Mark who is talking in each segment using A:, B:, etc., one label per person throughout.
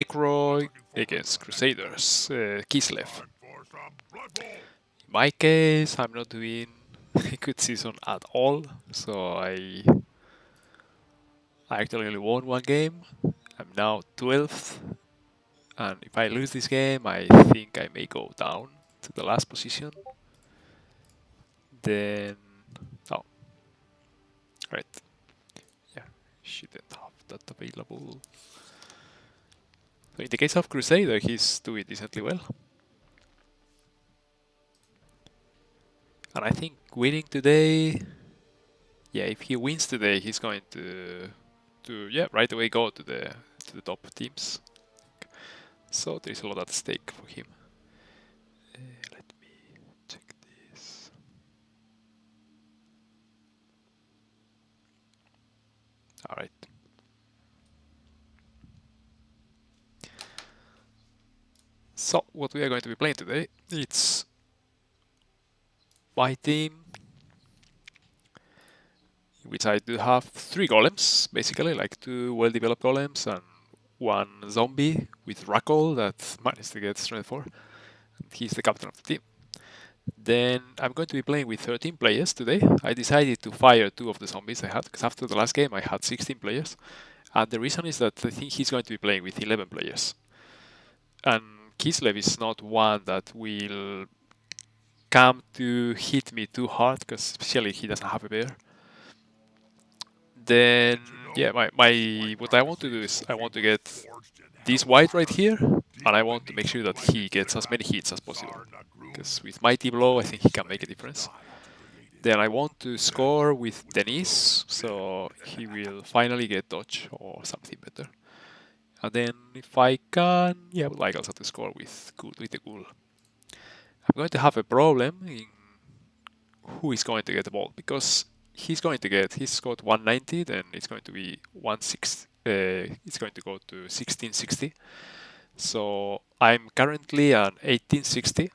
A: Necro against Crusaders, Kislev. In my case, I'm not doing a good season at all, so I actually only won one game. I'm now 12th, and if I lose this game, I think I may go down to the last position. Then, oh, right, yeah, shouldn't have that available. So in the case of Crusader, he's doing decently well. And I think winning today, yeah, if he wins today, he's going to yeah, right away go to the top teams. So there's a lot at stake for him. Let me check this. All right. So what we are going to be playing today, it's my team, in which I do have 3 golems, basically, like 2 well-developed golems and 1 zombie with Rackle that managed to get strength 4. He's the captain of the team. Then I'm going to be playing with 13 players today. I decided to fire 2 of the zombies I had, because after the last game I had 16 players. And the reason is that I think he's going to be playing with 11 players. And Kislev is not one that will come to hit me too hard, because especially he doesn't have a bear. Then, yeah, what I want to do is I want to get this white right here, and I want to make sure that he gets as many hits as possible. Because with Mighty Blow, I think he can make a difference. Then I want to score with Denise, so he will finally get dodge or something better. And then if I can, yeah, I would like also to score with the ghoul. I'm going to have a problem in who is going to get the ball, because he's got 190, then it's going to be 16, it's going to go to 1660. So I'm currently at 1860.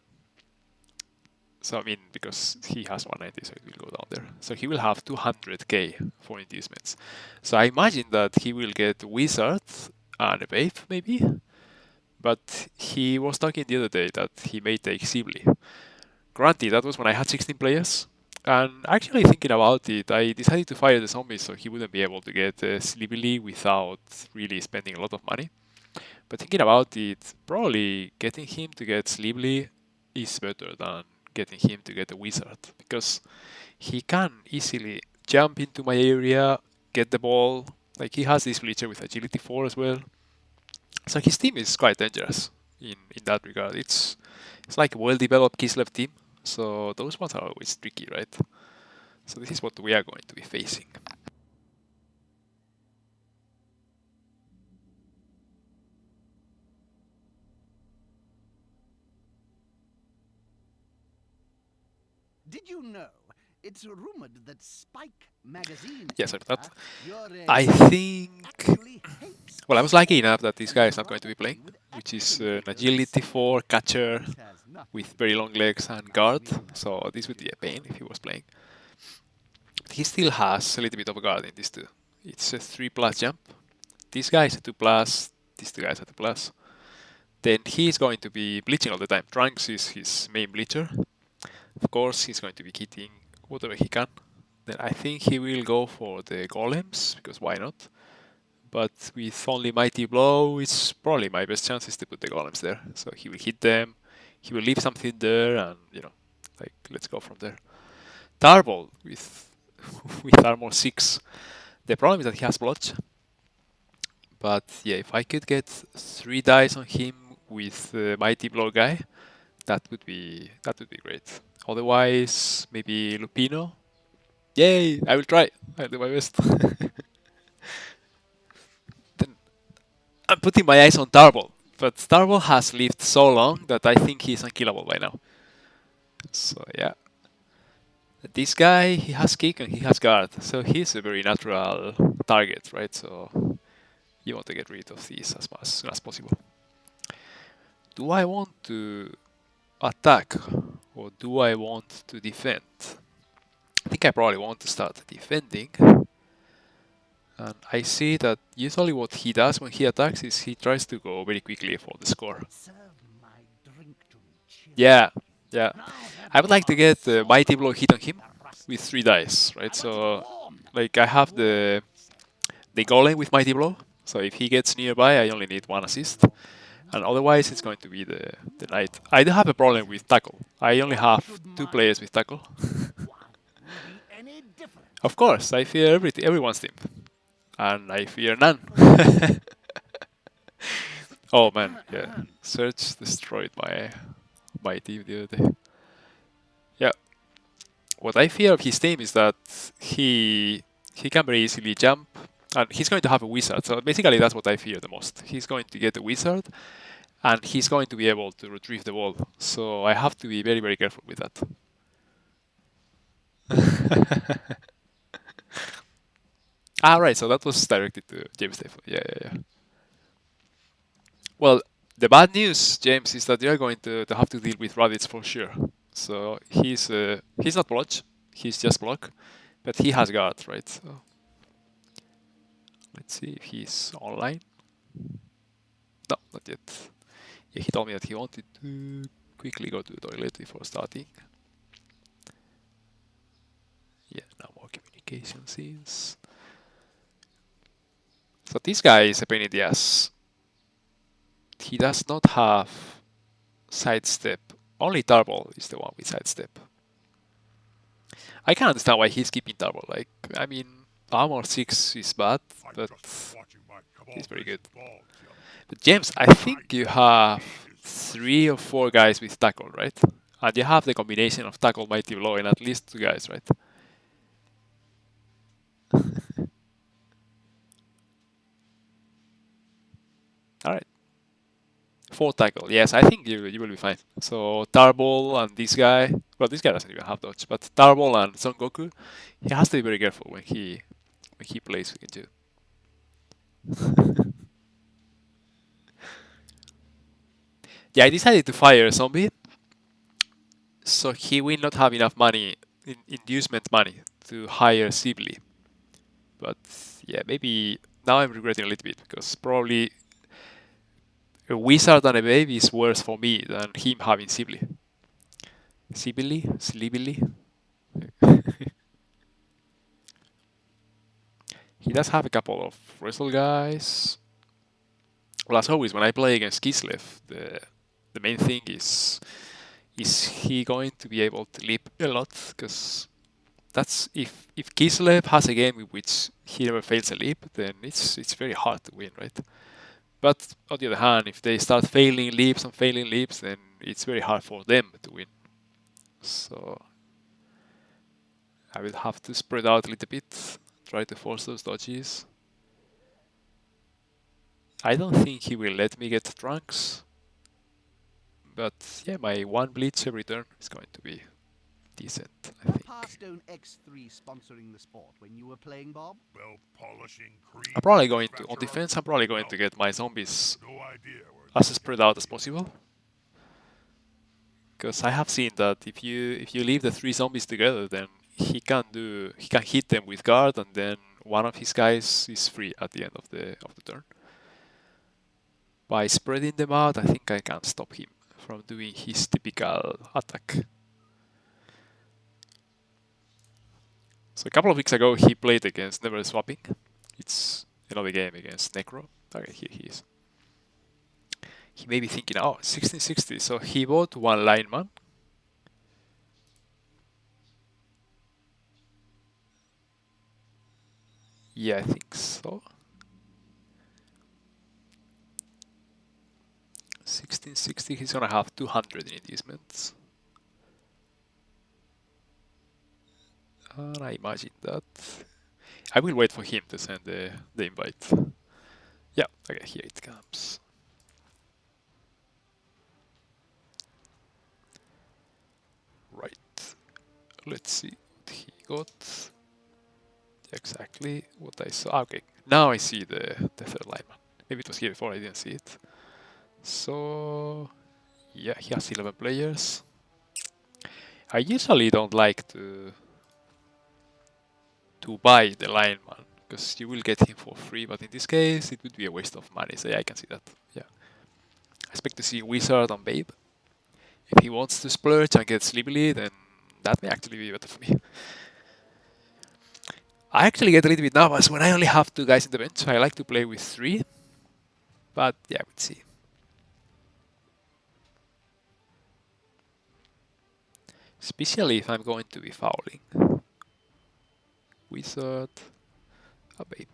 A: So I mean, because he has 190, so it will go down there. So he will have 200k for inducements. So I imagine that he will get Wizard and a Babe, maybe. But he was talking the other day that he may take Sibley. Granted, that was when I had 16 players. And actually thinking about it, I decided to fire the zombies so he wouldn't be able to get Sibley without really spending a lot of money. But thinking about it, probably getting him to get Sibley is better than getting him to get a wizard, because he can easily jump into my area, get the ball. Like, he has this bleacher with agility 4 as well. So his team is quite dangerous in that regard. It's like a well-developed Kislev team, so those ones are always tricky, right? So this is what we are going to be facing.
B: Did you know it's rumored that Spike magazine?
A: Yes, sorry about that.
B: Your
A: I think.
B: actually hates
A: Well, I was lucky enough that this guy is not going to be playing, which is an agility 4 catcher with very long legs and guard. So this would be a pain if he was playing. But he still has a little bit of a guard in these two. It's a 3+ jump. This guy is a 2+. These two guys are 2+. Then he's going to be bleaching all the time. Trunks is his main bleacher. Of course, he's going to be hitting whatever he can. Then I think he will go for the golems, because why not? But with only Mighty Blow, it's probably my best chance is to put the golems there. So he will hit them, he will leave something there, and, you know, like, let's go from there. Tarball with with armor 6. The problem is that he has blotch. But yeah, if I could get 3 dice on him with the Mighty Blow guy, that would be great. Otherwise, maybe Lupino. Yay! I will try. I'll do my best. Then I'm putting my eyes on Tarball, but Tarball has lived so long that I think he's unkillable by now. So yeah. This guy, he has kick and he has guard, so he's a very natural target, right? So you want to get rid of these as soon as possible. Do I want to attack or do I want to defend? I think I probably want to start defending. And I see that usually what he does when he attacks is he tries to go very quickly for the score.
B: Serve my drink to me, children.
A: Yeah, yeah.
B: Now that
A: I would like to
B: you
A: get
B: are
A: the mighty blow
B: sworn
A: hit on him
B: the rust
A: with 3 dice, right?
B: I want
A: So,
B: it warm,
A: like, I have
B: warm.
A: the golem with mighty blow. So if he gets nearby, I only need 1 assist. And otherwise, it's going to be the knight. I don't have a problem with tackle. I only
B: Why
A: have
B: should
A: 2
B: my
A: players with tackle.
B: one be any different?
A: Of course, I fear everyone's team. And I fear none. Oh man, yeah. Search destroyed my team the other day. Yeah. What I fear of his team is that he can very easily jump, and he's going to have a wizard. So basically, that's what I fear the most. He's going to get a wizard, and he's going to be able to retrieve the ball. So I have to be very, very careful with that. Ah, right. So that was directed to James Stephen. Yeah, yeah, yeah. Well, the bad news, James, is that you're going to have to deal with rabbits for sure. So he's not blodge, he's just block, but he has guard, right? So let's see if he's online. No, not yet. Yeah, he told me that he wanted to quickly go to the toilet before starting. Yeah, no more communication scenes. So this guy is a pain in the ass. He does not have sidestep. Only Tarball is the one with sidestep. I can understand why he's keeping Tarball. Like, I mean, armor 6 is bad, but he's very good. But James, I think you have 3 or 4 guys with tackle, right? And you have the combination of tackle, mighty blow, and at least 2 guys, right? Alright. 4 tackle. Yes, I think you will be fine. So Tarball and this guy. Well, this guy doesn't even have dodge, but Tarball and Son Goku, he has to be very careful when he plays with you. Yeah, I decided to fire a zombie, so he will not have enough money, inducement money, to hire Sibley. But yeah, maybe now I'm regretting a little bit because probably a wizard and a baby is worse for me than him having Sibley. Sibley? Slibly? He does have a couple of wrestle guys. Well, as always, when I play against Kislev, the main thing is he going to be able to leap a lot? Because that's if Kislev has a game in which he never fails a leap, then it's very hard to win, right? But on the other hand, if they start failing leaps, then it's very hard for them to win. So I will have to spread out a little bit, try to force those dodges. I don't think he will let me get trunks. But yeah, my 1 blitz every turn is going to be decent, I think.
B: Hearthstone X3 sponsoring the sport when you were playing, Bob?
C: Well, polishing cream.
A: I'm probably going to, on defense, I'm probably going to get my zombies as spread out as possible. Because I have seen that if you leave the 3 zombies together, then he can hit them with guard, and then one of his guys is free at the end of the turn. By spreading them out, I think I can stop him from doing his typical attack. So a couple of weeks ago, he played against Never Swapping. It's another game against Necro. Okay, here he is. He may be thinking, oh, 1660, so he bought 1 lineman. Yeah, I think so. 1660, he's gonna have 200 in inducements. And I imagine that. I will wait for him to send the invite. Yeah, okay, here it comes. Right. Let's see what he got. Exactly what I saw. Okay, now I see the 3rd lineman. Maybe it was here before, I didn't see it. So, yeah, he has 11 players. I usually don't like to buy the lineman, because you will get him for free, but in this case it would be a waste of money, so yeah, I can see that. Yeah. I expect to see Wizard on Babe. If he wants to splurge and get Sleepily, then that may actually be better for me. I actually get a little bit nervous when I only have 2 guys in the bench. I like to play with 3, but yeah, we'll see. Especially if I'm going to be fouling. Wizard, a Babe.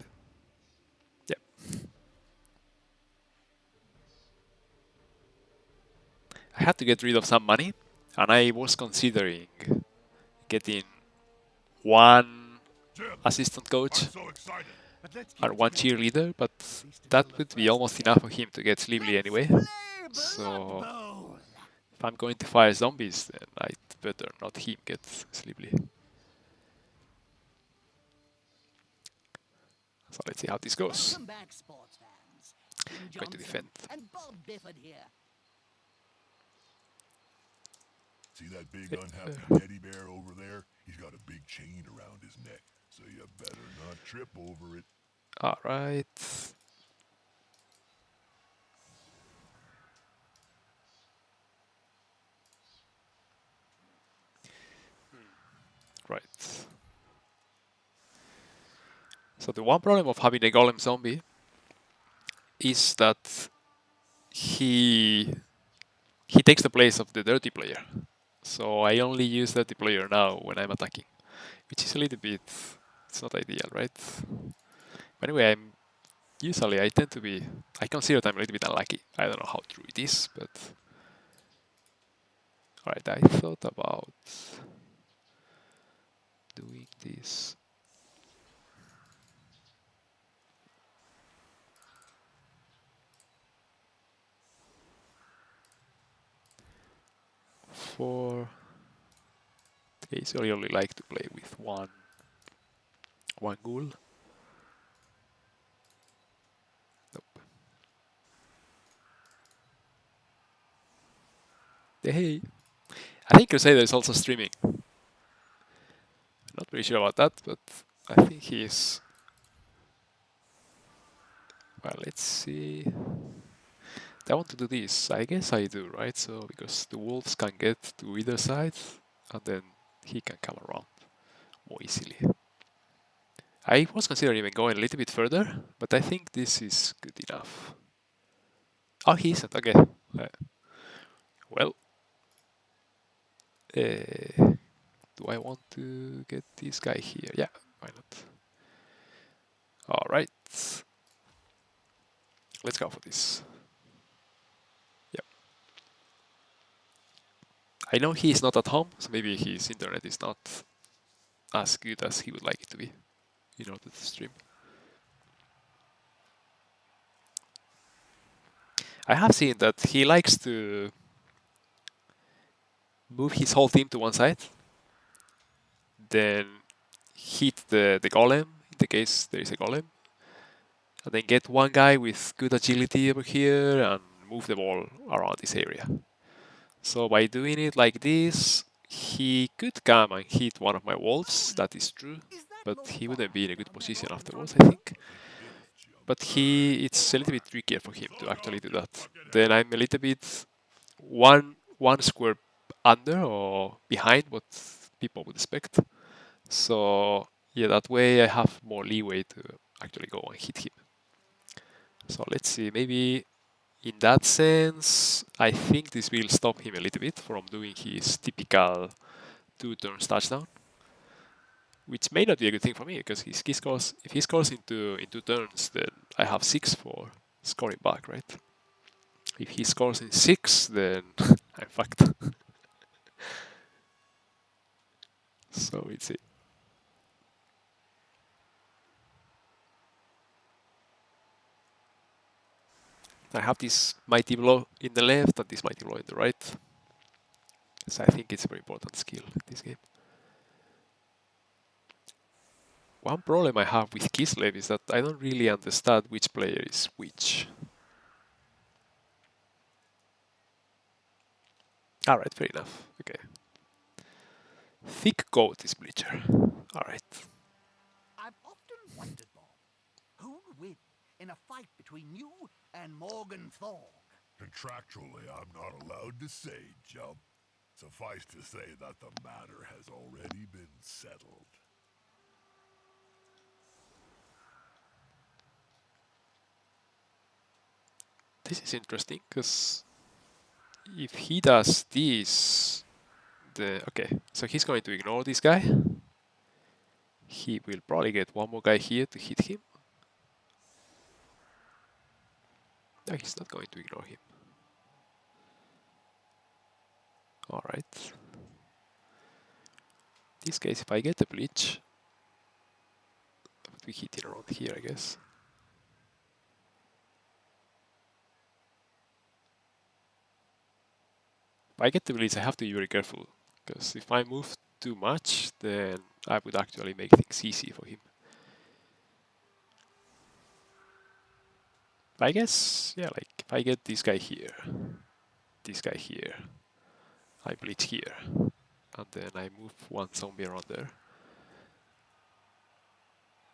A: Yep. I had to get rid of some money, and I was considering getting 1 assistant coach and 1 cheerleader, but that would be almost enough for him to get Sleepily anyway. So if I'm going to fire zombies, then I'd better not him get Sleepily. So let's see how this goes.
B: Welcome back, sports fans.
A: Going to defend.
B: And Bob Bifford here.
C: See that big unhappy teddy bear over there? He's got a big chain around his neck, so you better not trip over it.
A: Alright. Right. So the one problem of having a golem zombie is that he takes the place of the dirty player. So I only use dirty player now when I'm attacking, which is a little bit, it's not ideal, right? But anyway, usually I tend to be, I consider I'm a little bit unlucky. I don't know how true it is, but alright, I thought about doing this. For case I only like to play with one ghoul. Nope. Hey, I think Crusader is also streaming. Not very sure about that, but I think he is. Well, let's see. I want to do this. I guess I do, right? So because the wolves can get to either side, and then he can come around more easily. I was considering even going a little bit further, but I think this is good enough. Oh, he isn't. Okay. Well, do I want to get this guy here? Yeah, why not? All right. Let's go for this. Yep. I know he's not at home, so maybe his internet is not as good as he would like it to be in order to stream. I have seen that he likes to move his whole team to one side, then hit the golem, in the case there is a golem, and then get one guy with good agility over here and move the ball around this area. So by doing it like this, he could come and hit one of my wolves, that is true, but he wouldn't be in a good position afterwards, I think. But it's a little bit trickier for him to actually do that. Then I'm a little bit one square under or behind what people would expect. So yeah, that way I have more leeway to actually go and hit him. So let's see, maybe in that sense, I think this will stop him a little bit from doing his typical 2 turns touchdown, which may not be a good thing for me because if he scores in 2 turns, then I have 6 for scoring back, right? If he scores in 6, then I'm fucked. So we'll see. I have this mighty blow in the left and this mighty blow in the right. So I think it's a very important skill in this game. One problem I have with Kislev is that I don't really understand which player is which. Alright, fair enough. Okay. Thick coat is Bleacher. Alright.
B: I've often wondered, Bob, in a fight between you and Morgan Thorg.
C: Contractually, I'm not allowed to say, Jump. Suffice to say that the matter has already been settled.
A: This is interesting, because if he does this, okay, so he's going to ignore this guy. He will probably get one more guy here to hit him. No, he's not going to ignore him. Alright. In this case, if I get the bleach, we hit it around here, I guess. If I get the bleach, I have to be very careful, because if I move too much, then I would actually make things easy for him. I guess, yeah, like if I get this guy here, I bleach here, and then I move one zombie around there,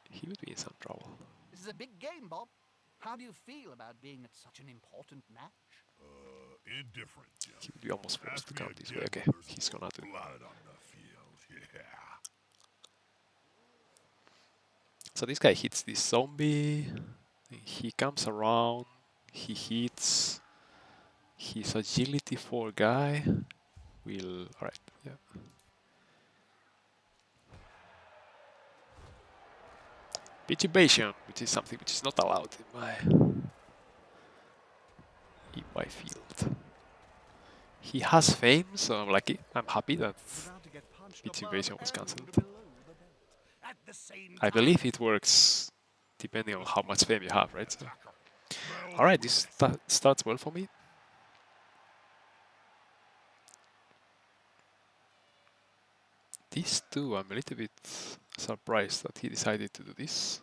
A: he would be in some trouble.
B: This is a big game, Bob. How do you feel about being at such an important match?
C: Indifferent, Jump.
A: He would be almost forced to
C: Ask me
A: come this way.
C: again
A: Okay,
C: when there's
A: he's gonna do.
C: blood on the field. Yeah.
A: So this guy hits this zombie, he comes around, he hits his agility 4 guy, will, alright, yeah. Pitch evasion, which is something which is not allowed in my field. He has fame, so I'm lucky, I'm happy that pitch evasion was cancelled. I believe it works depending on how much fame you have, right? So. Alright, this starts well for me. These two, I'm a little bit surprised that he decided to do this.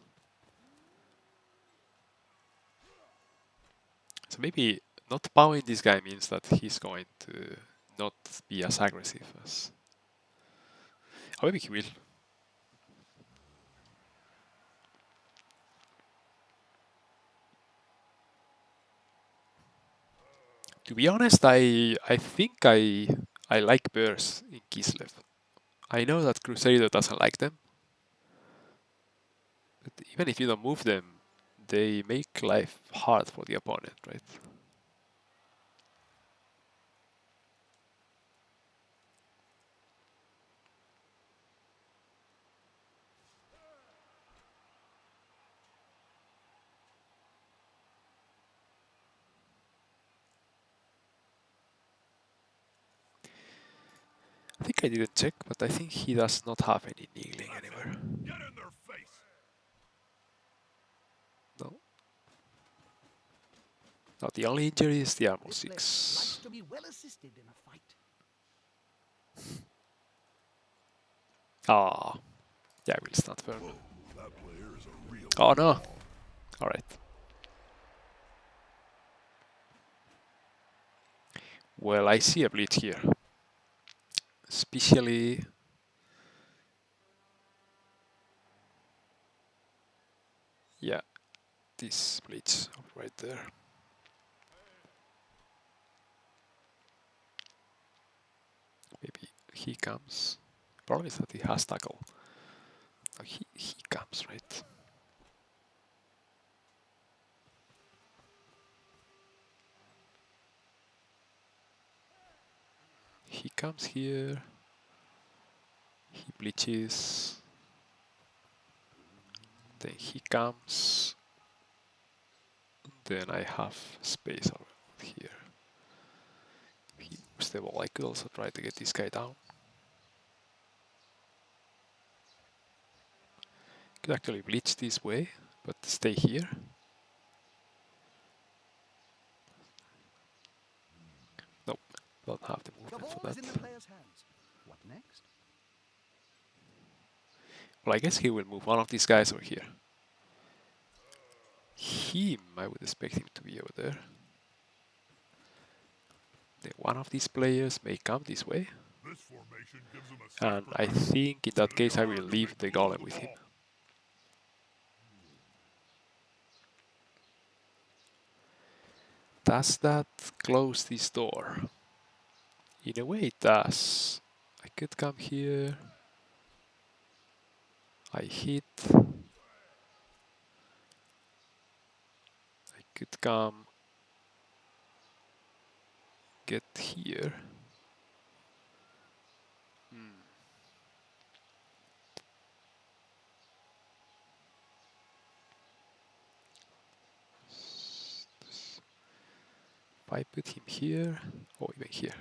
A: So maybe not powering this guy means that he's going to not be as aggressive as... Or maybe he will. To be honest, I think I like bears in Kislev. I know that Crusader doesn't like them, but even if you don't move them, they make life hard for the opponent, right? I think I didn't check, but I think he does not have any kneeling anywhere.
C: Get in their face.
A: No. No, the only injury is the armor
B: This player
A: 6.
B: likes to be well assisted in a fight.
A: Ah, yeah, I will stand firm.
C: Whoa, that player is a real
A: Oh no! Alright. Well, I see a bleach here. Especially... Yeah, this bleach right there. Maybe he comes. Problem is that he has tackle. No, he comes, right? He comes here. He bleaches. Then he comes. Then I have space around here. If he moves the ball, I could also try to get this guy down. Could actually bleach this way, but stay here. Nope, don't have the
B: The
A: movement
B: ball
A: for
B: is in
A: that.
B: the player's hands. What next?
A: Well, I guess he will move one of these guys over here. Him, I would expect him to be over there. Then one of these players may come this way.
C: This formation gives him a
A: And I think in that case I will leave the golem with him. Does that close this door? In a way it does. I could come here. I hit. I could come get here. If I put him here, or even here.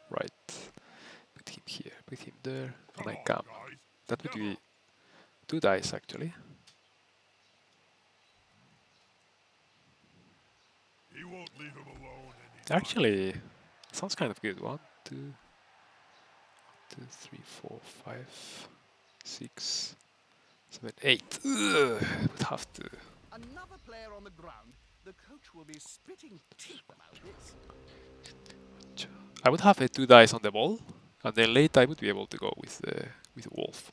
A: Right. Put him here, put him there, and I come. That would be 2 dice actually.
C: He won't leave him alone anymore.
A: Actually, sounds kind of good. 1, 2, 2, 3, 4, 5, 6, 7, 8. Ugh, would have to.
B: Another player on the ground. The coach will be spitting teeth about this.
A: I would have a 2 dice on the ball, and then late I would be able to go with Wolf.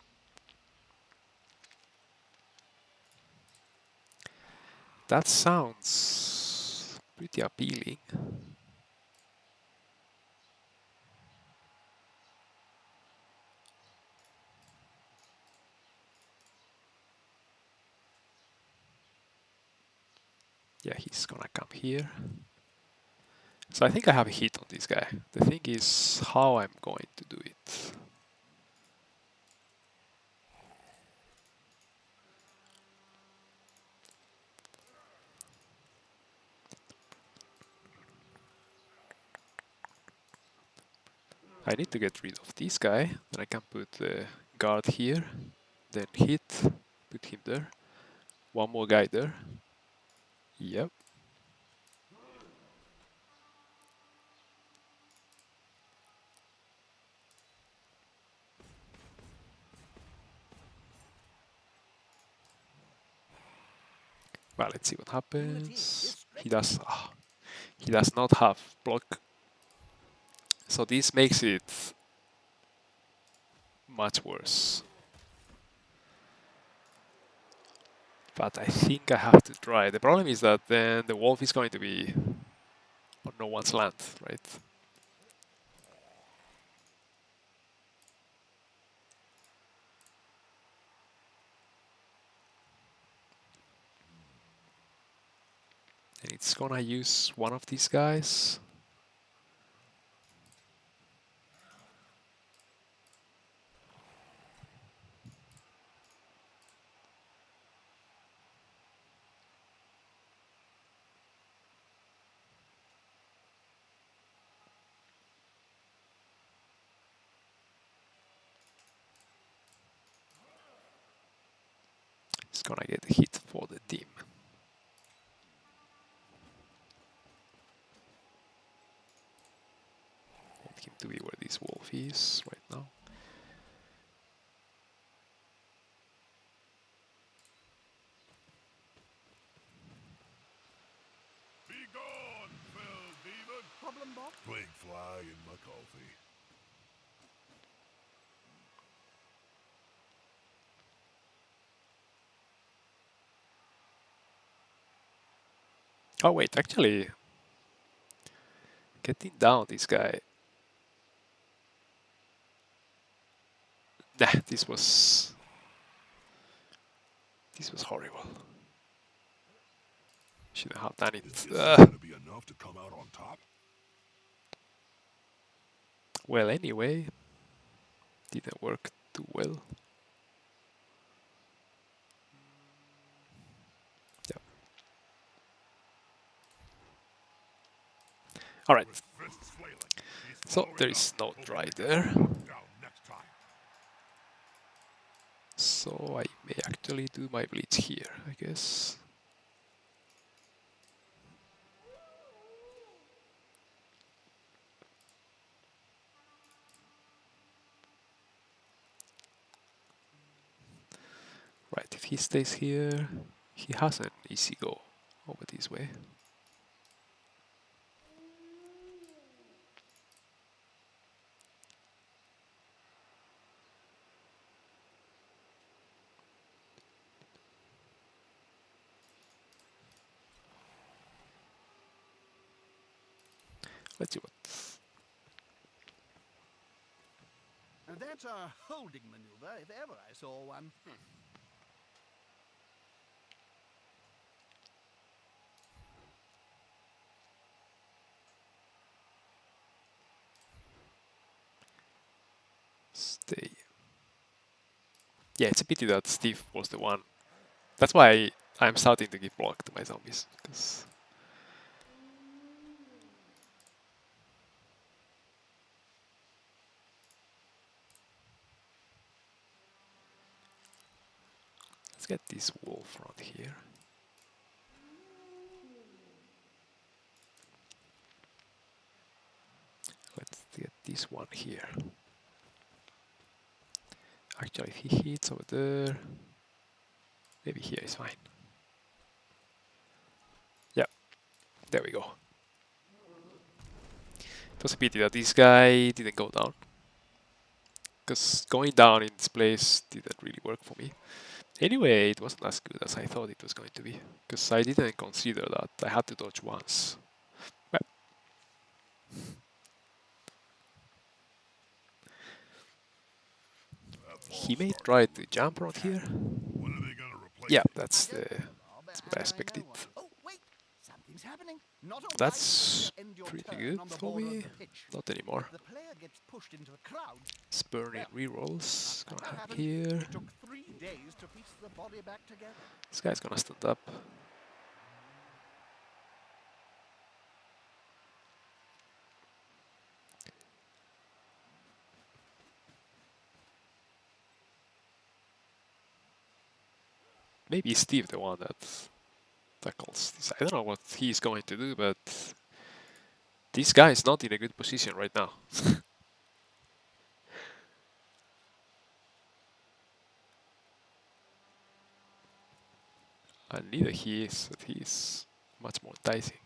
A: That sounds pretty appealing. Yeah, he's gonna come here. So I think I have a hit on this guy. The thing is how I'm going to do it. I need to get rid of this guy, then I can put the guard here, then hit, put him there, 1 more guy there. Yep. Well, let's see what happens. He does not have block, so this makes it much worse. But I think I have to try. The problem is that then the wolf is going to be on no one's land, right? And it's gonna use one of these guys. It's gonna get a hit for the team. Want him to be where this wolf is right now.
C: Be gone, fell demon.
B: Problem, Bob?
C: Plague fly in my coffee.
A: Oh wait, actually, getting down this guy. Nah, this was horrible. Shouldn't have done it.
C: Is this gonna be enough to come out on top?
A: Well, anyway, didn't work too well. Yeah. All right.
C: With fists flailing, he's
A: So
C: following
A: there
C: up,
A: is no
C: hoping
A: try
C: to
A: there.
C: get knocked down next time.
A: So I may actually do my blitz here, I guess. Right, if he stays here, he has an easy go over this way. Let's see what.
B: That's a holding maneuver, if ever I saw one.
A: Stay. Yeah, it's a pity that Steve was the one. That's why I'm starting to give block to my zombies. Because let's get this wolf around here. Let's get this one here. Actually, if he hits over there, maybe here is fine. Yeah, there we go. It was a pity that this guy didn't go down. Because going down in this place didn't really work for me. Anyway, it wasn't as good as I thought it was going to be. Because I didn't consider that I had to dodge once. But he may try to jump around here.
C: When are they gonna replace
A: Yeah,
C: it?
A: that's
B: I don't
A: the
B: know, Bob.
A: that's
B: How
A: what I
B: do
A: expected.
B: know? Oh, wait! Something's happening. Not all right
A: That's
B: to end your
A: pretty
B: turn
A: good
B: on the
A: for
B: border of
A: me.
B: the pitch.
A: Not anymore.
B: If the player gets pushed into the crowd,
A: Spurning
B: well,
A: rerolls.
B: that
A: Gonna happen
B: happened.
A: here.
B: It took 3 days to piece the body back together.
A: This guy's gonna stand up. Maybe Steve the one that tackles this. I don't know what he's going to do, but this guy is not in a good position right now. And neither he is, but he's much more enticing.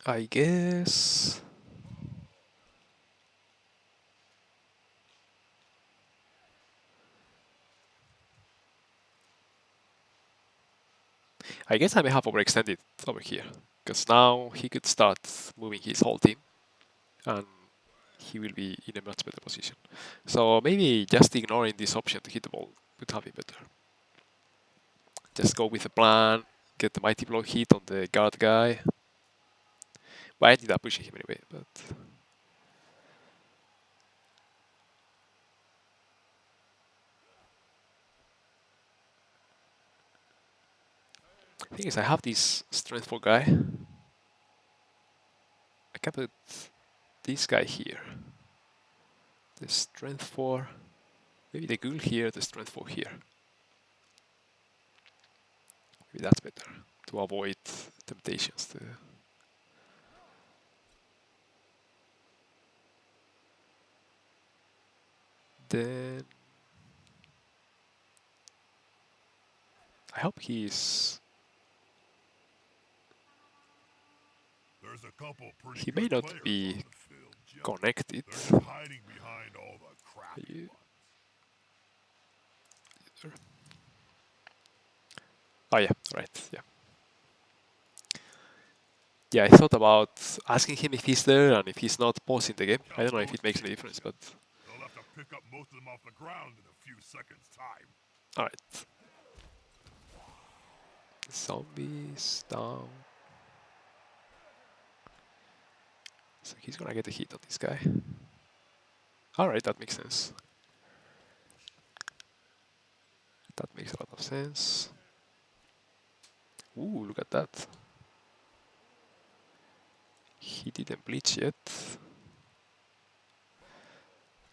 A: I guess. I guess I may have overextended over here, because now he could start moving his whole team, and he will be in a much better position. So maybe just ignoring this option to hit the ball would have been better. Just go with the plan, get the mighty blow hit on the guard guy. Well, I ended up pushing him anyway, but the thing is, I have this strength 4 guy. I can put this guy here. The strength 4, maybe the ghoul here, the strength 4 here. Maybe that's better to avoid temptations to. Then I hope he's.
C: There's a couple pretty
A: He may
C: good
A: not
C: players
A: be
C: on the field, Joe.
A: connected.
C: They're just hiding behind all the crappy
A: You-
C: ones.
A: Oh yeah, right, yeah. Yeah, I thought about asking him if he's there, and if he's not, pausing the game. I don't know if it makes any difference, but
C: They'll have to pick up most of them off the ground in a few seconds' time.
A: alright. Zombies down. So he's gonna get a hit on this guy. Alright, that makes sense. That makes a lot of sense. Ooh, look at that. He didn't bleach yet.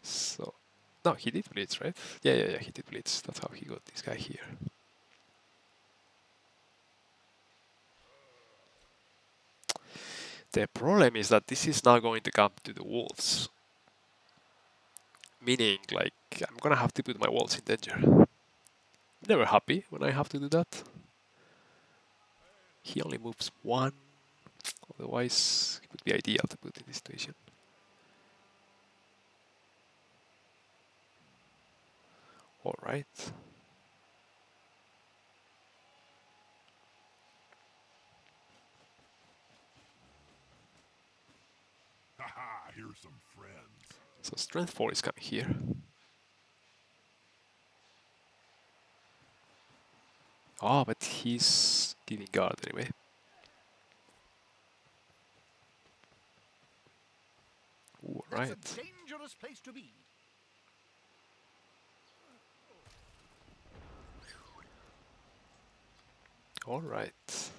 A: So, no, he did bleach, right? Yeah, he did bleach. That's how he got this guy here. The problem is that this is now going to come to the wolves. Meaning, like, I'm gonna have to put my wolves in danger. Never happy when I have to do that. He only moves 1. Otherwise, it would be ideal to put in this situation. Alright.
C: Haha, here's some friends.
A: So strength 4 is coming here. Oh, but he's giving guard anyway. Ooh,
B: That's
A: right.
B: a dangerous place to be.
A: Alright.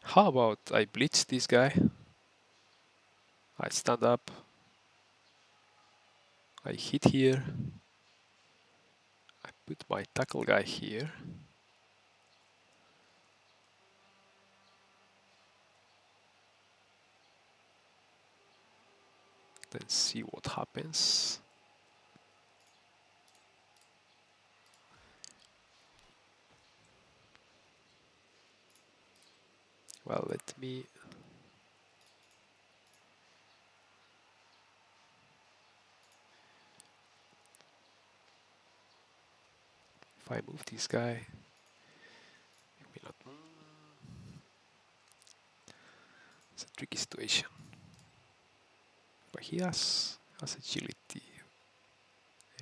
A: How about I blitz this guy? I stand up. I hit here. I put my tackle guy here. Then see what happens. Well, let me... If I move this guy... It may not... It's a tricky situation. But he has agility.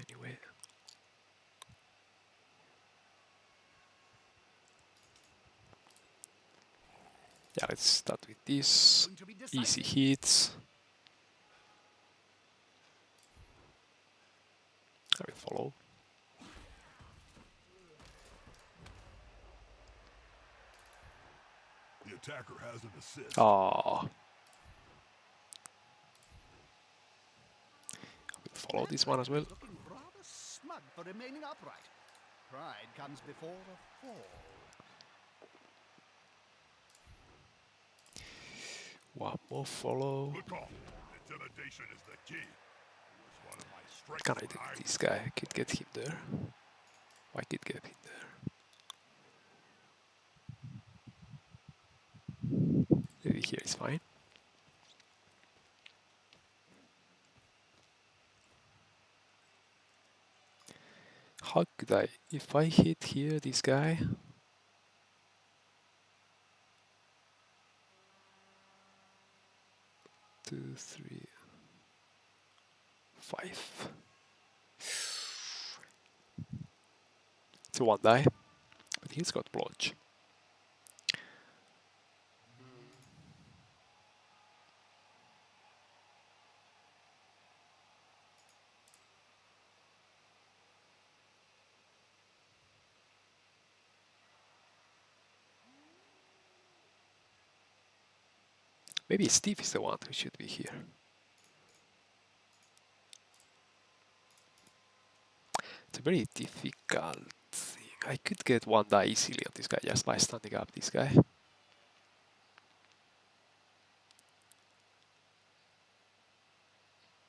A: Anyway. Yeah, let's start with this.
B: Going to be
A: Easy
B: decisive.
A: hits. I will follow.
C: The attacker has an assist.
A: Ah, I will follow this one as well.
B: Looking rather smug for remaining upright. Pride comes before a fall.
A: One more follow.
C: Good call. Intimidation is the key. It was one of my strengths
A: Can I
C: when
A: do
C: I
A: this guy? I could get him there. I could get him there. Maybe here is fine. How could I? If I hit here this guy, 2, 3, 5. It's a 1 die, but he's got blodge. Maybe Steve is the one who should be here. It's a very difficult thing. I could get 1 die easily on this guy just by standing up this guy.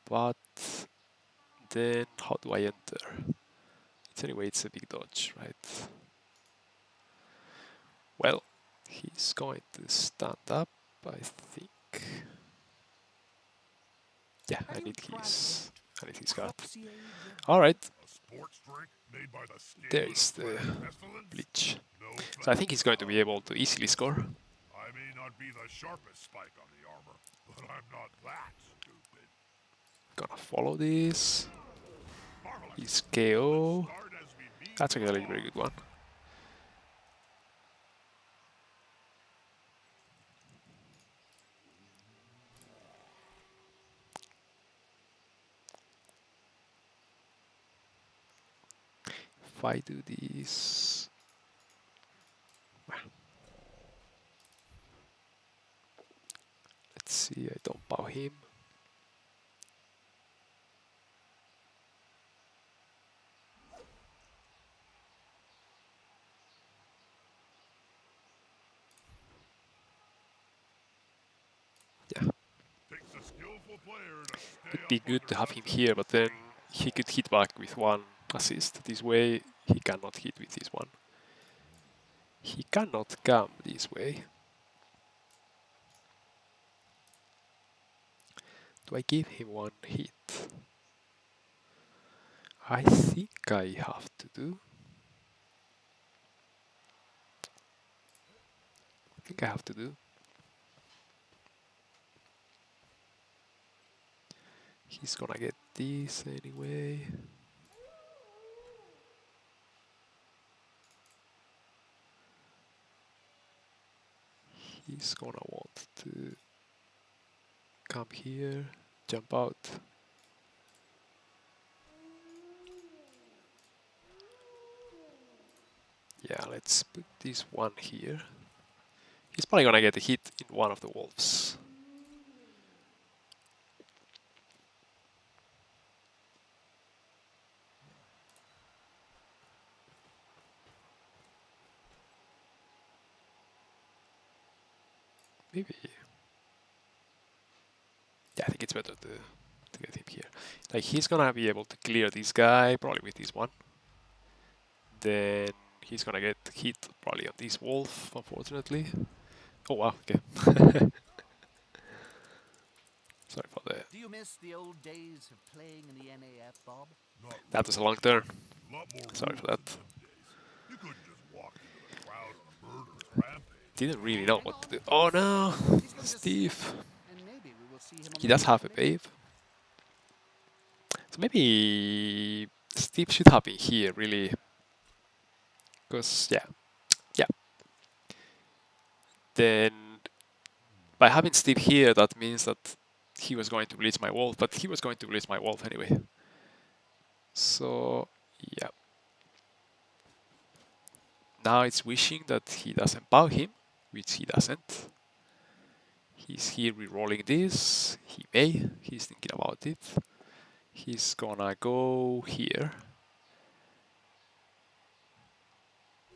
A: But then how do I enter? Anyway, it's a big dodge, right? Well, he's going to stand up, I think. Yeah, I need his guard. Alright,
C: a sports drink made by the skin
A: there
C: of
A: is the
C: pestilence?
A: bleach.
C: No
A: So I think he's going to be able to easily score.
C: I may not be the sharpest spike on the armor, but I'm not that stupid.
A: Gonna follow this.
C: Marvelous.
A: He's KO.
C: Start as we meet
A: That's actually a
C: along.
A: very good one. If I do this... Let's see, I don't bow him. Yeah,
C: Takes a skillful player to stay
A: could be
C: up
A: good to
C: under
A: have
C: such
A: him
C: a
A: here, but then
C: strain.
A: he could hit back with 1 assist. This way, he cannot hit with this one. He cannot come this way. Do I give him one hit? I think I have to do. I think I have to do. He's gonna get this anyway. He's gonna want to come here, jump out. Yeah, let's put this one here. He's probably gonna get a hit in one of the wolves. Maybe. Yeah, I think it's better to get him here. Like, he's gonna be able to clear this guy, probably with this one. Then he's gonna get hit probably on this wolf, unfortunately. Oh wow, okay. Sorry for that.
B: Do you miss the old days of playing in the NAF, Bob?
C: Not
A: That was a long turn.
C: a lot more
A: Sorry
C: rules
A: for that.
C: in them days. You couldn't just walk into the crowd on a murderous rampage.
A: Didn't really know what to do. Oh no,
B: He's going to
A: Steve.
B: see it, and maybe we will see him on
A: He
B: the
A: does have a
B: field.
A: wave. So maybe Steve should have been here, really. Because, yeah. Then, by having Steve here, that means that he was going to release my wolf, but he was going to release my wolf anyway. So, yeah. Now it's wishing that he doesn't bow him, which he doesn't. He's here re-rolling this. He may. He's thinking about it. He's gonna go here.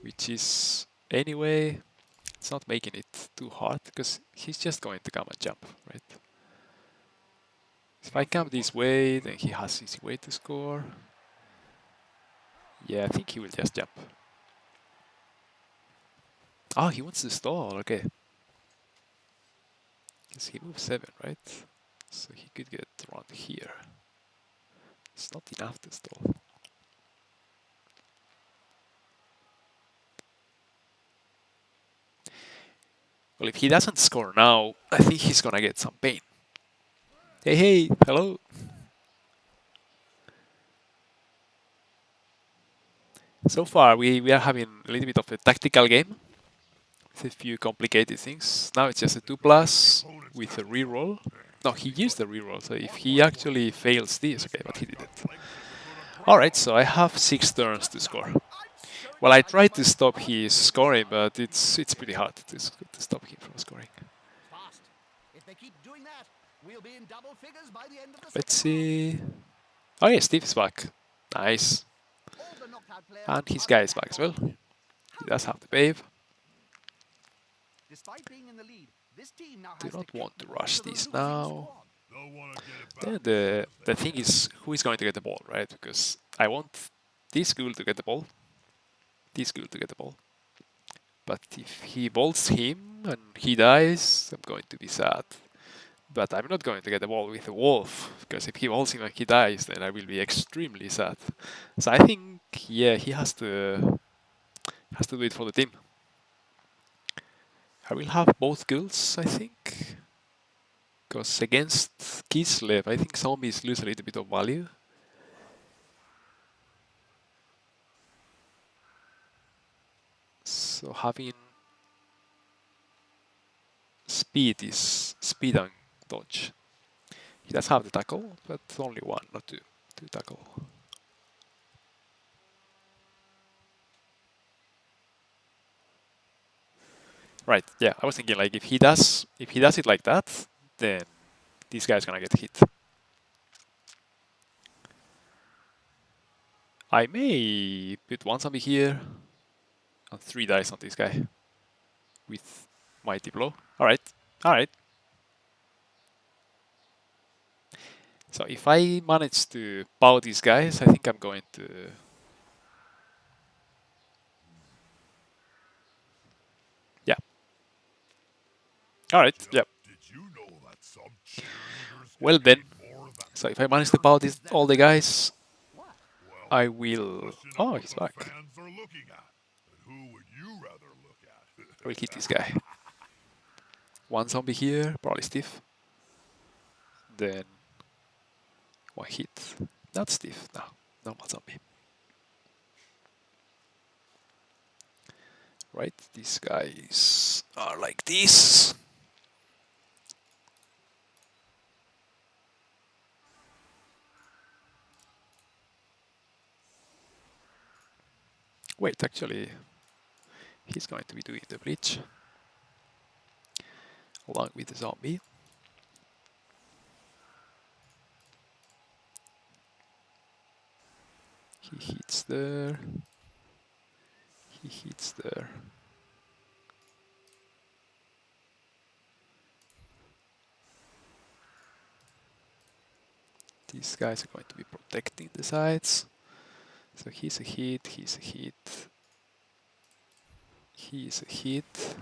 A: Which is, anyway, it's not making it too hard, because he's just going to come and jump, right? If I come this way, then he has easy way to score. Yeah, I think he will just jump. Oh, he wants to stall, okay. Because he moves 7, right? So he could get around here. It's not enough to stall. Well, if he doesn't score now, I think he's gonna get some pain. Hey, hey, hello. So far, we are having a little bit of a tactical game with a few complicated things. Now it's just a 2+ with a reroll. No, he used the reroll, so if he actually fails this, okay, but he didn't. Alright, so I have 6 turns to score. Well, I tried to stop his scoring, but it's pretty hard to stop him from scoring.
B: Fast. If they keep doing that, we'll be in double figures by the end of the
A: Let's
B: second
A: see. Oh yeah, Steve is back. Nice.
B: round. All the knocked out players
A: And his
B: are
A: guy is
B: back
A: back as well.
B: on.
A: He does have the wave.
B: Despite being in the lead, this team now
A: Do
B: has
A: not
B: to
A: want
B: kick
A: to
B: the ball
A: rush
B: to the
A: this
B: losing
A: now.
B: squad.
C: They'll want to get it back.
A: Then the thing is, who is going to get the ball, right? Because I want this ghoul to get the ball. This ghoul to get the ball. But if he bolts him and he dies, I'm going to be sad. But I'm not going to get the ball with a wolf, because if he bolts him and he dies, then I will be extremely sad. So I think, yeah, he has to do it for the team. I will have both ghouls, I think. Because against Kislev, I think zombies lose a little bit of value. So having speed is speed and dodge. He does have the tackle, but only one, not two. Two tackle. Right, yeah, I was thinking like if he does it like that, then this guy's gonna get hit. I may put one zombie here and 3 dice on this guy with mighty blow. Alright, alright. So if I manage to pow these guys, I think I'm going to... Yeah. Alright, yeah.
C: Did you know that Some cheerleaders get
A: Well then,
C: paid more than
A: so if I manage to power this, all the guys,
B: What?
C: well,
A: I
C: it's a
A: will...
C: question of
A: Oh,
C: what
A: he's
C: the
A: back.
C: fans are looking at. And who would you rather look at?
A: I will hit this guy. One zombie here, probably stiff. Then one hit. Not stiff, no. Normal zombie. Right, these guys are like this. Wait, actually, he's going to be doing the bridge along with the zombie. He hits there. He hits there. These guys are going to be protecting the sides. So he's a hit, he's a hit. He's a hit.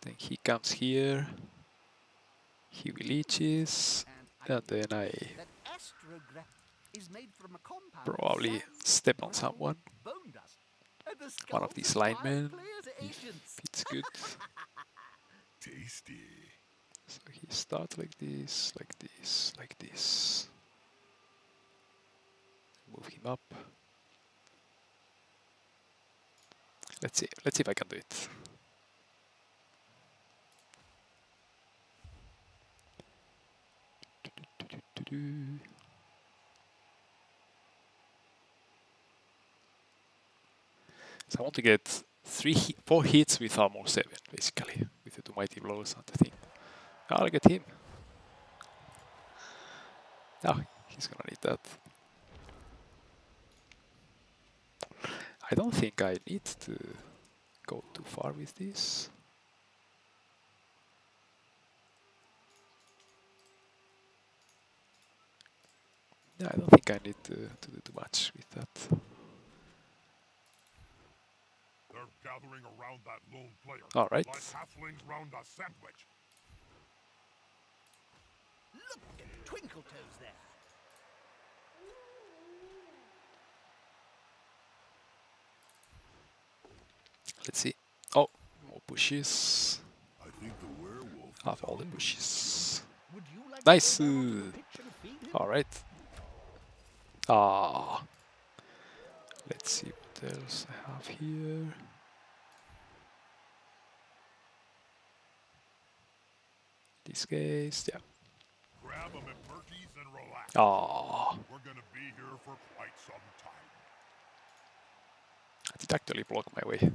A: Then he comes here. He leeches. And then I
B: That astrograph is made from a compound
A: probably
B: sand,
A: step on
B: gravel,
A: someone.
B: bone dust, and the
A: One of
B: skulls
A: these
B: of wild
A: linemen.
B: players'
A: If
B: agents.
A: it's good.
C: Tasty.
A: So he starts like this, like this, like this. Move him up. Let's see if I can do it. So I want to get 4 hits with armor 7, basically, with the 2 mighty blows and the thing. I'll get him. Oh, he's gonna need that. I don't think I need to go too far with this. Yeah, I don't think I need to do too much with that.
C: They're gathering around that lone player.
A: All right.
C: Like halflings round a sandwich.
B: Look at Twinkle Toes there.
A: Let's see. Oh, more bushes.
C: I think the werewolf
A: Have
C: is
A: all the
C: hungry.
A: bushes.
B: Would you like
A: Nice.
B: to go down onto the pitch and feed him?
A: All right. Ah. Let's see what else I have here. These guys, yeah.
C: Grab them at Murky's and relax.
A: Ah.
C: We're gonna be here for quite some time.
A: I did actually block my way.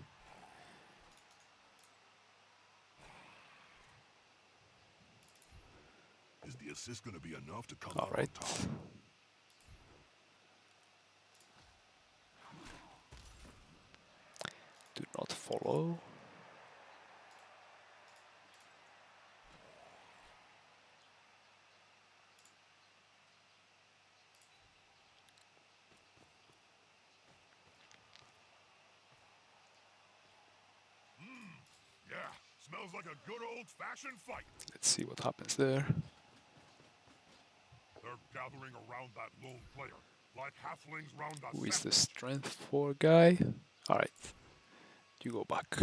C: Is the assist gonna be enough to come
A: All
C: out
A: right.
C: on top?
A: Do not follow.
C: Yeah, smells like a good old-fashioned fight.
A: Let's see what happens there.
C: They're gathering around that lone player, like halflings round a
A: Who is the
C: sandwich.
A: strength 4 guy? All right. You go back.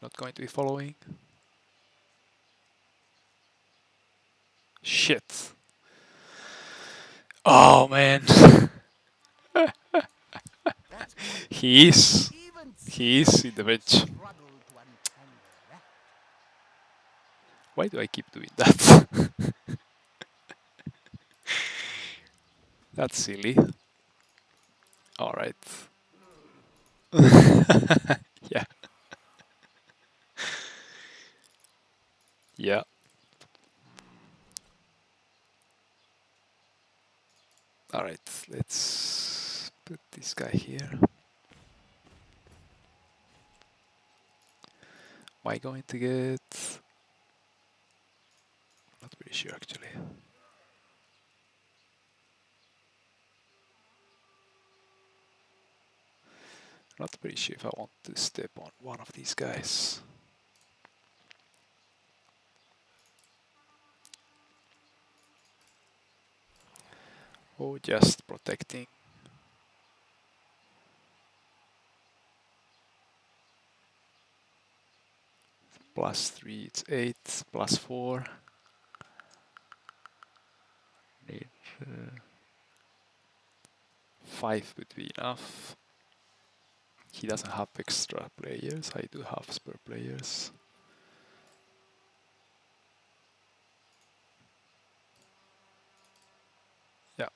A: Not going to be following. Shit. Oh man.
B: That's
A: He is.
B: even
A: He is in the bench.
B: struggle to untangle that.
A: Why do I keep doing that? That's silly. Alright. Yeah. Yeah. Alright, let's put this guy here. Am I going to get... Not very sure actually. Not very sure if I want to step on one of these guys. Oh, just protecting. +3, it's 8, +4. Need 5 would be enough. He doesn't have extra players, I do have spare players. Yeah.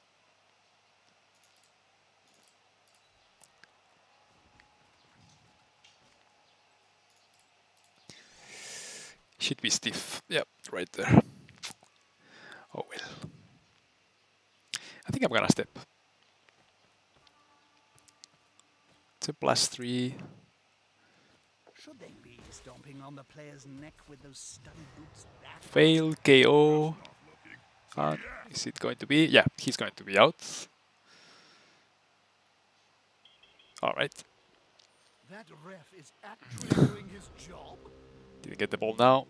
A: Should be stiff. Yep, right there. Oh well. I think I'm gonna step. It's a +3.
B: Should they be stomping on the player's neck with those studded boots that
A: Fail, KO. And is it going to be? Yeah, he's going to be out. Alright.
B: That ref is actually doing his job?
A: Didn't get the ball now.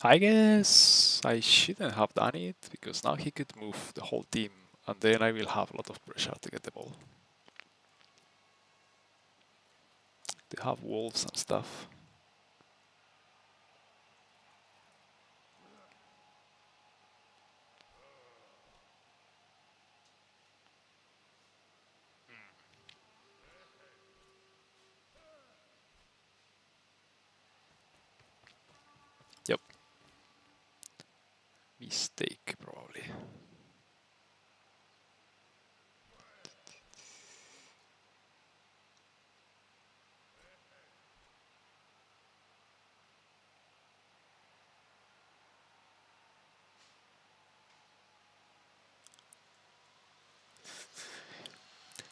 A: I guess I shouldn't have done it, because now he could move the whole team, and then I will have a lot of pressure to get the ball. They have wolves and stuff. Yep. Mistake, probably.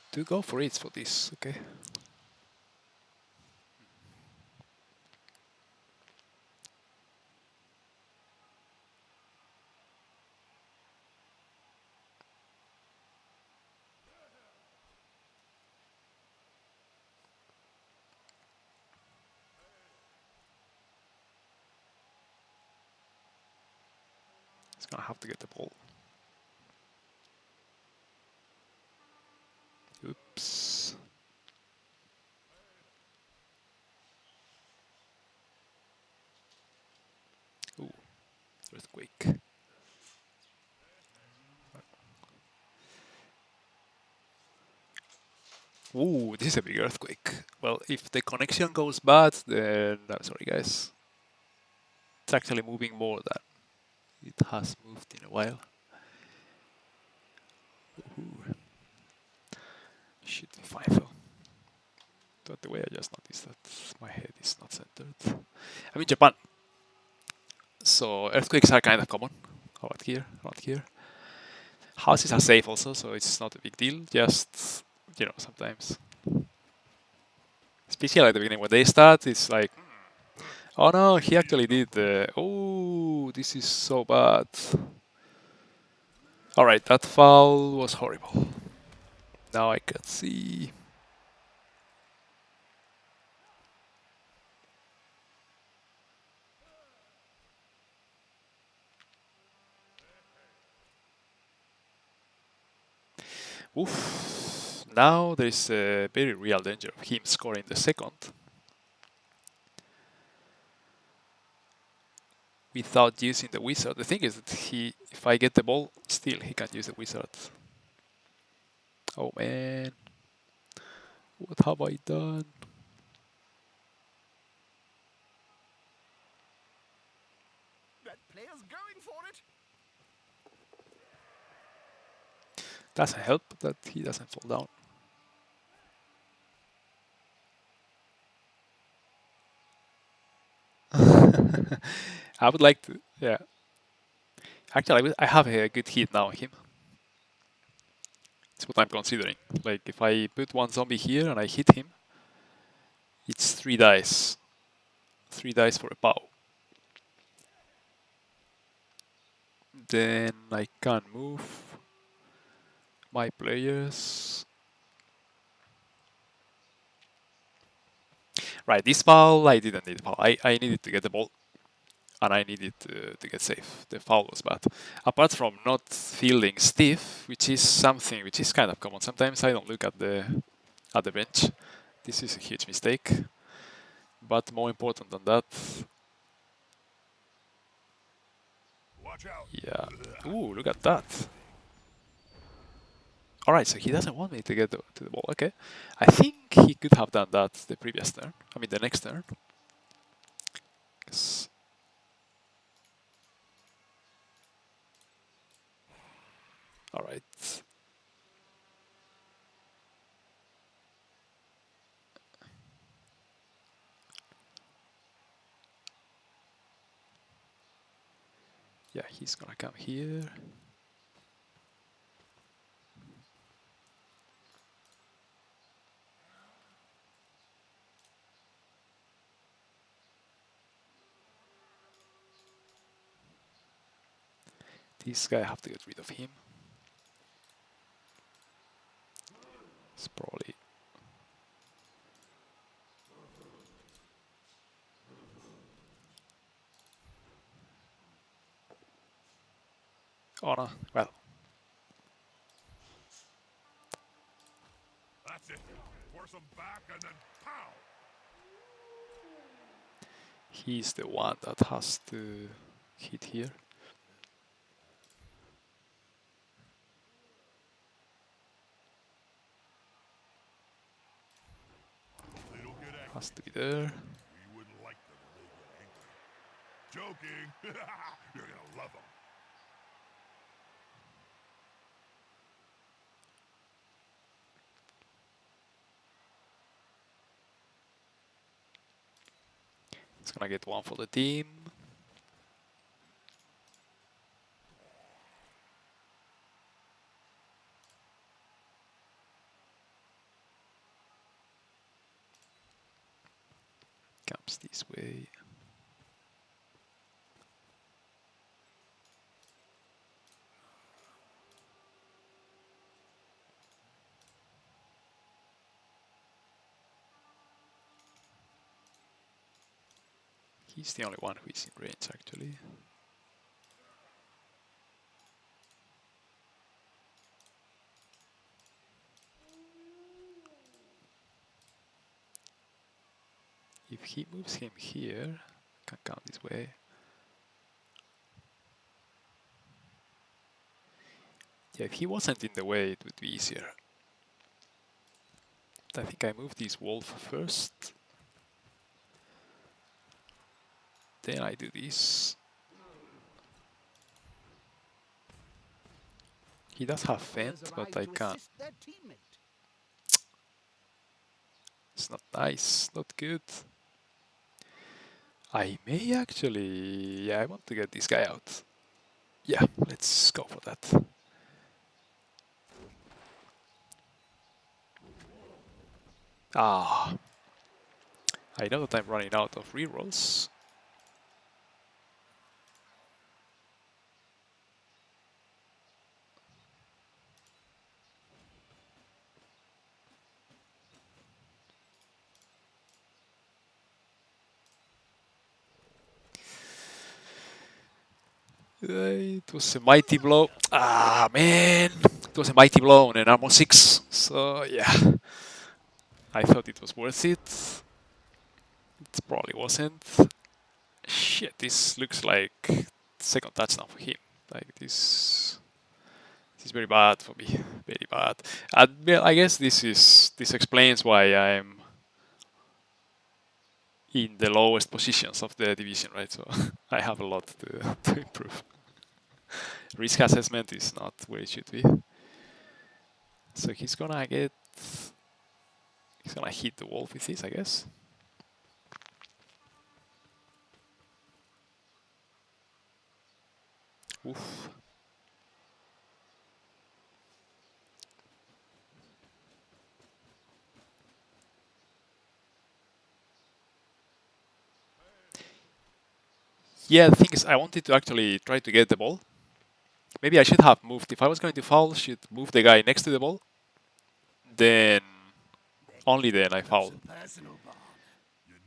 A: Do go for it for this, okay? He's gonna have to get the ball. Oops. Ooh, earthquake. Ooh, this is a big earthquake. Well, if the connection goes bad, then I'm sorry, guys. It's actually moving more than it has moved in a while. Ooh. Should be fine though. But the way I just noticed that my head is not centered. I'm in Japan, so earthquakes are kind of common. Around here, around here. Houses are safe also, so it's not a big deal. Just, you know, sometimes. Especially at the beginning when they start, it's like, oh no, he actually did the. Oh, this is so bad. Alright, that foul was horrible. Now I can see. Oof. Now there's a very real danger of him scoring the second without using the wizard. The thing is that if I get the ball, still he can use the wizard. Oh man, what have I done?
B: That player's going for it.
A: Doesn't help that he doesn't fall down. I would like to, yeah. Actually, I have a good hit now on him. It's what I'm considering. Like, if I put one zombie here and I hit him, it's 3 dice. 3 dice for a POW. Then I can move my players. Right, this foul, I didn't need foul. I needed to get the ball, and I needed to get safe. The foul was bad. Apart from not feeling stiff, which is something which is kind of common. Sometimes I don't look at the bench. This is a huge mistake. But more important than that,
C: Watch out.
A: yeah. Ooh, look at that. Alright, so he doesn't want me to get to the ball. Okay. I think he could have done that the previous turn. I mean, the next turn. 'Cause alright. Yeah, he's gonna come here. This guy, I have to get rid of him. It's probably... Oh no, well.
C: That's it. Force him back and then pow.
A: He's the one that has to hit here.
C: They don't get angry.
A: Has to be there.
C: We wouldn't like them when they get angry. Joking. You're gonna love them.
A: It's gonna get one for the team. Comes this way. He's the only one who is in range, actually. If he moves him here, can come this way. Yeah, if he wasn't in the way, it would be easier. I think I move this wolf first. Then I do this. He does have fence, but I can't. It's not nice, not good. I may actually... Yeah, I want to get this guy out. Yeah, let's go for that. Ah, I know that I'm running out of rerolls. It was a mighty blow. Ah, man. It was a mighty blow on an armor 6. So, yeah. I thought it was worth it. It probably wasn't. Shit, this looks like second touchdown for him. Like, this is very bad for me. Very bad. And well, I guess this explains why I'm in the lowest positions of the division, right? So I have a lot to improve. Risk assessment is not where it should be. So he's gonna hit the wolf with this, I guess. Oof. Yeah, the thing is, I wanted to actually try to get the ball. Maybe I should have moved. If I was going to foul, should move the guy next to the ball. Then, only then I foul.
C: You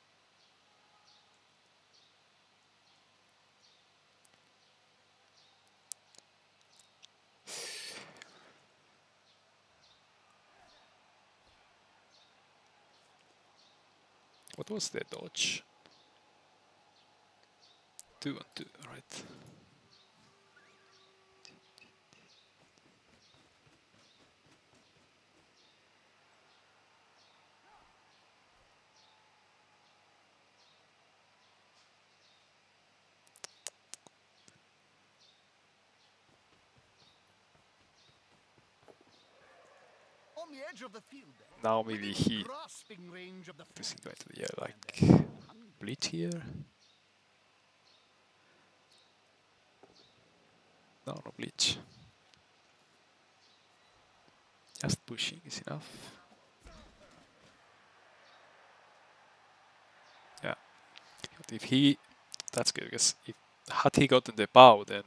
A: What was the dodge? 2 and 2, right.
B: On the edge of the field,
A: Now maybe he
B: grasping range of the
A: is
B: flank.
A: going to the like bleach here. No, no bleach. Just pushing is enough. Yeah. But if he, that's good because if had he gotten the bow, then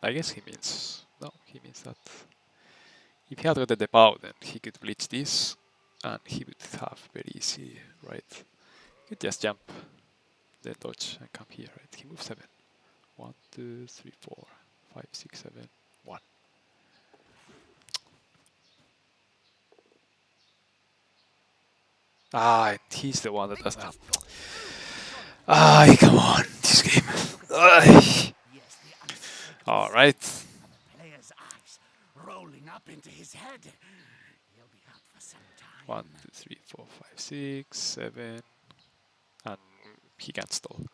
A: I guess he means no. He means that if he had gotten the bow, then he could bleach this, and he would have very easy right. He could just jump, then dodge and come here. Right. He moves 7. 1, 2, 3, 4, 5, 6, 7, 1. Ah, and he's the one that doesn't have. Ah, come on, this game. All right.
B: Player's eyes rolling up into his head. He'll be out for some time.
A: 1, 2, 3, 4, 5, 6, 7, and he can't stall.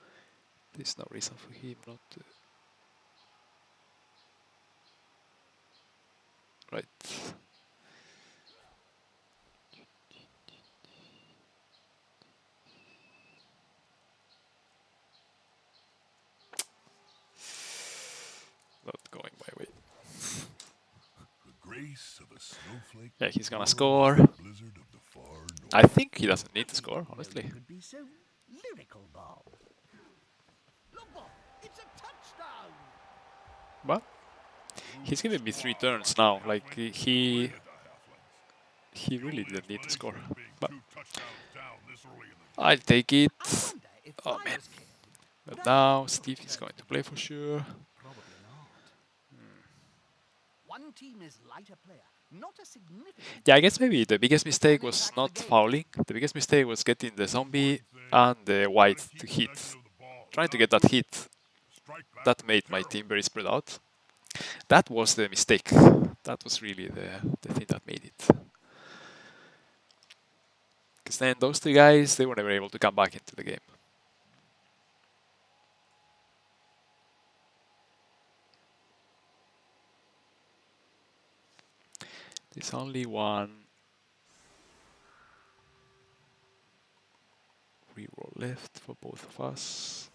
A: There's no reason for him not to. Right. Not going my way.
C: The grace of a snowflake.
A: Yeah, he's gonna score.
C: Blizzard of the far north.
A: I think he doesn't need to score, honestly.
B: Could be so lyrical, Bob. Look, Bob, it's a touchdown.
A: But he's giving me 3 turns now. Like he really didn't need to score. But I'll take it.
B: Wonder if
A: Oh man.
B: Flyers can.
A: But now Steve is going to play for sure.
B: Probably not. One team is lighter player, not a significant.
A: Yeah, I guess maybe the biggest mistake was not fouling. The biggest mistake was getting the zombie and the white to hit. Trying to get that hit. That made my team very spread out. That was the mistake. That was really the thing that made it. Because then those 2 guys, they were never able to come back into the game. There's only one reroll left for both of us.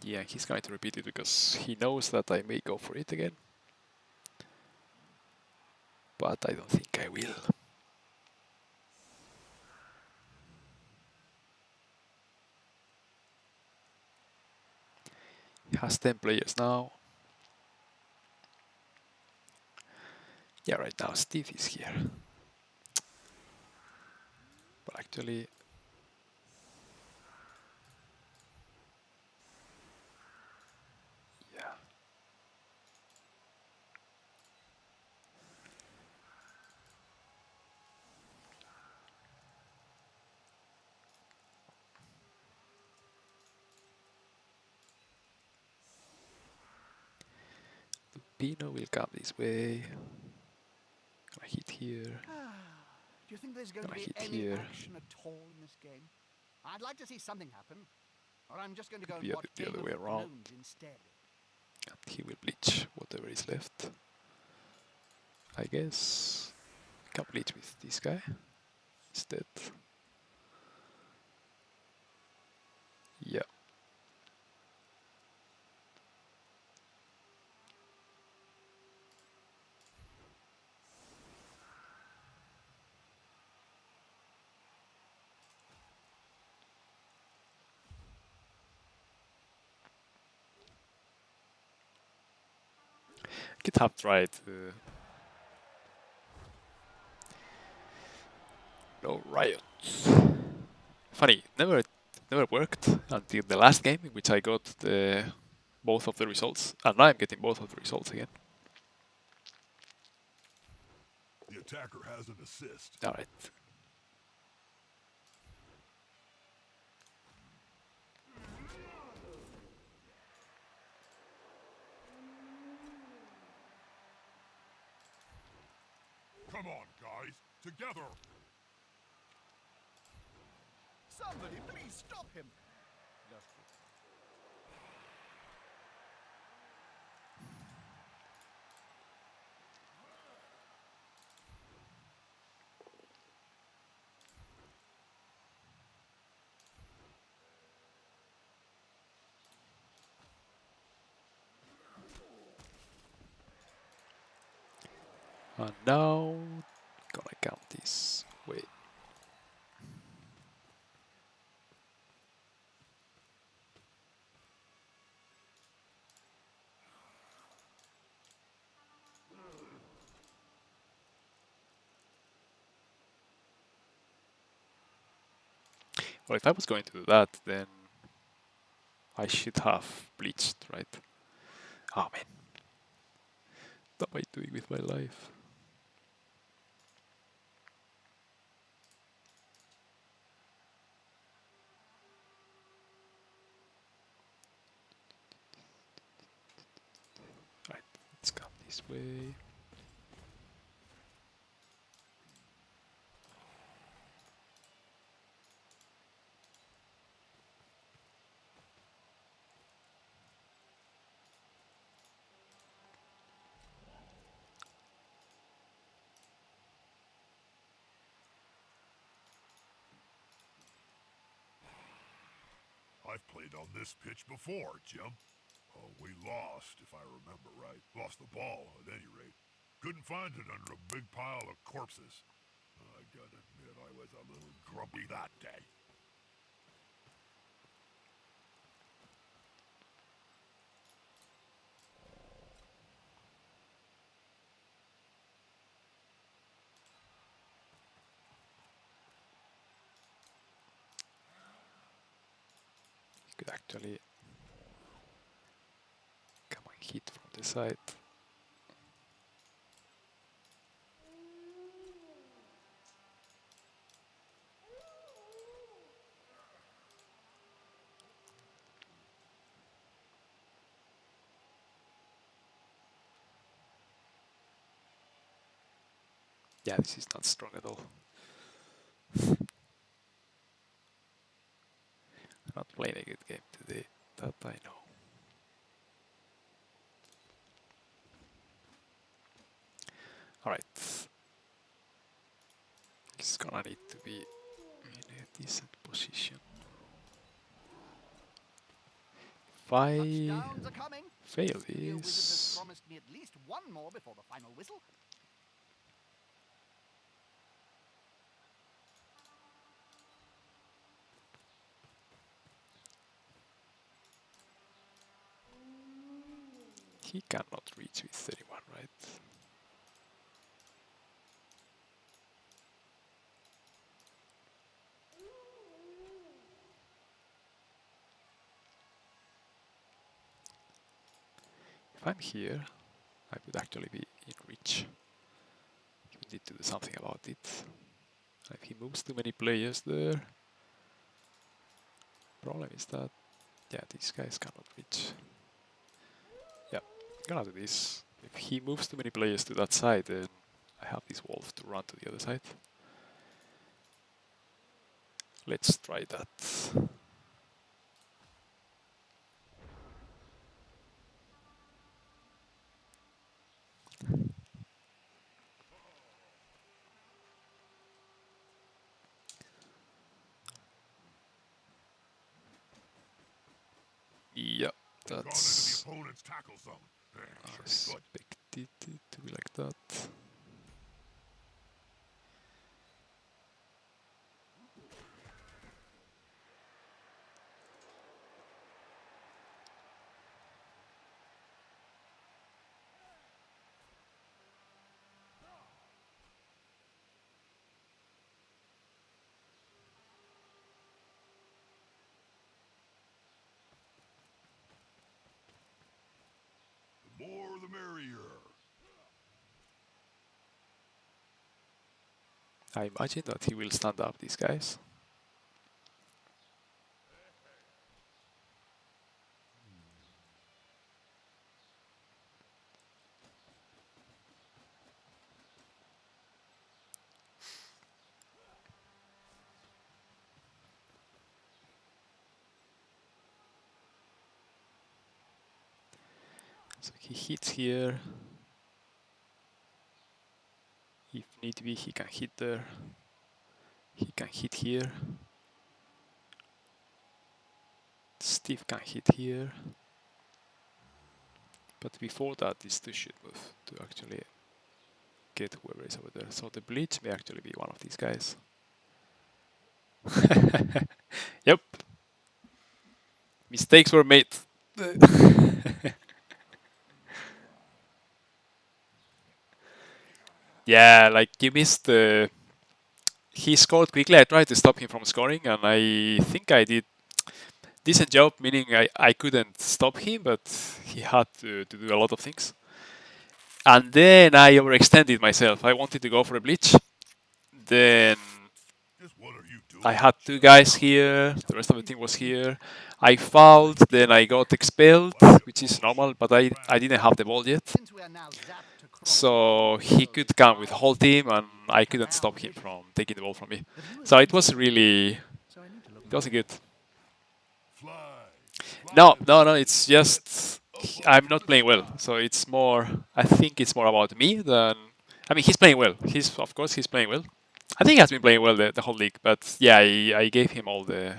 A: Yeah, he's going to repeat it because he knows that I may go for it again. But I don't think I will. He has 10 players now. Yeah, right now Steve is here. But actually, yeah. Pino will come this way. Gonna hit here.
B: Do you think there's going to
A: Gonna
B: be
A: hit
B: any
A: here.
B: action at all in this game? I'd like to see something happen, or I'm just going to go
A: Could
B: and
A: be a
B: watch
A: bit the
B: Game
A: other
B: of
A: way around.
B: Thrones instead.
A: And he will bleach whatever is left. I guess. Can bleach with this guy instead. Yeah. Could have tried no riot. Funny, never never worked until the last game in which I got both of the results, and now I'm getting both of the results again.
C: The attacker has an assist.
A: All right.
C: Come on, guys, together.
B: Somebody, please stop him.
A: And now, gonna count this way. Well, if I was going to do that, then I should have bleached, right? Oh man, what am I doing with my life? Right, let's come this way.
C: I've played on this pitch before, Jim. Oh, we lost, if I remember right. Lost the ball, at any rate. Couldn't find it under a big pile of corpses. I gotta admit, I was a little grumpy that day.
A: You could actually come and hit from the side. Yeah, this is not strong at all. I'm not playing a good game today, that I know. Alright. He's gonna need to be in a decent position. If I
B: Touchdowns are coming.
A: fail
B: Your wizard has
A: this,
B: promised me at least one more before the final whistle.
A: he cannot reach with 31, right? If I'm here, I would actually be in reach. We need to do something about it. If he moves too many players there, problem is that, yeah, these guys cannot reach. Yeah, I'm gonna do this. If he moves too many players to that side, then I have this wolf to run to the other side. Let's try that. Yeah,
C: Gone into
A: that's...
C: the opponent's tackle zone.
A: I
C: Sure good.
A: expected it to be like that. I imagine that he will stand up, these guys. So he hits here. If need be, he can hit there. He can hit here. Steve can hit here. But before that, these two should move to actually get whoever is over there. So the Bleach may actually be one of these guys. Yep. Mistakes were made. Yeah, like you missed the... He scored quickly. I tried to stop him from scoring, and I think I did decent job, meaning I couldn't stop him, but he had to do a lot of things. And then I overextended myself. I wanted to go for a Bleach. Then I had two guys here, the rest of the team was here. I fouled, then I got expelled, which is normal, but I didn't have the ball yet.
B: Since we are now zapped across
A: So he could come with the whole team, and I couldn't stop him from taking the ball from me. So it was really...
B: so I need to look
A: It wasn't good.
C: Fly.
A: No, it's just... I'm not playing well, so it's more... I think it's more about me than... I mean, he's playing well. Of course, he's playing well. I think he has been playing well the whole league, but yeah, I gave him all the...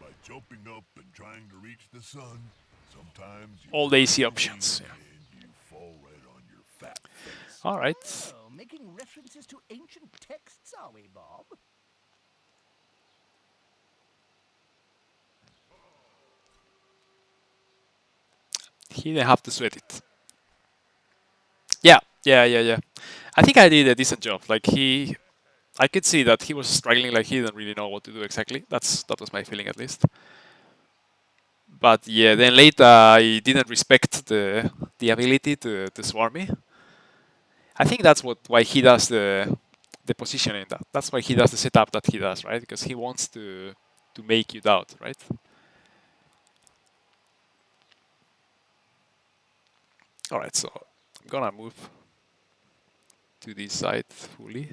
C: By jumping up and trying to reach the sun, sometimes you
A: all the easy options. Yeah.
C: and you fall right on your fat face.
A: All right.
B: Oh, making references to ancient texts, are we, Bob?
A: He didn't have to sweat it. Yeah. I think I did a decent job. Like I could see that he was struggling. Like he didn't really know what to do exactly. That was my feeling at least. But yeah, then later I didn't respect the ability to swarm me. I think that's why he does the positioning. That's why he does the setup that he does, right? Because he wants to make you doubt, right? All right, so I'm gonna move to this side fully.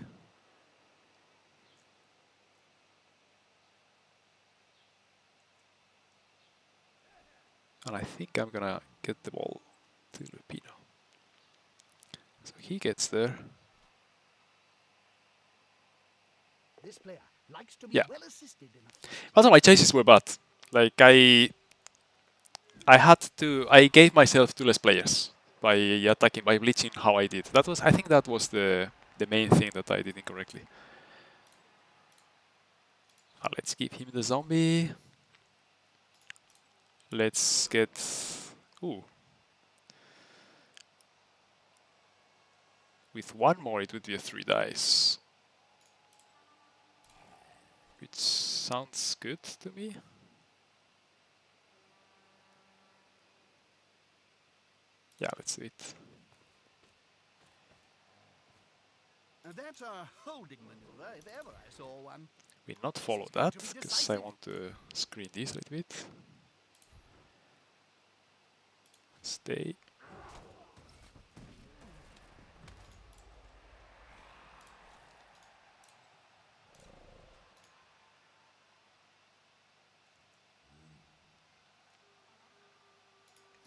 A: And I think I'm gonna get the ball to Lupino. So he gets there.
B: This player likes to be
A: Yeah.
B: well assisted in a
A: Also, my choices were bad. Like I gave myself two less players by attacking, by bleaching how I did. I think that was the main thing that I did incorrectly. Let's give him the zombie. Let's get... Ooh. With one more, it would be a 3 dice. Which sounds good to me. Yeah, let's do it.
B: That's a holding maneuver, if ever I saw one.
A: Will not follow that, because I want to screen this a little bit. Stay.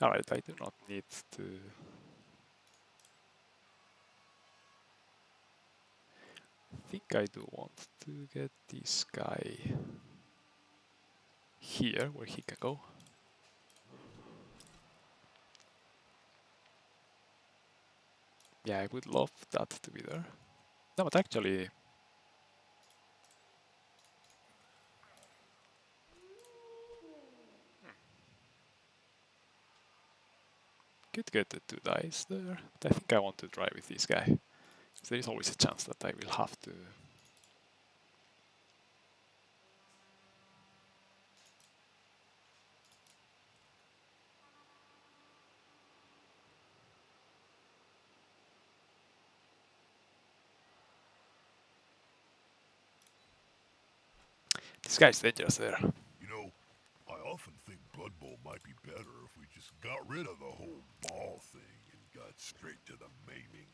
A: Alright, I do not need to... I think I do want to get this guy here, where he can go. Yeah, I would love that to be there. No, but actually... Could get the 2 dice there, but I think I want to try with this guy. Because there is always a chance that I will have to... This guy's dangerous there.
C: You know, I often think Blood Bowl might be better if we just got rid of the whole ball thing and got straight to the maiming.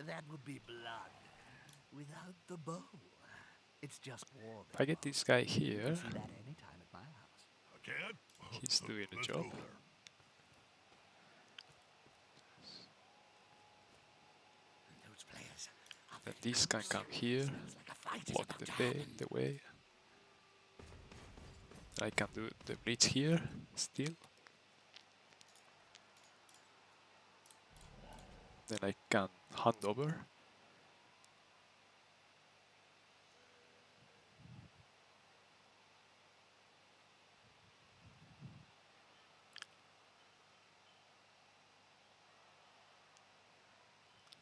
B: That would be blood without the bow. It's just war.
A: If I get this guy
B: You
A: here,
B: can see that anytime at my house.
C: I can?
A: he's doing the
C: Let's
A: job.
C: go there.
B: Those players are
A: Then
B: very
A: this can
B: close.
A: come here,
B: Smells like a fight is
A: block
B: about
A: the
B: to
A: way.
B: happen.
A: The way. I can do the blitz here still. Then I can hand over.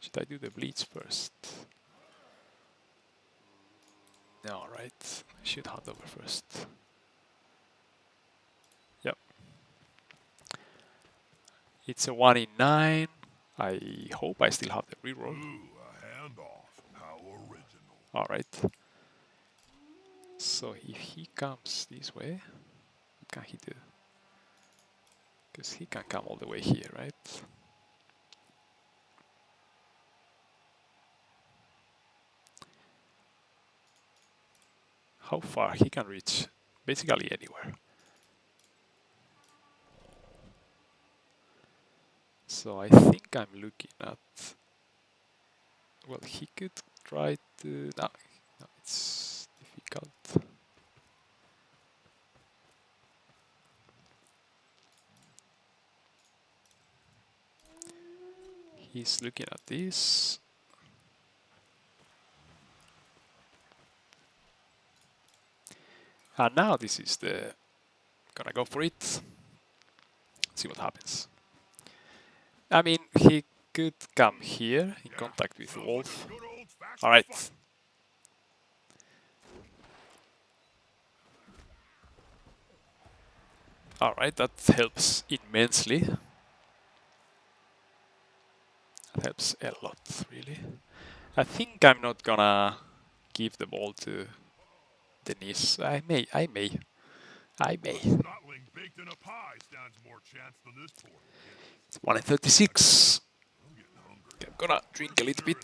A: Should I do the blitz first? No, right. I should hand over first. Yep. It's a 1 in 9. I hope I still have the reroll.
C: Ooh, a handoff. How original.
A: Alright. So if he comes this way, what can he do? Because he can come all the way here, right? How far? He can reach basically anywhere. So I think I'm looking at... Well, he could try to... No, it's difficult. He's looking at this. And now this is the... Gonna go for it. See what happens. I mean, he could come here in contact with the wolf.
C: Good old-fashioned
A: Alright.
C: fight.
A: Alright, that helps immensely. That helps a lot, really. I think I'm not gonna give the ball to Denise. I may.
C: Snotling baked in a pie stands more chance than this poor kid.
A: It's 1 in 36.
C: I'm getting hungry.
A: I'm gonna drink a little bit,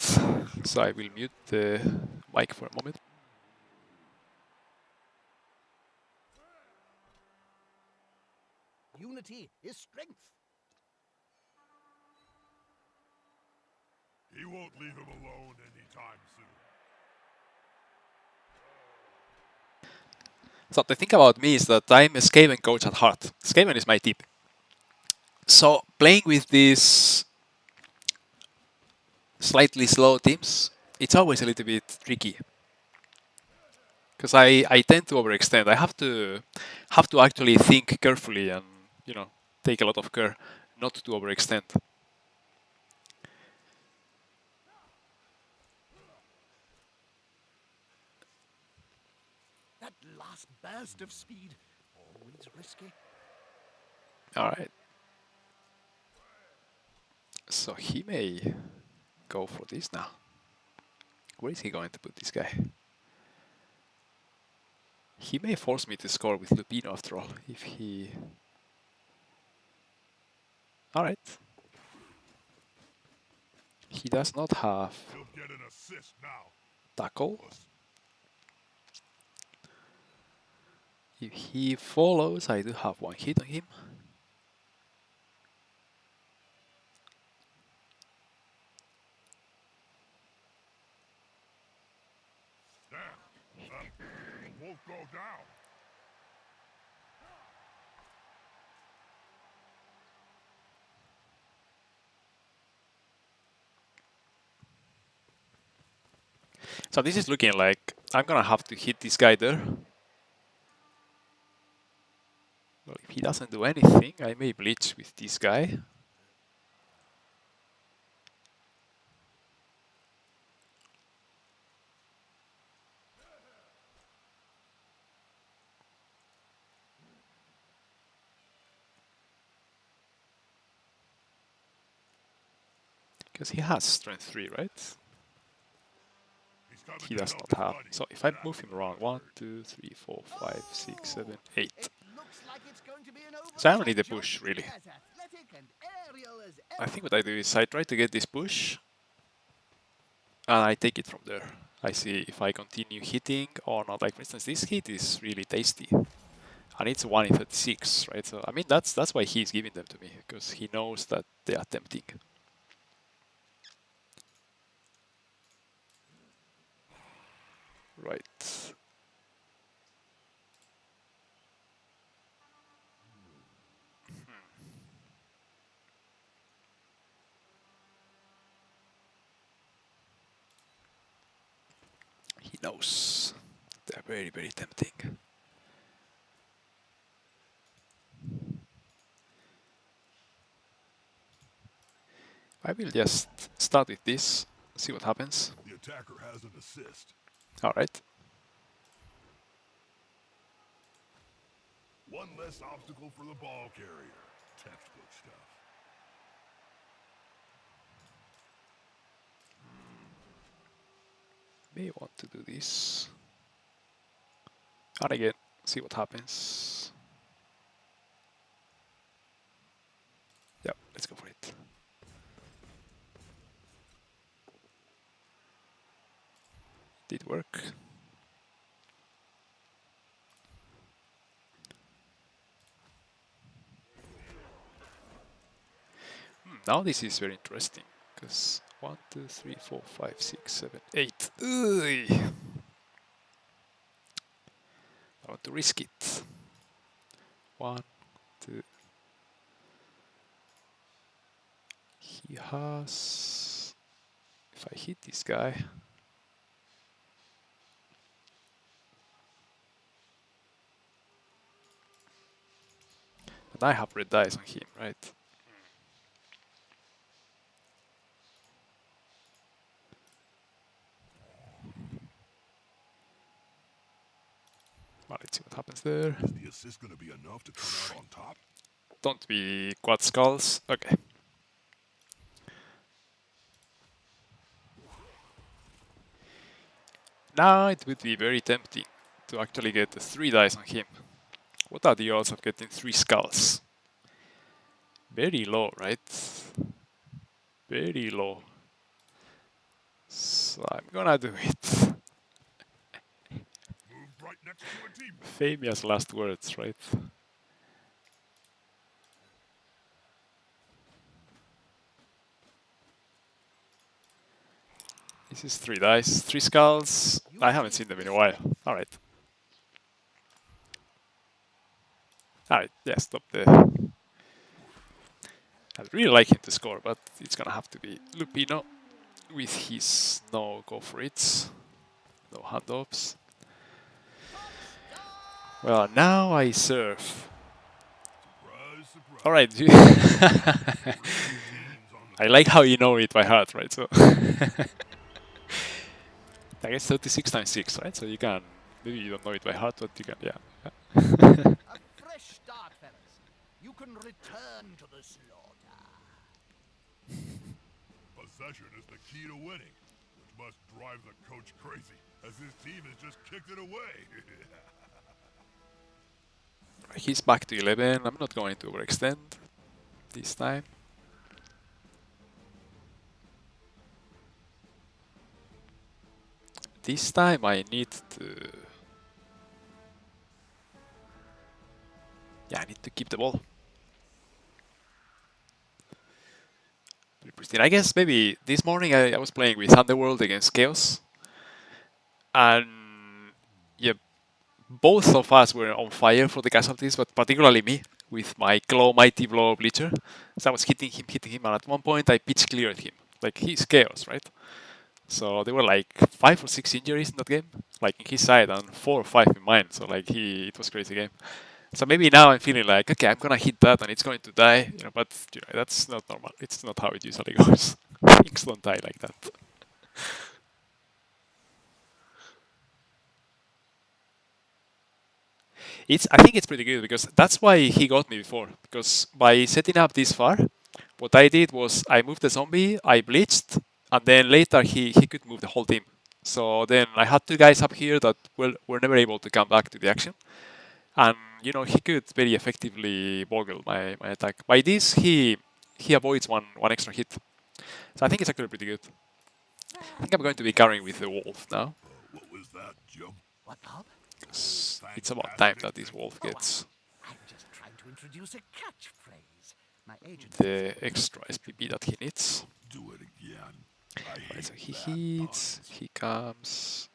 A: so I will mute the mic for a moment.
B: Unity is strength.
C: He won't leave him alone anytime soon.
A: So the thing about me is that I'm a Skaven coach at heart. Skaven is my team. So playing with these slightly slow teams, it's always a little bit tricky. Because I tend to overextend. I have to actually think carefully and, you know, take a lot of care not to overextend.
B: That last burst of speed, always risky.
A: Alright. So he may go for this now. Where is he going to put this guy? He may force me to score with Lupino after all, if he... Alright. He does not have
C: He'll get an assist now.
A: tackle. If he follows, I do have 1 hit on him.
C: Damn. Won't go down.
A: So this is looking like I'm gonna have to hit this guy there. Well, if he doesn't do anything, I may blitz with this guy. Because he has strength 3, right?
C: He's
A: he does not have. So if I move him around 1, 2, 3, 4, 5, 6, 7, 8.
B: It looks like it's going to be an
A: So I don't need a
B: overtime
A: push
B: jump.
A: really.
B: As athletic and aerial as
A: I think
B: ever.
A: what I do is I try to get this push and I take it from there. I see if I continue hitting or not. Like for instance, this hit is really tasty. And it's 1 in 36, right? So I mean that's why he's giving them to me, because he knows that they are tempting. Right. He knows they're very, very tempting. I will just start with this, see what happens.
C: The attacker has an assist.
A: Alright.
C: One less obstacle for the ball carrier. Textbook stuff.
A: May want to do this. And again, see what happens. Yeah, let's go for it. Did work. Now this is very interesting, because 1, 2, 3, 4, 5, 6, 7, 8. Ugh. I want to risk it. 1, 2. He has... If I hit this guy... And I have red dice on him, right? Well, let's see what happens there.
C: Is the assist going to be enough to come out on top?
A: Don't be quad skulls. Okay. Now it would be very tempting to actually get the 3 dice on him. What are the odds of getting 3 skulls? Very low, right? Very low. So I'm gonna do it.
C: Move right next to a team.
A: Famous last words, right? This is 3 dice, 3 skulls. I haven't seen them in a while. Alright. Alright, yeah, stop there. I'd really like him to score, but it's gonna have to be Lupino with his no go for it. No handoffs. Well, now I serve.
C: Surprise, surprise.
A: Alright, I like how you know it by heart, right? So I guess 36 times 6, right? So you can, maybe you don't know it by heart, but you can, yeah.
B: A fresh start, fellas. You can return to the slaughter.
C: Possession is the key to winning, which must drive the coach crazy, as his team has just kicked it away.
A: He's back to 11. I'm not going to overextend this time. This time I need to... Yeah, I need to keep the ball. Pretty pristine. I guess maybe this morning I was playing with Underworld against Chaos. And yeah, both of us were on fire for the casualties, but particularly me with my Claw Mighty Blow Bleacher. So I was hitting him, and at one point I pitch cleared him. Like, he's Chaos, right? So there were like 5 or 6 injuries in that game, like in his side, and 4 or 5 in mine. So like it was a crazy game. So maybe now I'm feeling like, okay, I'm gonna hit that and it's going to die, you know. But you know, that's not normal. It's not how it usually goes. Things don't die like that. I think it's pretty good, because that's why he got me before. Because by setting up this far, what I did was I moved the zombie, I bleached, and then later he could move the whole team. So then I had two guys up here that were never able to come back to the action. And you know, he could very effectively boggle my attack. By this, he avoids one extra hit. So I think it's actually pretty good. I think I'm going to be carrying with the wolf now.
C: What was that, Jim?
B: What, Bob?
A: It's about time that this wolf gets
B: I'm just trying to introduce a catchphrase. My agent
A: the extra SPP that he needs.
C: Do it again. I
A: Right,
C: hate
A: so he
C: bad
A: hits,
C: puns.
A: he comes,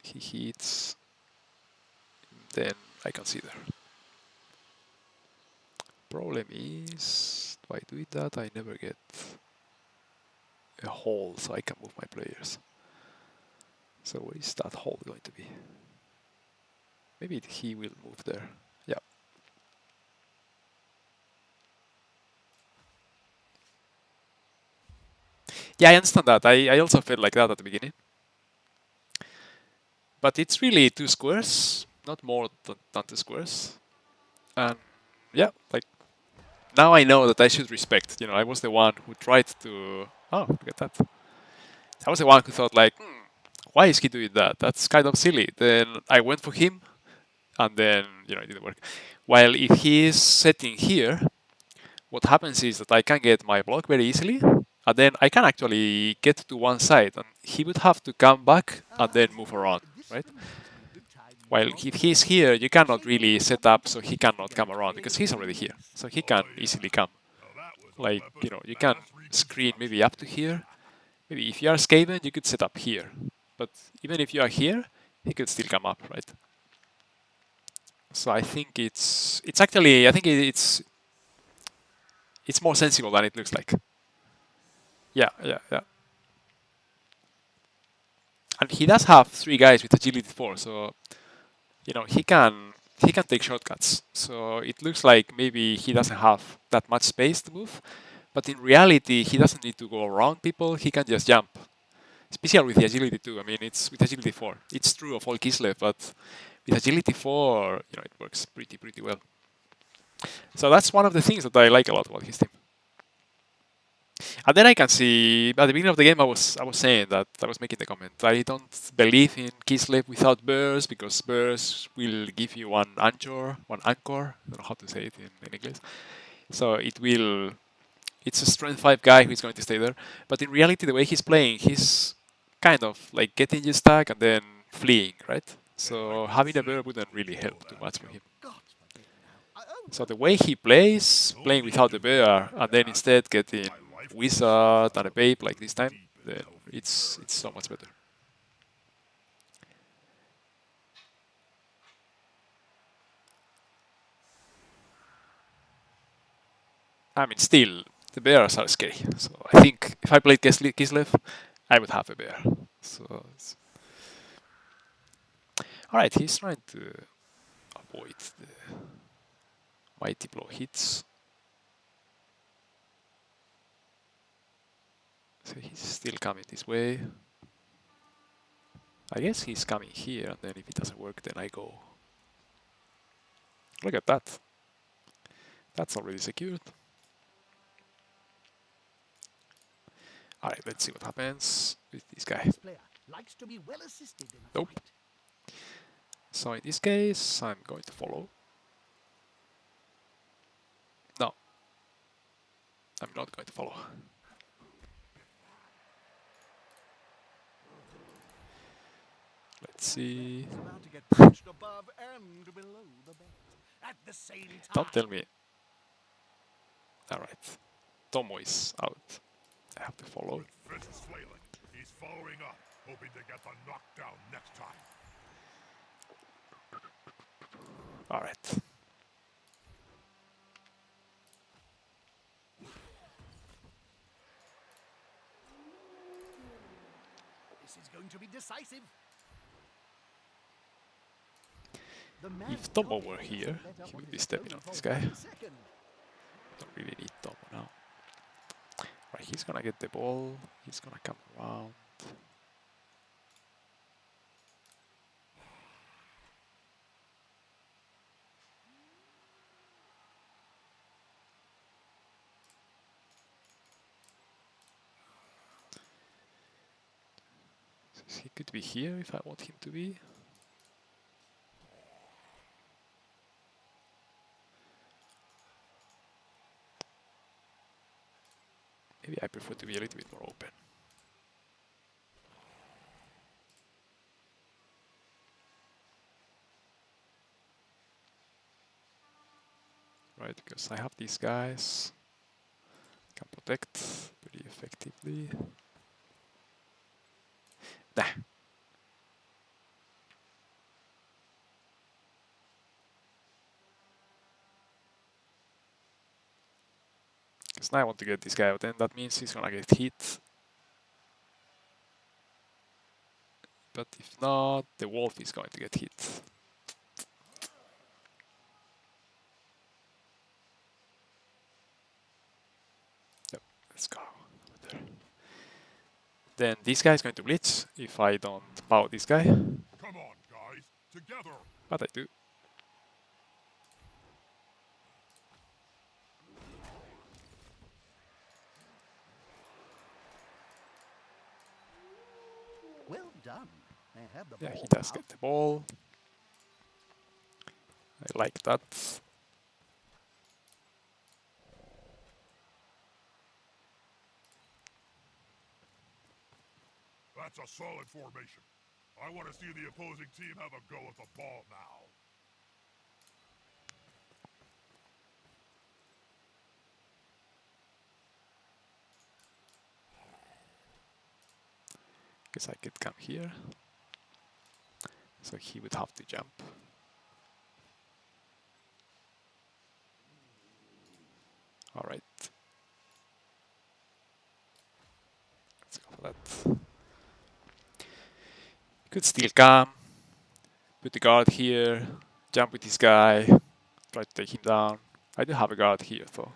A: he hits, then I consider. Problem is, by doing that, I never get a hole so I can move my players. So where is that hole going to be? Maybe he will move there. Yeah. Yeah, I understand that. I also felt like that at the beginning. But it's really two squares, not more than two squares. And yeah, like now I know that I should respect. You know, I was the one who tried to. Oh, look at that. I was the one who thought like, why is he doing that? That's kind of silly. Then I went for him, and then you know it didn't work. While if he is setting here, what happens is that I can get my block very easily, and then I can actually get to one side, and he would have to come back and then move around, right? While if he's here, you cannot really set up so he cannot come around because he's already here, so he can easily come.
C: Now that was a
A: Like,
C: weapon
A: you know,
C: of
A: you can
C: mass
A: screen
C: reconstruction.
A: maybe up to here. Maybe if you are Skaven, you could set up here. But even if you are here, he could still come up, right? So I think it's actually I think it's more sensible than it looks like. Yeah, yeah, yeah. And he does have three guys with agility 4, so you know he can take shortcuts. So it looks like maybe he doesn't have that much space to move, but in reality he doesn't need to go around people. He can just jump. Especially with the agility 2. I mean, it's with agility 4. It's true of all Kislev, but with agility 4, you know, it works pretty well. So that's one of the things that I like a lot about his team. And then I can see at the beginning of the game I was saying that I was making the comment. I don't believe in Kislev without burst because burst will give you one anchor. I don't know how to say it in English. So it's a strength 5 guy who's going to stay there. But in reality, the way he's playing, he's kind of like getting you stack and then fleeing, right? So having a bear wouldn't really help too much for him.
B: God forbid now.
A: So the way he plays, playing without the bear, and then instead getting wizard and a babe like this time, then it's so much better. I mean, still, the bears are scary. So I think if I played Kislev, I would have a bear. So all right, he's trying to avoid the mighty blow hits. So he's still coming this way. I guess he's coming here, and then if it doesn't work, then I go. Look at that. That's already secured. Alright, let's see what happens with this guy.
B: This player likes to be well assisted in a
A: Nope.
B: fight.
A: So in this case, I'm going to follow. No. I'm not going to follow. Let's see.
B: It's about to get punched above and below the belt at the same time.
A: Don't tell me. Alright. Tomo is out. I have to follow.
C: Fist flailing. He's following up, hoping to get the knockdown next time.
A: Alright.
B: This is going to be decisive.
A: If Tomo were here, he would be stepping on this guy. Don't really need Tomo now. Right, he's gonna get the ball. He's gonna come around. He could be here if I want him to be. Maybe I prefer to be a little bit more open. Right, because I have these guys. Can protect pretty effectively. Nah. Because now I want to get this guy out, and that means he's gonna get hit. But if not, the wolf is going to get hit. Yep, let's go over there. Then this guy is going to blitz if I don't power this guy.
C: Come on, guys, together.
A: But I do.
B: Well done. They have the
A: Yeah,
B: ball
A: he does
B: now.
A: get the ball. I like that.
C: That's a solid formation. I want to see the opposing team have a go at the ball now.
A: Guess I could come here. So he would have to jump. All right. Let's go for that. Could still come. Put the guard here. Jump with this guy. Try to take him down. I do have a guard here though.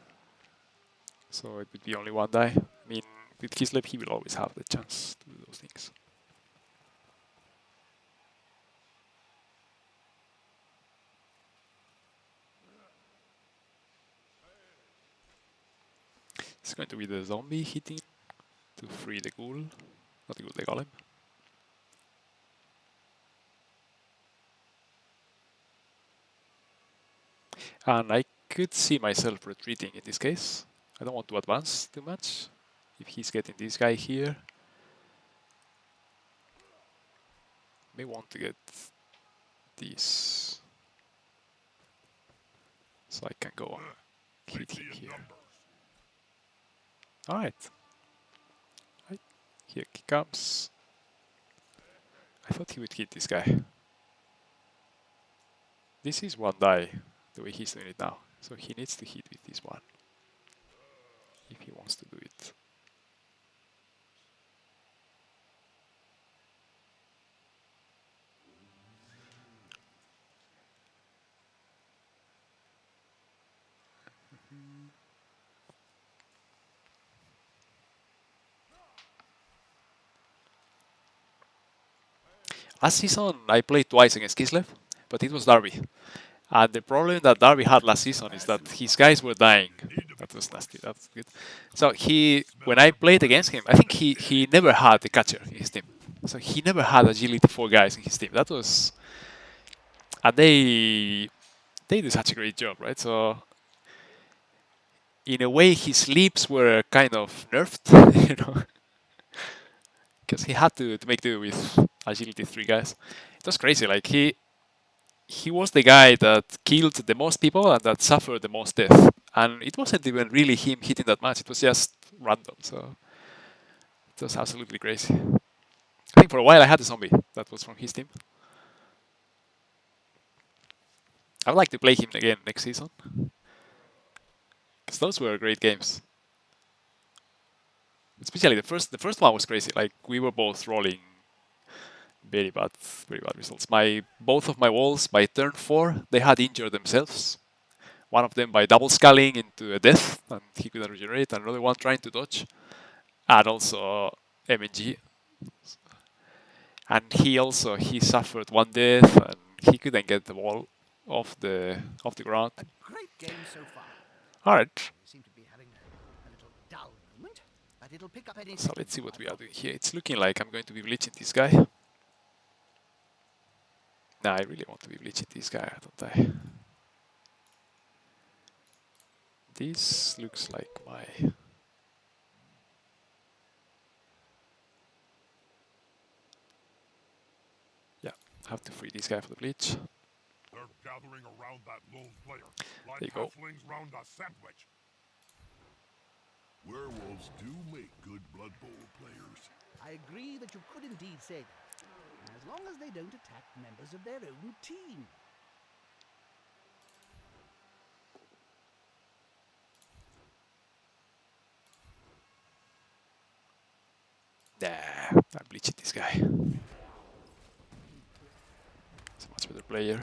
A: So it would be only one die. I mean, with Kislev he will always have the chance to do those things. It's going to be the zombie hitting to free the ghoul. Not the ghoul, the golem. And I could see myself retreating in this case. I don't want to advance too much. If he's getting this guy here, may want to get this, so I can go on hit him here. Alright. Right. Here he comes. I thought he would hit this guy. This is one die, the way he's doing it now. So he needs to hit with this one, if he wants to do it. Last season I played twice against Kislev, but it was Derby. And the problem that Derby had last season is that his guys were dying. That was nasty, that's good. So when I played against him, I think he never had a catcher in his team. So he never had agility 4 guys in his team. That was... And they do such a great job, right? So in a way his sleeps were kind of nerfed, you know. Because he had to make do with agility 3 guys. It was crazy, like he was the guy that killed the most people and that suffered the most death. And it wasn't even really him hitting that much, it was just random, so it was absolutely crazy. I think for a while I had a zombie that was from his team. I would like to play him again next season, because those were great games. Especially the first one was crazy, like we were both rolling very bad results. Both of my walls by turn 4 they had injured themselves. One of them by double sculling into a death and he couldn't regenerate, and another one trying to dodge, and also MNG. And he suffered 1 death and he couldn't get the wall off the ground.
B: A great game so far.
A: Alright.
B: They seem to be having a little dull moment. but it'll pick up any
A: So
B: second
A: let's see
B: now,
A: what
B: I've
A: we are
B: got
A: doing
B: it.
A: here. It's looking like I'm going to be bleaching this guy. Nah, I really want to be bleaching this guy, don't I? This looks like my... Yeah, have to free this guy for the bleach.
C: They're gathering around that lone player, like
A: There you go.
C: halflings round a sandwich. Werewolves do make good Blood Bowl players.
B: I agree that you could indeed say that, as long as they don't attack members of their own team.
A: Nah, I'm bleaching this guy. He's a much better player.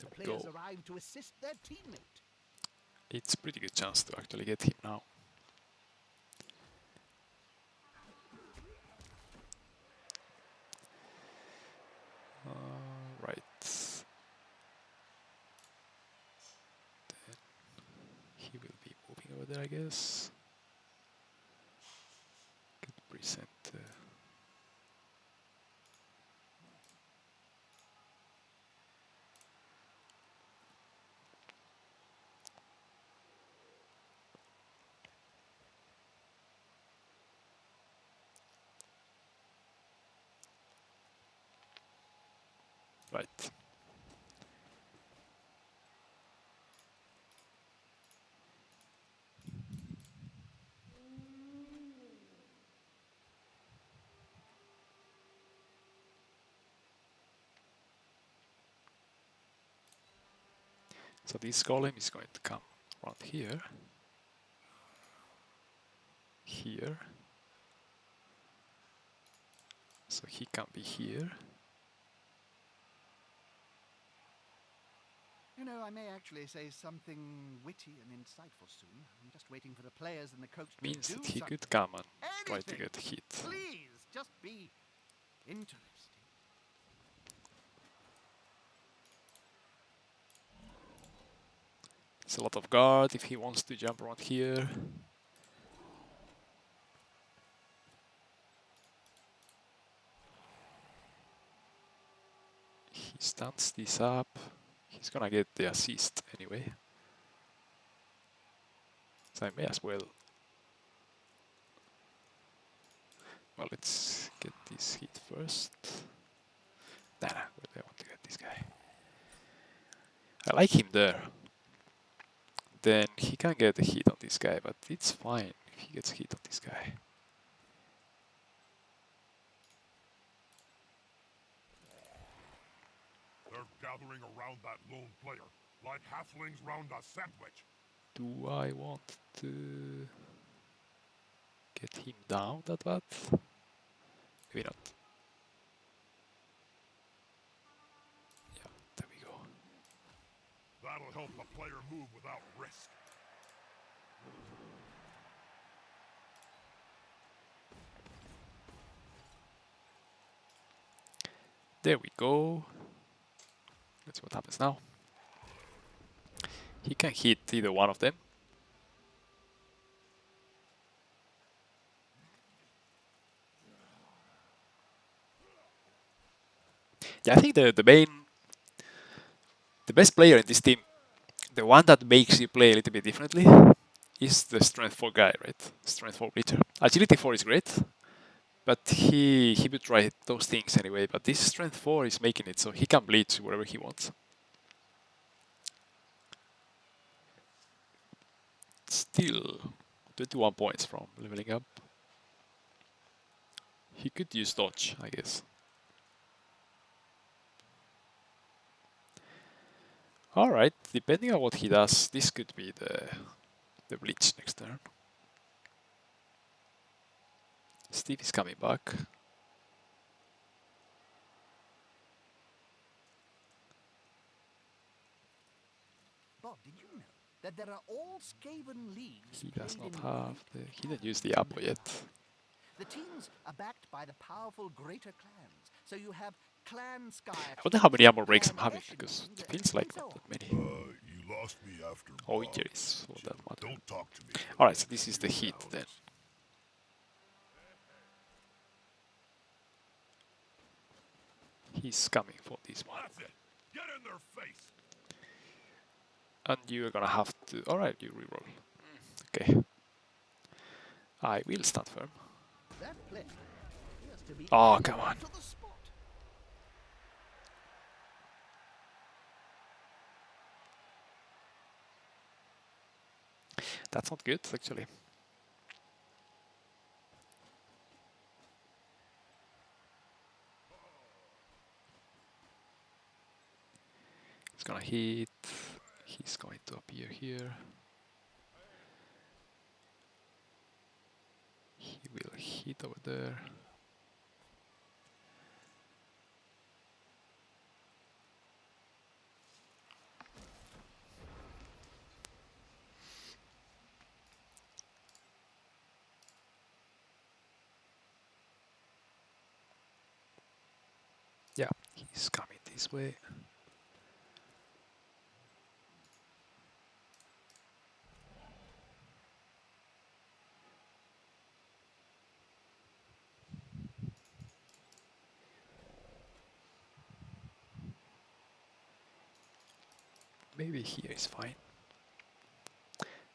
A: There we
B: Players
A: go.
B: arrive to assist their teammate.
A: It's a pretty good chance to actually get him now. Right. Then he will be moving over there, I guess. Could present. Right. So this golem is going to come around here. Here. So he can be here.
B: You know, I may actually say something witty and insightful soon. I'm just waiting for the players and the coach to
A: Means
B: do
A: that he
B: something.
A: could come and try to
B: Anything.
A: get hit.
B: Please, just be interesting.
A: It's a lot of guard if he wants to jump around here. He stuns this up. He's gonna get the assist anyway. So I may as well. Well, let's get this hit first. Nah, where do I want to get this guy? I like him there. Then he can get a hit on this guy, but it's fine if he gets a hit on this guy.
C: They're gathering around that lone player, like halflings round a sandwich.
A: Do I want to get him down that bad? Maybe not. Yeah, there we go.
C: That'll help the player move without risk.
A: There we go. Let's see what happens now. He can hit either one of them. Yeah, I think the best player in this team, the one that makes you play a little bit differently, is the strength 4 guy, right? Strength 4 bleacher. Agility 4 is great, but he would try those things anyway. But this strength 4 is making it so he can bleach wherever he wants. Still 21 points from leveling up. He could use dodge, I guess. Alright, depending on what he does, this could be the bleach next turn. Steve is coming back.
B: Bob, did you know that there are all Skaven leagues
A: He does
B: played
A: not
B: in
A: have
B: Elite?
A: the... He didn't use the apple yet.
B: The teams are backed by the powerful greater clans, so you have Clan Sky.
A: I wonder how many armor breaks I'm
B: Clan
A: having,
B: Eshin,
A: because it
B: and
A: feels like
B: so
A: not
B: on.
A: that many.
C: You lost me after
A: Oh,
C: Bob.
A: injuries, for that
C: Jim,
A: matter.
C: don't talk to me. for
A: Alright,
C: the
A: so this
C: next
A: is the
C: few
A: heat then.
C: rounds.
A: He's coming for this one.
C: That's it. Get in their face.
A: And you're gonna have to... Alright, you reroll. Okay. I will stand firm.
B: That player appears to be
A: Oh,
B: adding
A: come on.
B: to the spot.
A: That's not good, actually. He's gonna hit. He's going to appear here. He will hit over there. Yeah, he's coming this way. Maybe here is fine.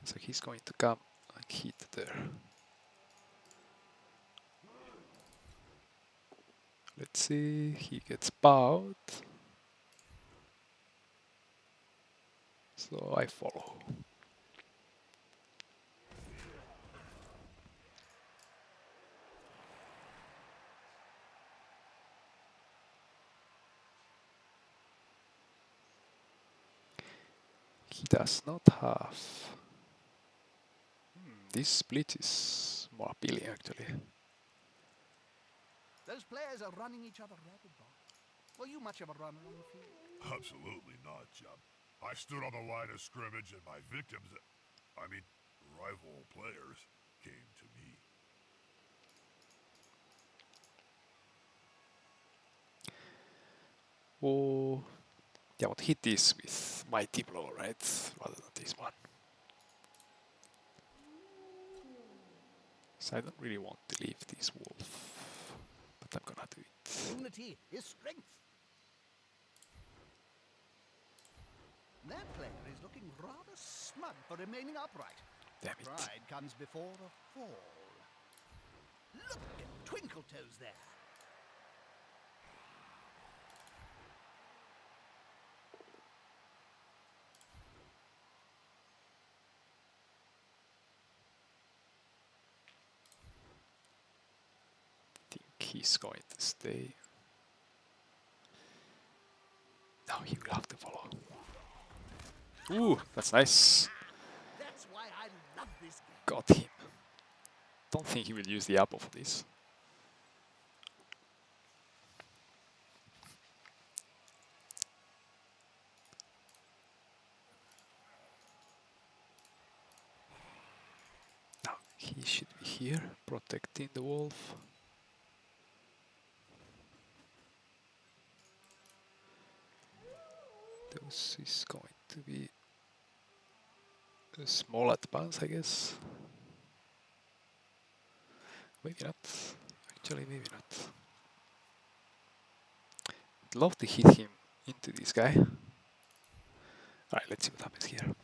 A: So he's going to come and hit there. Let's see, he gets bowed. So I follow. He does not have... this split is more appealing actually.
B: Those players are running each other ragged, Bob. Were you much of a runner on the field?
C: Absolutely not, Jim. I stood on the line of scrimmage and my victims, I mean, rival players, came to me.
A: Oh, yeah, I want to hit this with Mighty Blow, right? Rather than this one. So I don't really want to leave this wolf, but I'm gonna do it.
B: Unity is strength. That player is looking rather smug for remaining upright.
A: Damn it.
B: Pride comes before a fall. Look at Twinkle Toes there.
A: I think he's going to stay. Now he will have to follow. Ooh, that's nice.
B: That's why I love this game.
A: Got him. Don't think he will use the apple for this. Now he should be here, protecting the wolf. This is going to be a small advance, I guess. Maybe not. Actually, maybe not. I'd love to hit him into this guy. Alright, let's see what happens here.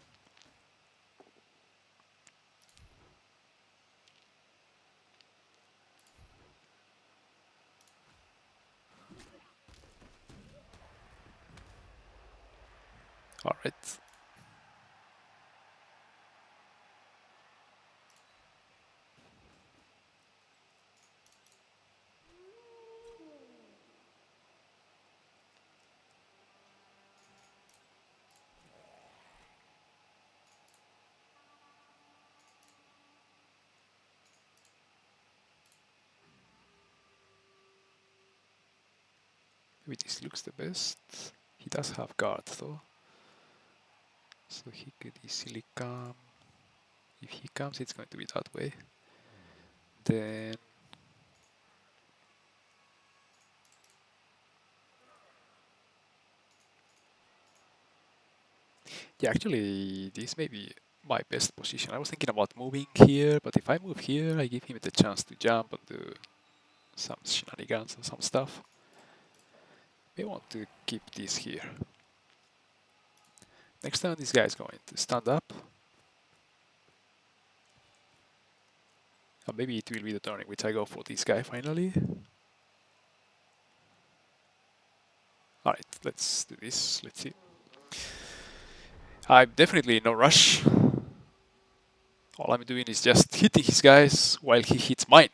A: Alright. Maybe this looks the best. He does have guard though. So he could easily come. If he comes, it's going to be that way. Then yeah, actually, this may be my best position. I was thinking about moving here, but if I move here, I give him the chance to jump and do some shenanigans and some stuff. We want to keep this here. Next time, this guy is going to stand up. And maybe it will be the turn in which I go for this guy finally. Alright, let's do this. Let's see. I'm definitely in no rush. All I'm doing is just hitting his guys while he hits mine.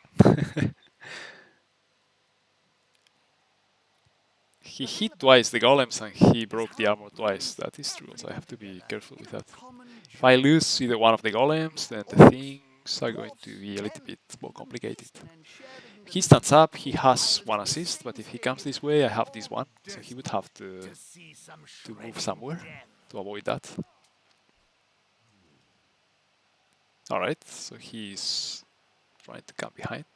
A: He hit twice the golems and he broke the armor twice. That is true, so I have to be careful with that. If I lose either one of the golems, then the things are going to be a little bit more complicated. He stands up, he has one assist, but if he comes this way, I have this one. So he would have to move somewhere to avoid that. Alright, so he's trying to come behind.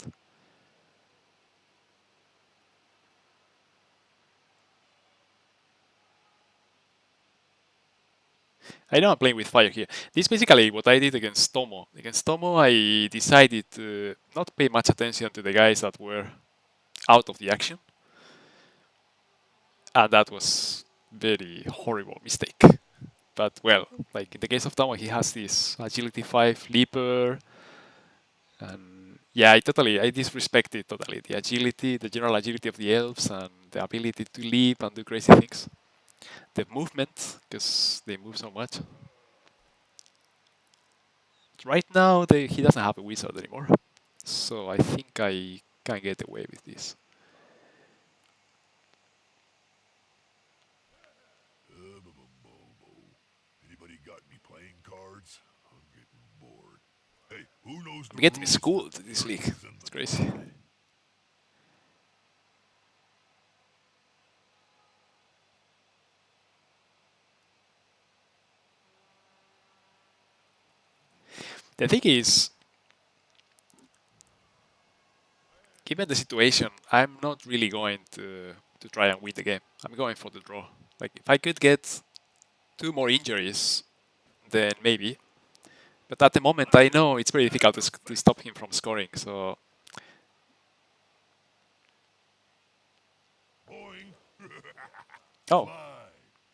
A: I know I'm playing with fire here. This is basically what I did against Tomo. Against Tomo, I decided to not pay much attention to the guys that were out of the action. And that was very horrible mistake. But well, like in the case of Tomo, he has this agility 5 leaper. And yeah, I disrespected totally the agility, the general agility of the elves and the ability to leap and do crazy things. The movement, because they move so much. Right now, he doesn't have a wizard anymore. So I think I can get away with this.
C: Anybody got any playing cards? I'm getting bored. Hey, who knows
A: I'm
C: the
A: getting
C: rules?
A: schooled this league. It's crazy. The thing is, given the situation, I'm not really going to try and win the game. I'm going for the draw. Like, if I could get 2 more injuries, then maybe. But at the moment, I know it's very difficult to stop him from scoring, so...
C: Boing.
A: Oh,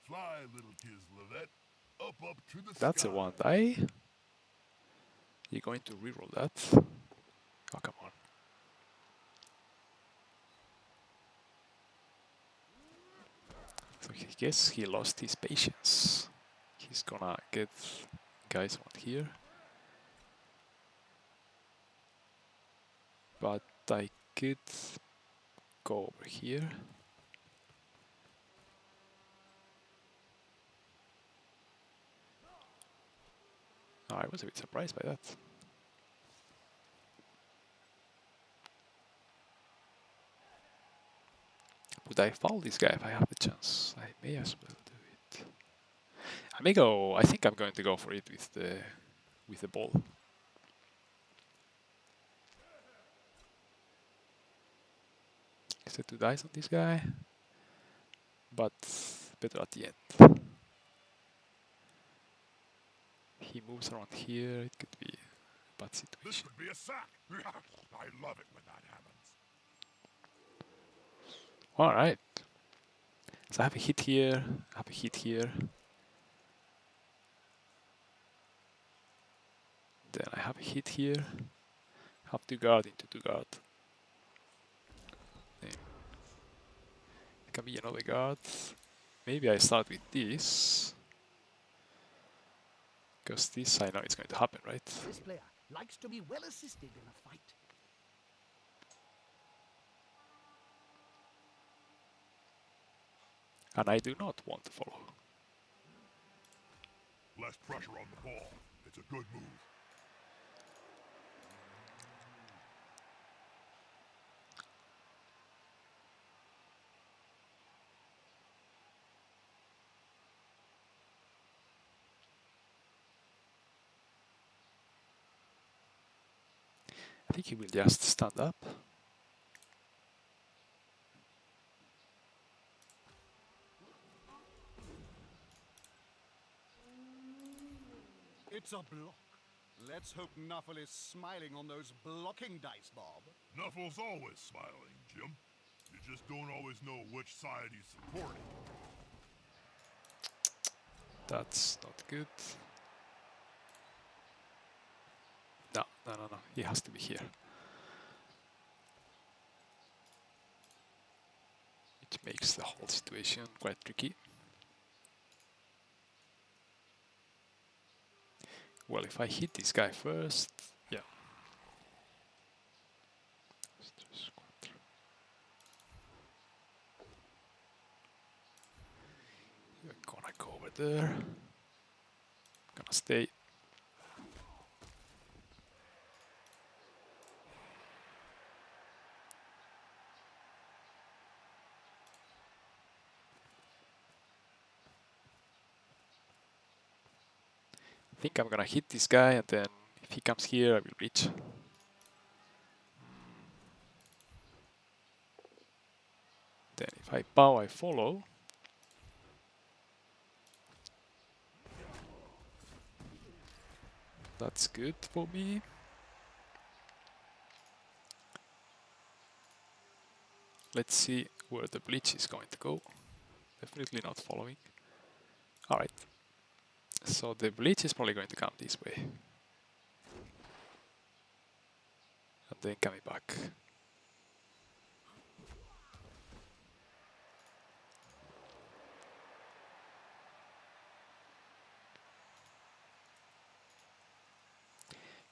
C: Fly, little Kislev. Up to the
A: that's a
C: sky.
A: 1 die. You're going to reroll that. Oh, come on. So I guess he lost his patience. He's gonna get guys on here. But I could go over here. Oh, I was a bit surprised by that. Would I foul this guy if I have the chance? I may as well do it. I may go. I think I'm going to go for it with the ball. Is there 2 dice on this guy? But better at the end. He moves around here. It could be a bad
C: This
A: situation.
C: would be a sack. I love it when that happens.
A: All right. So I have a hit here. I have a hit here. Then I have a hit here. Have 2 guard into 2 guard. Then it can be another guard. Maybe I start with this. Because this I know it's going to happen, right?
B: This player likes to be well assisted in a fight.
A: And I do not want to follow.
C: Less pressure on the ball. It's a good move.
A: I think he will just stand up.
B: It's a block. Let's hope Nuffle is smiling on those blocking dice, Bob.
C: Nuffle's always smiling, Jim. You just don't always know which side he's supporting.
A: That's not good. No. He has to be here. Which makes the whole situation quite tricky. Well, if I hit this guy first, yeah. You're gonna go over there. Gonna stay. I think I'm gonna hit this guy, and then if he comes here, I will reach. Then if I bow, I follow. That's good for me. Let's see where the bleach is going to go. Definitely not following. Alright. So the bleach is probably going to come this way. And then coming back.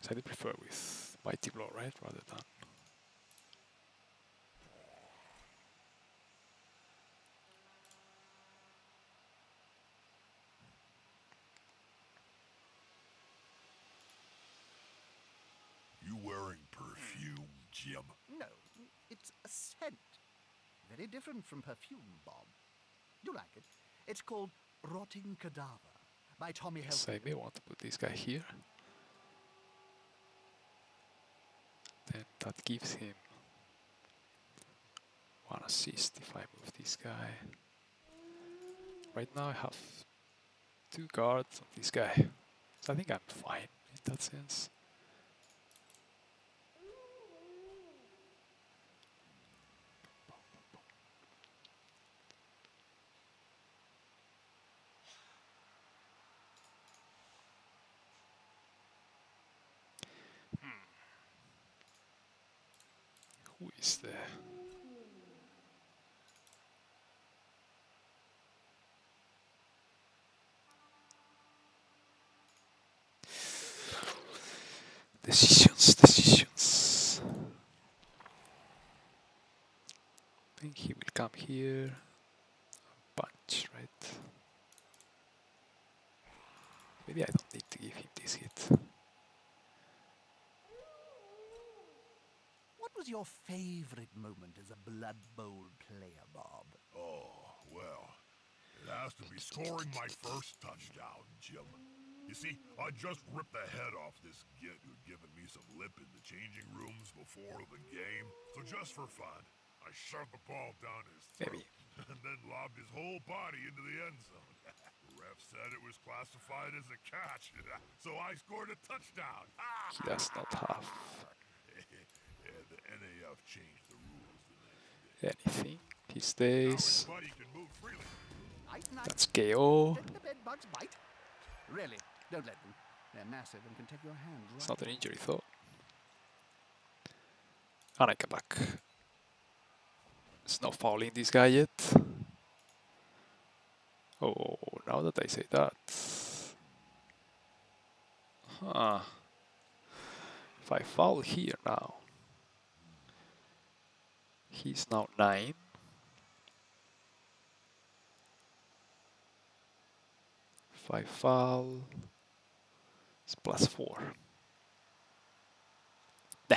A: So I do prefer with Mighty Blow, right? Rather than...
C: You wearing perfume, Jim?
B: No, it's a scent. Very different from perfume, Bob. You like it? It's called Rotting Cadaver by Tommy
A: Yes,
B: Hilfiger.
A: I may want to put this guy here. Then that gives him 1 assist if I move this guy. Right now I have 2 guards on this guy. So I think I'm fine in that sense. Who is there? Decisions. I think he will come here. Punch, right? Maybe I don't need to give him this hit.
B: What was your favorite moment as a Blood Bowl player, Bob?
C: Oh, well, it has to be scoring my first touchdown, Jim. You see, I just ripped the head off this git who'd given me some lip in the changing rooms before the game. So just for fun, I shoved the ball down his throat and then lobbed his whole body into the end zone. The ref said it was classified as a catch, so I scored a touchdown.
A: He does not have
C: Yeah, the NAF changed the rules the next day.
A: anything. He
C: Now
A: stays.
C: everybody can move freely.
B: Night, night.
A: That's KO.
B: Did the bedbugs bite? Really? Don't let them. They're massive and can take your hand right
A: It's not an
B: off.
A: injury though. And I come back. There's no fouling this guy yet. Oh, now that I say that. Huh. If I foul here now. He's now 9. If I foul, it's +4. Nah.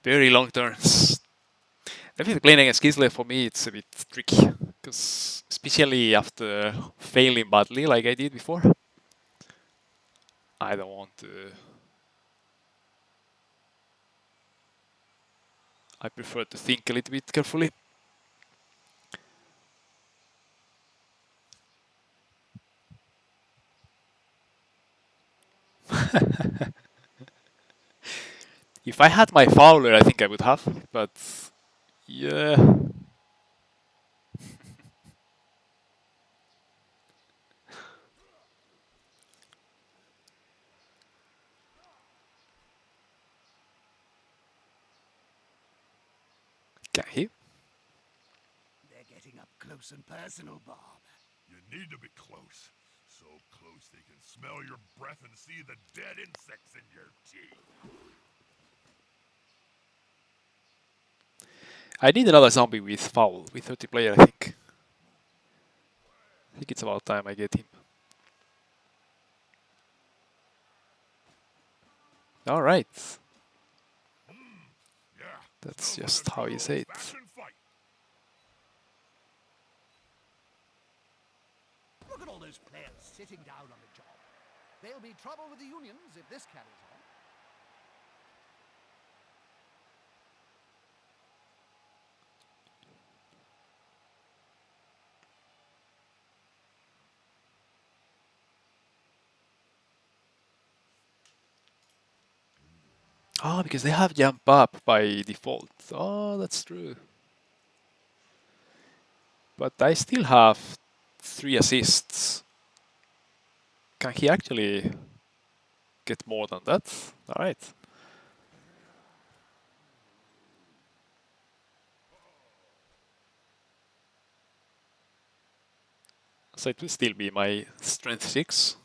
A: Very long turns. Definitely playing against Kislev for me it's a bit tricky. Because especially after failing badly like I did before. I don't want to. I prefer to think a little bit carefully. If I had my Fowler, I think I would have, but yeah. Can he?
B: They're getting up close and personal, Bob.
C: You need to be close. So close they can smell your breath and see the dead insects in your teeth.
A: I need another zombie with Foul, with 30 player, I think. I think it's about time I get him. Alright.
C: Yeah.
A: That's
C: sounds
A: just
C: like a
A: how
C: good
A: you say it.
C: old-fashioned fight.
B: Look at all those players sitting down on the job. There'll be trouble with the unions if this carries on.
A: Oh, because they have jump up by default. Oh, that's true. But I still have 3 assists. Can he actually get more than that? Alright. So it will still be my strength 6.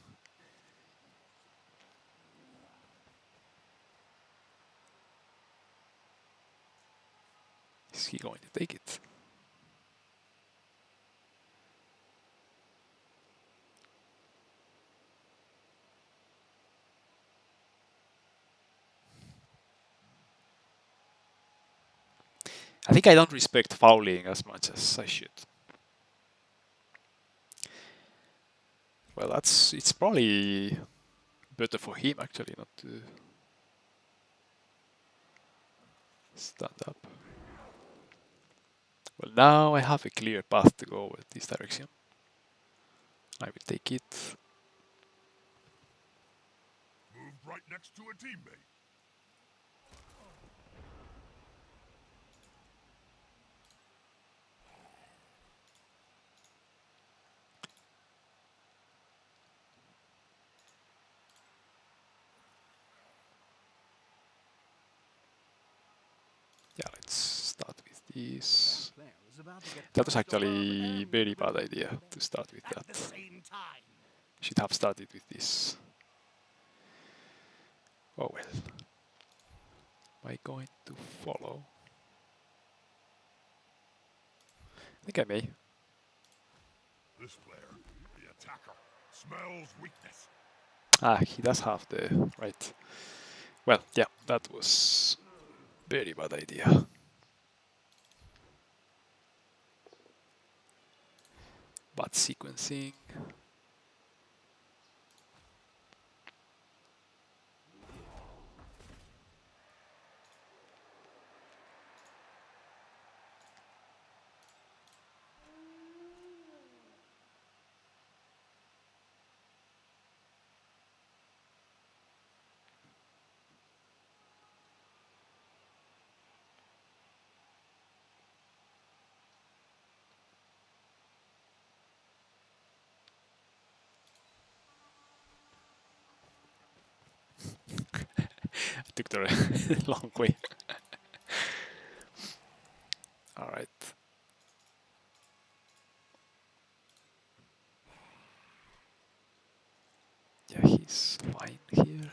A: Is he going to take it? I think I don't respect fouling as much as I should. Well, it's probably better for him actually not to stand up. Well, now I have a clear path to go with this direction. I will take it.
C: Moved right next to a teammate.
A: Yeah, let's start with this.
B: Player is about to get
A: That was
B: punched all over
A: actually a
B: them
A: very
B: with
A: bad
B: a
A: idea
B: rubber
A: to
B: band
A: start with
B: at the
A: that.
B: same time.
A: Should have started with this. Oh well. Am I going to follow? I think I may.
C: This player, the attacker, smells weakness.
A: Ah, he does have the right. Well, yeah, that was very bad idea. Bad sequencing. I took the long way. All right. Yeah, he's fine here.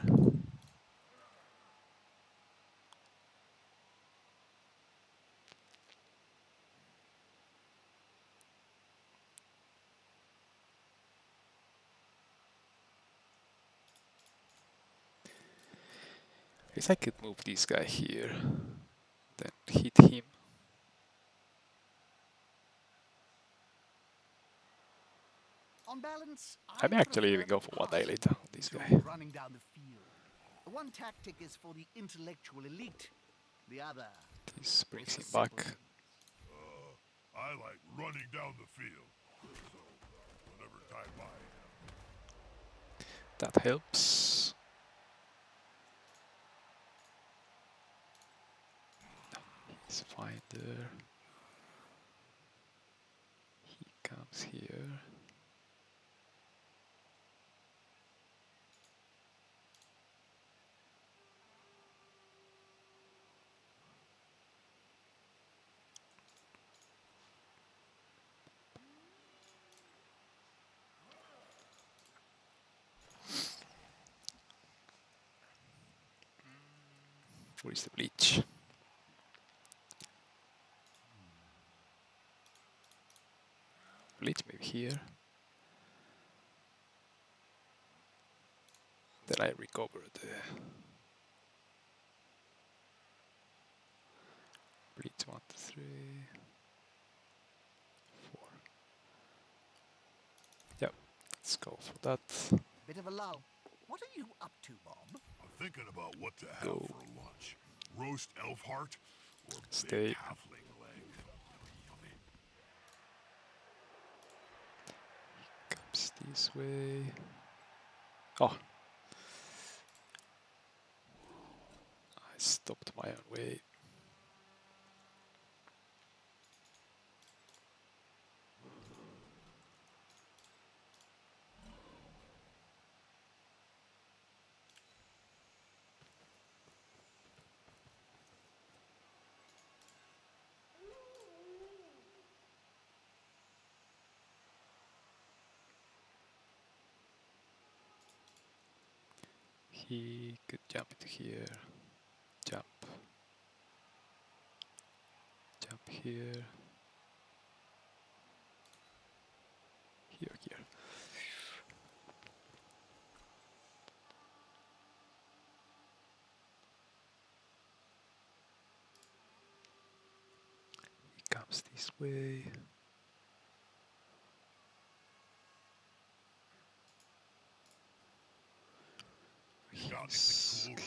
A: I guess I could move this guy here, then hit him.
B: On balance,
A: I may actually
B: prefer
A: even go for
B: the
A: one day
B: passing
A: later on this
B: to
A: guy.
B: running down the field. One tactic is for the intellectual elite. The other
A: This
B: is
A: brings
B: for
A: him back.
B: simpletons.
C: I like running down the field. So, whatever type I am.
A: That helps. He's fine there. He comes here. Where is the bleach? Bleach maybe here. Then I recover the bleach 1, 2, 3, 4. Yep, let's go for that.
B: Bit of a lull. What are you up to, Bob?
C: I'm thinking about what to have
A: Go.
C: for lunch. Roast elf heart or
A: Stay.
C: big halfling leg. Yummy.
A: Comes this way. Oh, I stopped my own way. He could jump into here. Jump. Jump here. Here, here. He comes this way.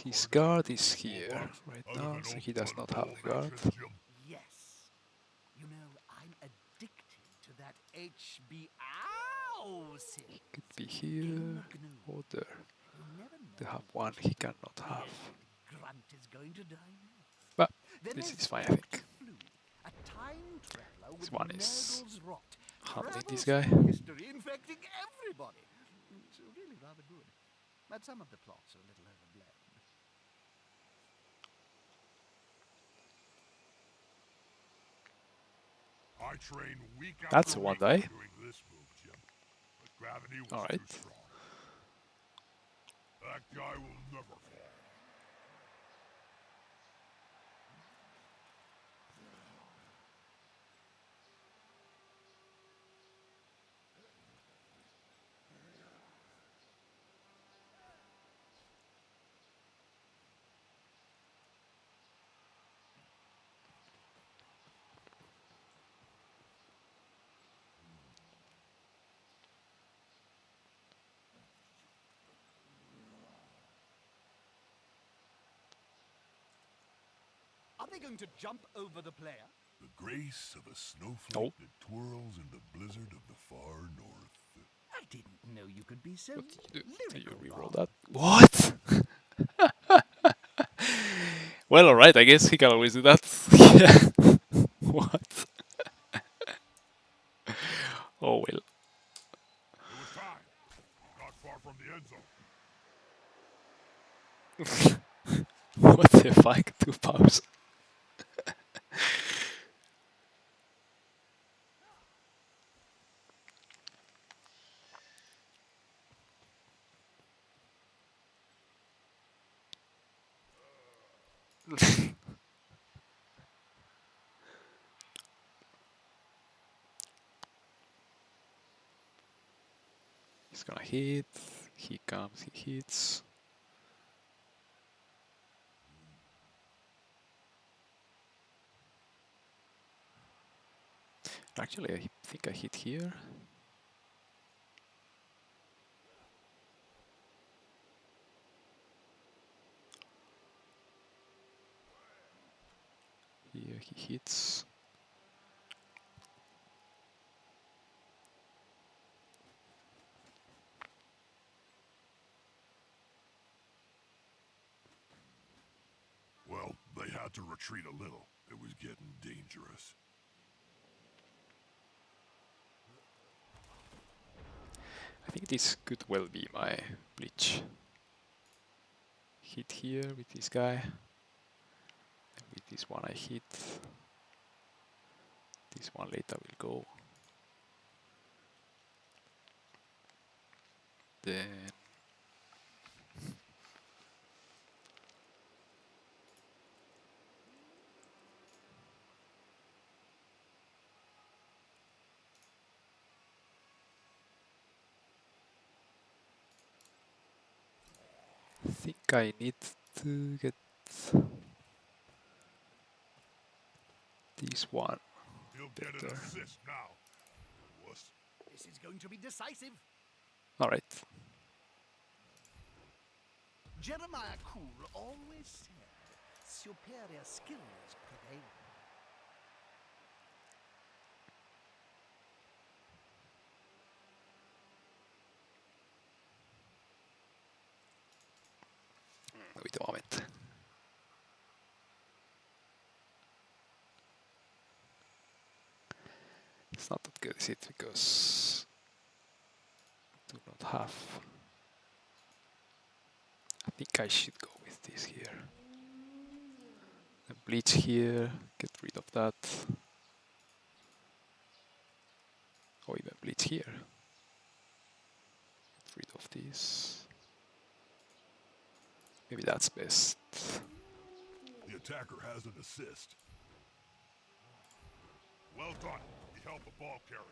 A: His guard is here right now, so he does not have the guard.
B: Yes. You know, I'm addicted to that HBO series.
A: Could be here or there.
B: You never know.
A: To have one he cannot have.
B: Grunt is going to die next.
A: But
B: Then
A: this
B: there's
A: is fine, I
B: Dr.
A: think.
B: Flu, a time traveler
A: This
B: with
A: one is
B: Nurgle's rot.
A: handling this
B: Travels
A: guy.
B: through history, infecting everybody. It's really rather good. But some of the plots are a little overblown.
C: I train week after
A: That's a one
C: week
A: day.
C: doing this move, Jim. But gravity was
A: Alright.
C: too strong. That guy will never fall.
B: Are they going to jump over the player?
C: The grace of a snowflake
A: Oh.
C: that twirls in the blizzard of the far north.
B: I didn't know you could be so
A: What did you do? Did you
B: lyrical,
A: reroll
B: Bob.
A: that? What? Well, alright, I guess he can always do that. Yeah. What? Oh well.
C: It was time. Not far from the end zone.
A: What the fuck? 2 powers. He's gonna hit. He comes, he hits. Actually, I think I hit here. here, he hits.
C: Well, they had to retreat a little. It was getting dangerous.
A: I think this could well be my Bleach. Hit here with this guy. And with this one I hit. This one later will go. Then I think I need to get this one
C: He'll get an
A: better.
C: assist now. Wuss.
B: This is going to be decisive.
A: Alright.
B: Jeremiah Cool always said superior skills prevail.
A: Wait a moment. It's not that good, is it? Because I do not have. I think I should go with this here. And Bleach here, get rid of that. Or even Bleach here. Get rid of this. Maybe that's best.
C: The attacker has an assist. Well done. He helped the ball carrier.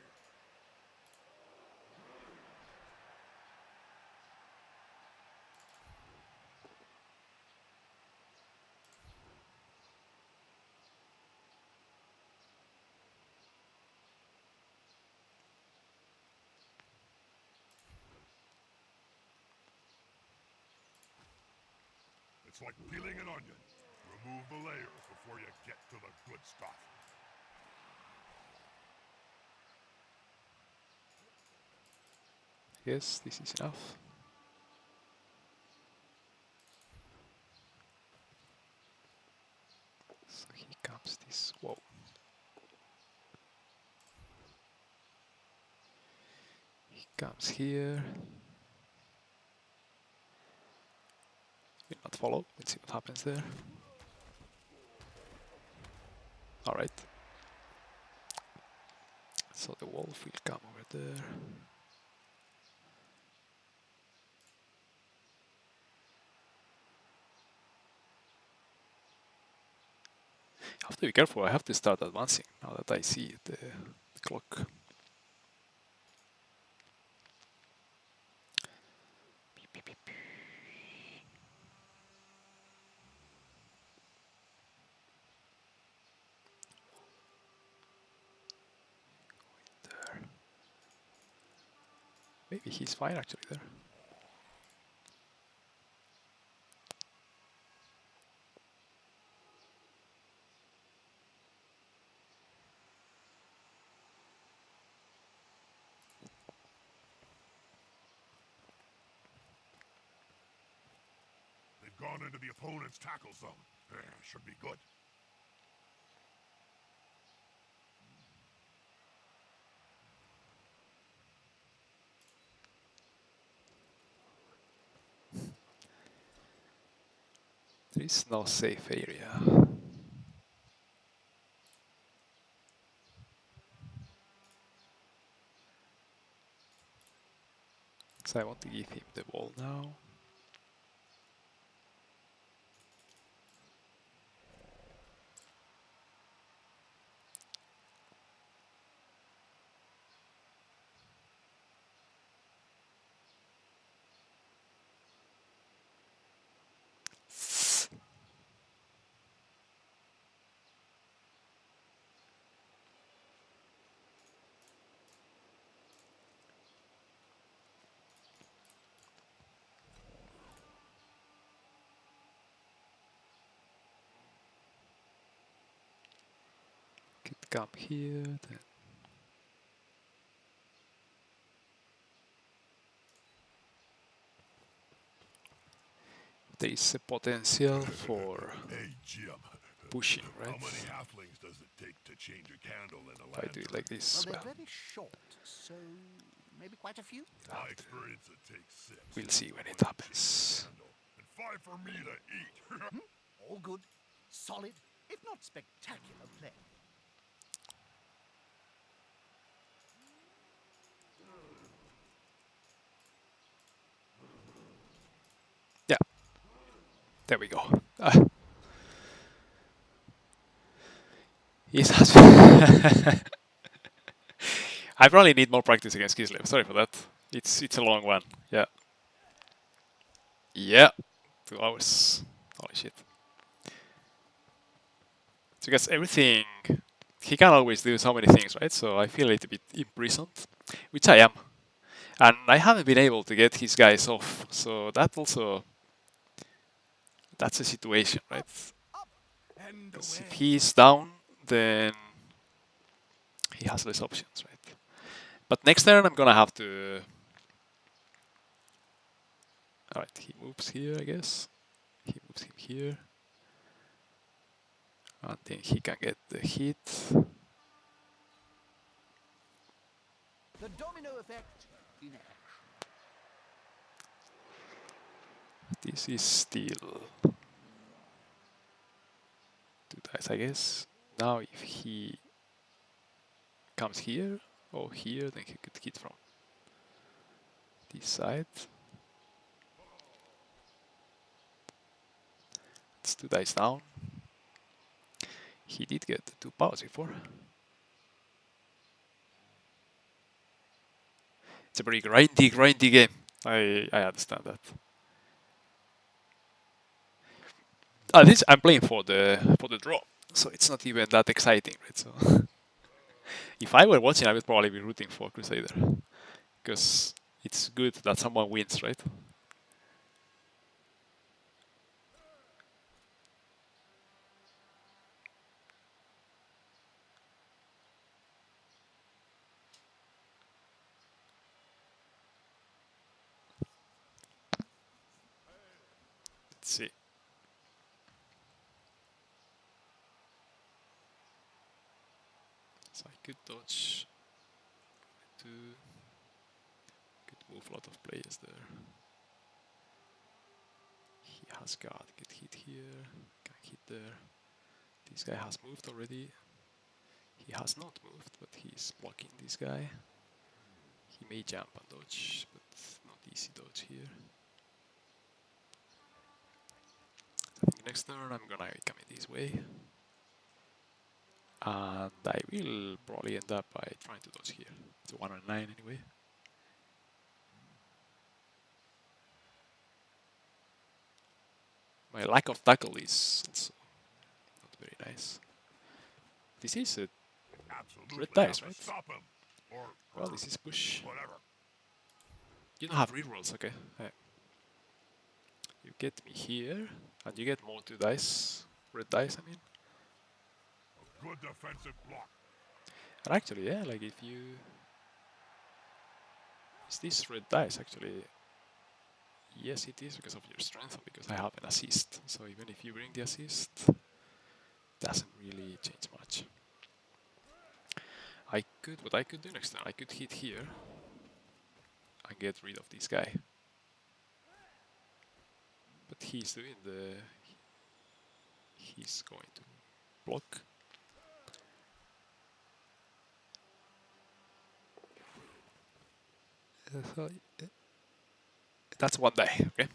C: It's like peeling an onion. Remove the layers before you get to the good stuff.
A: Yes, this is enough. So here comes this. Whoa. He comes here. Will not follow. Let's see what happens there. Alright. So the wolf will come over there. I have to be careful, I have to start advancing now that I see the clock. Beep, beep, beep. There. Maybe he's fine actually there.
C: They've gone into the opponent's tackle zone. Should be good.
A: There is no safe area. So I want to give him the ball now. it come here, then there is a potential for
C: Hey, Jim.
A: pushing,
C: How
A: right?
C: many halflings does it take to change a candle in a
A: If I do it like
C: lantern?
A: this,
B: Well,
A: well,
B: they're very short, so maybe quite a few.
C: My experience, it takes 6.
A: we'll see when it
C: One to
A: happens.
C: change a candle, and 5 for me to eat.
B: All good, solid, if not spectacular play.
A: Yeah, there we go. He's I probably need more practice against Kislev. Sorry for that. It's a long one. Yeah. Yeah. 2 hours. Holy shit. So because everything he can always do so many things, right? So I feel a little bit imprisoned, which I am. And I haven't been able to get his guys off. So that also that's a situation, right?
B: And
A: Because if
B: away.
A: he's down, then he has less options, right? But next turn I'm gonna have to. Alright, he moves here, I guess. He moves him here. And then he can get the hit.
B: The domino effect in action.
A: This is still 2 dice, I guess. Now if he comes here or here, then he could hit from this side. It's 2 dice down. He did get the 2 powers before. It's a very grindy game. I understand that. This I'm playing for the draw, so it's not even that exciting, right? So if I were watching, I would probably be rooting for Crusader, because it's good that someone wins, right? Let's see. So I could dodge. Could move a lot of players there. He has got good hit here. Can hit there. This guy has moved already. He has not moved, but he's blocking this guy. He may jump and dodge, but not easy dodge here. I think next turn I'm gonna come in this way. And I will probably end up by trying to dodge here. It's a 1 on 9 anyway. My lack of tackle is also not very nice. This is a
C: Absolutely
A: red dice,
C: have
A: right?
C: to stop him. Or
A: Well, this is push.
C: whatever.
A: You don't have rerolls, okay. You get me here, and you get more 2 dice. Red dice, I mean.
C: A good defensive block.
A: And actually, yeah, like if you... Is this red dice, actually? Yes, it is because of your strength, and because I have an assist. So even if you bring the assist, doesn't really change much. What I could do next time, I could hit here and get rid of this guy. But he's doing he's going to block. That's 1 die, okay?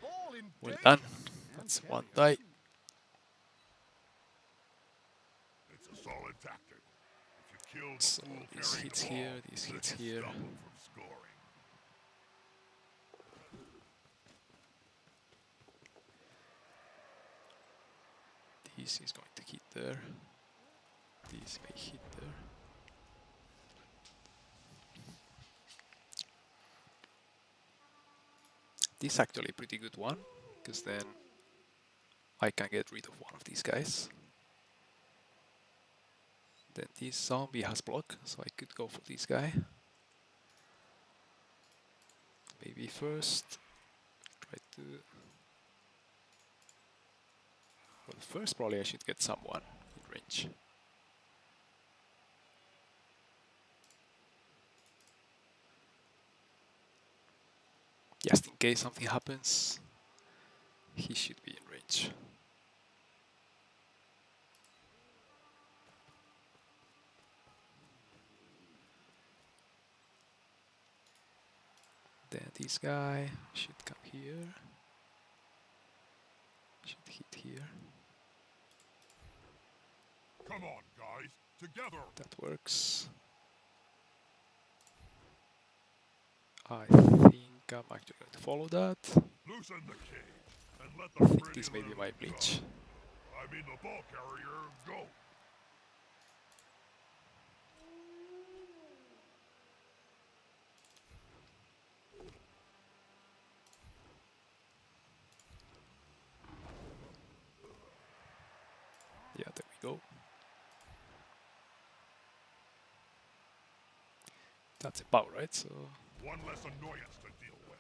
B: Ball in
A: Well
B: danger.
A: done.
B: And
A: That's
B: carry
A: 1
B: us
A: die.
B: through.
C: It's a solid tactic. If you kill the
A: So
C: fool
A: this
C: carrying
A: hits
C: the
A: here,
C: ball,
A: this
C: then
A: hits
C: you
A: here.
C: stop him from scoring.
A: This is going to hit there. This may hit there. This is actually a pretty good one, because then I can get rid of one of these guys. Then this zombie has block, so I could go for this guy. Maybe first try to... Well, first probably I should get someone in range. Just in case something happens, he should be in range. Then this guy should come here. Should hit here.
C: Come on, guys, together.
A: That works. I think I'm actually going to follow that.
C: Loosen the cage and let
A: I
C: the
A: think
C: pretty
A: this may be
C: little
A: my bleach.
C: I mean the ball carrier go.
A: Yeah, there we go. That's about right, so
C: One less annoyance to deal with.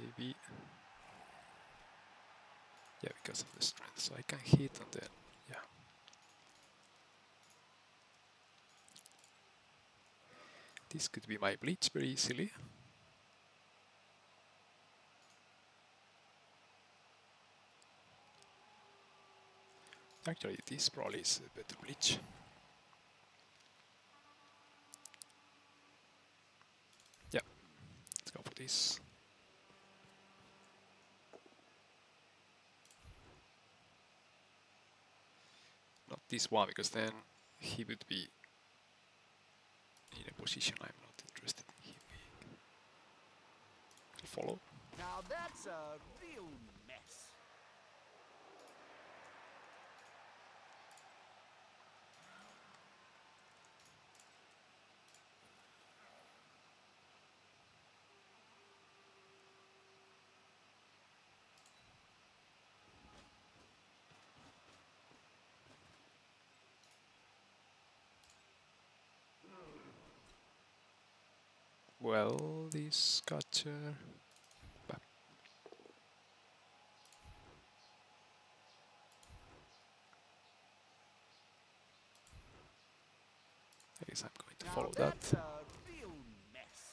A: maybe... Yeah, because of the strength, so I can hit and then, yeah. This could be my bleach very easily. Actually, this probably is a better bleach. Yeah, let's go for this. Not this one, because then he would be in a position I'm not interested in him being. To follow.
B: Now that's a real mess.
A: Well, this catcher... I guess I'm going to
B: Now
A: follow
B: that's
A: that.
B: a real mess.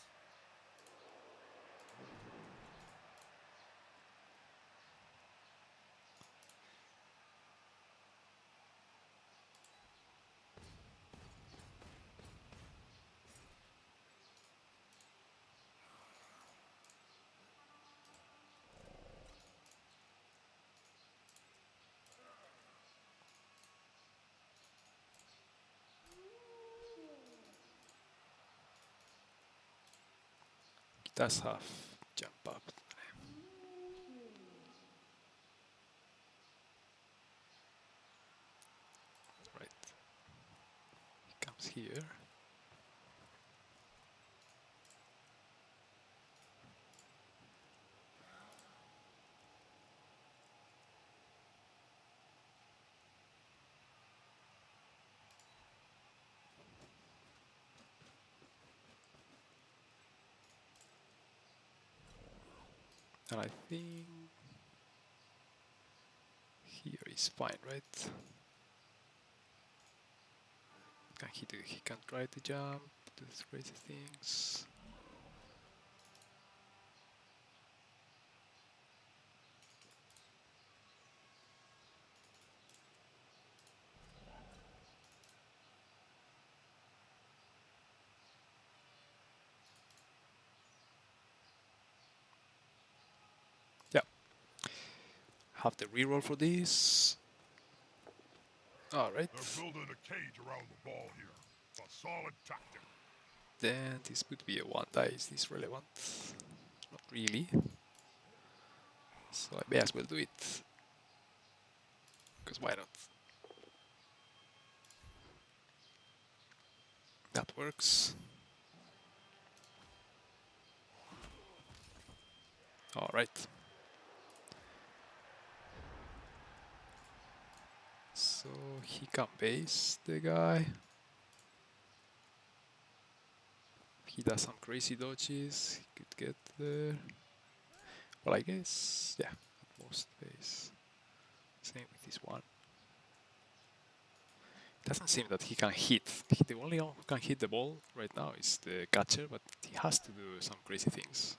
A: He does have jump up. Right. He comes here. And I think here is fine, right? Can he do? He can try to jump, do these crazy things. Yeah. Have the reroll for this. Alright.
C: They're building a cage around the ball here. A solid tactic.
A: Then this would be a one die. Is this relevant? Not really. So I may as well do it. Because why not? That works. Alright. So he can base the guy. He does some crazy dodges. He could get there. Well, I guess, yeah, at most base. Same with this one. Doesn't seem that he can hit. The only one who can hit the ball right now is the catcher, but he has to do some crazy things.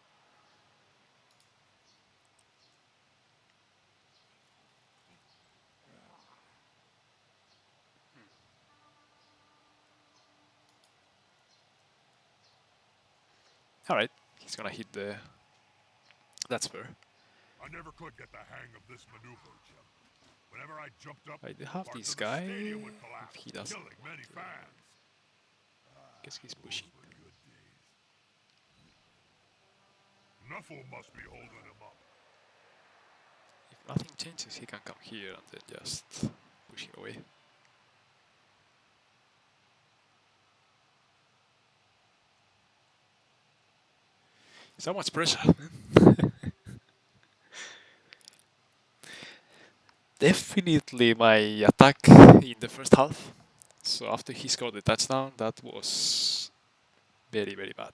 A: Alright, he's gonna hit the... That's fair.
C: I never could get the hang of this maneuver, Jim. Whenever I jumped up,
A: I do have
C: parts
A: this
C: of the
A: guy.
C: stadium would
A: If
C: collapse,
A: he doesn't,
C: killing many fans.
A: guess he's pushing.
C: Those were good days. Nuffle must be holding him up.
A: If nothing changes, he can come here and then just push him away. So much pressure. Definitely my attack in the first half. So after he scored the touchdown, that was very, very bad.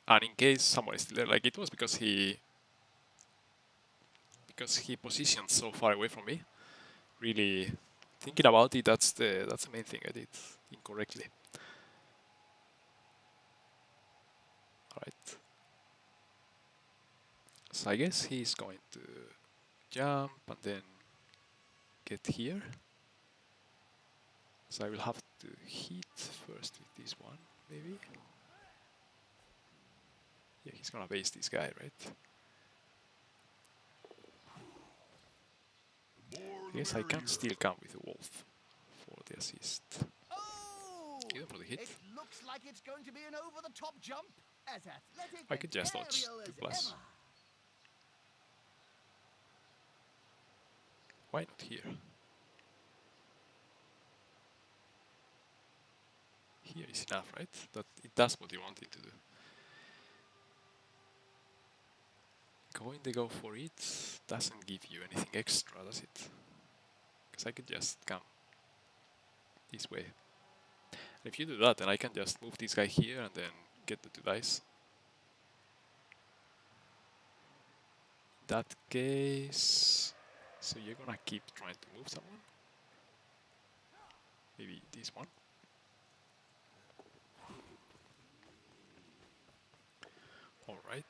A: And in case someone is still there, like it was because he positioned so far away from me. Really thinking about it, that's the main thing I did incorrectly. Alright. So I guess he's going to jump and then get here. So I will have to hit first with this one, maybe. Yeah, he's gonna base this guy, right? I guess I can still come with a wolf for the assist.
B: Oh!
A: Even for the hit.
B: It looks like it's going to be an over-the-top jump. As athletic
A: I could just
B: and
A: dodge
B: aerial
A: 2+.
B: as ever.
A: Why not here? Here is enough, right? That it does what you want it to do. Going to go for it doesn't give you anything extra, does it? Because I could just come this way. And if you do that, then I can just move this guy here and then get the 2 dice. In that case, so you're gonna keep trying to move someone? Maybe this one? Alright.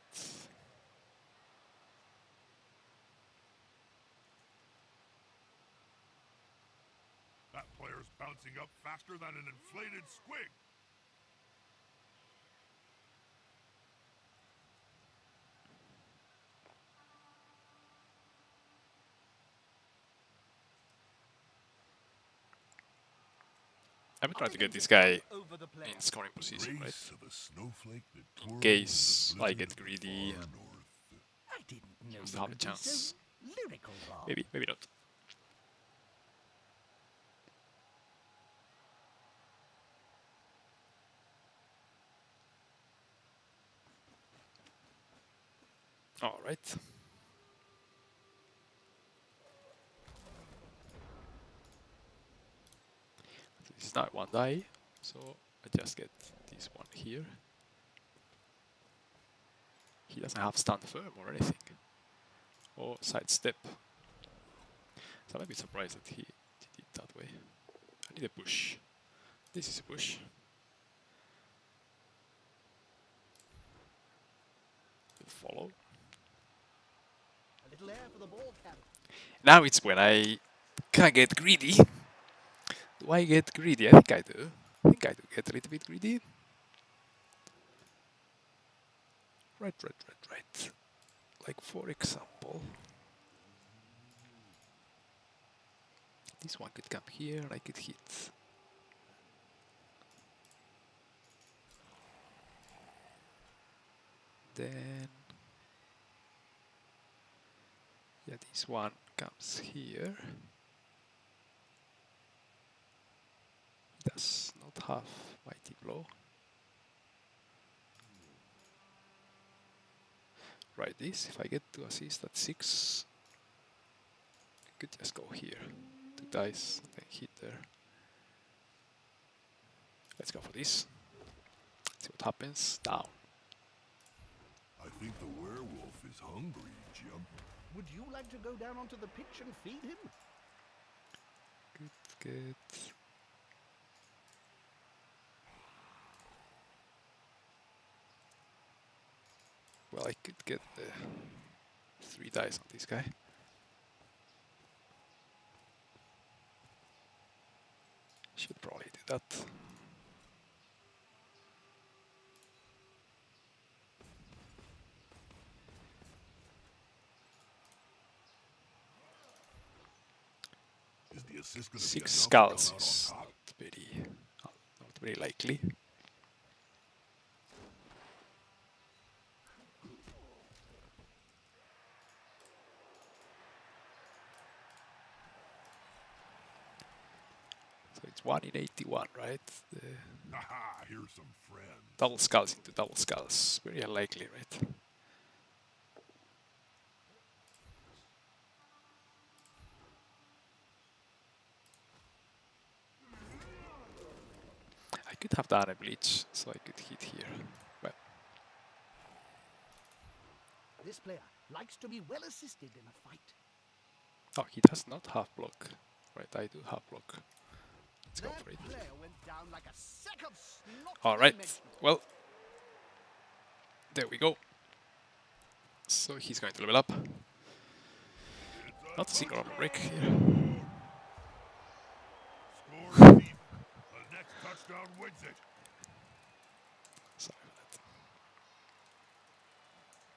C: That player's bouncing up faster than an inflated squig.
A: I'm trying to get this guy in scoring position, right? In case I get greedy and
B: I didn't know
A: just
B: you
A: have a
B: could be so
A: chance.
B: lyrical, Bob.
A: Maybe not. Alright. This is not one die, so I just get this one here. He doesn't have stand firm or anything. Or sidestep. So I'm a bit surprised that he did it that way. I need a push. This is a push. Follow.
B: A little air for the ball carrier.
A: Now it's when I can get greedy. Do I get greedy? I think I do. I think I do get a little bit greedy. Right. Like for example, this one could come here and I could hit. Then, yeah, this one comes here. He does not have mighty blow. Right, this, if I get to assist at 6, could just go here. 2 dice, then hit there. Let's go for this. See what happens. Down.
C: I think the werewolf is hungry, Jim.
B: Would you like to go down onto the pitch and feed him?
A: Good. Well, I could get the 3 dice on this guy. Should probably do that.
C: Is the assist gonna be
A: 6
C: enough to
A: skulls
C: come out
A: is
C: on top?
A: not very likely. So it's 1 in 81, right? The
C: Haha, here's some friends.
A: double skulls into double skulls. Very unlikely, right? I could have done a bleach, so I could hit here. Well,
B: This player likes to be well assisted in a fight.
A: oh, he does not have block. Right, I do have block. Let's go
B: That
A: for it.
B: player went down like a sack of snot
A: Alright,
B: dimensional.
A: well, there we go. So he's going to level up. Not a single armor break here.
C: Score deep. The next touchdown wins it.
A: Sorry for that.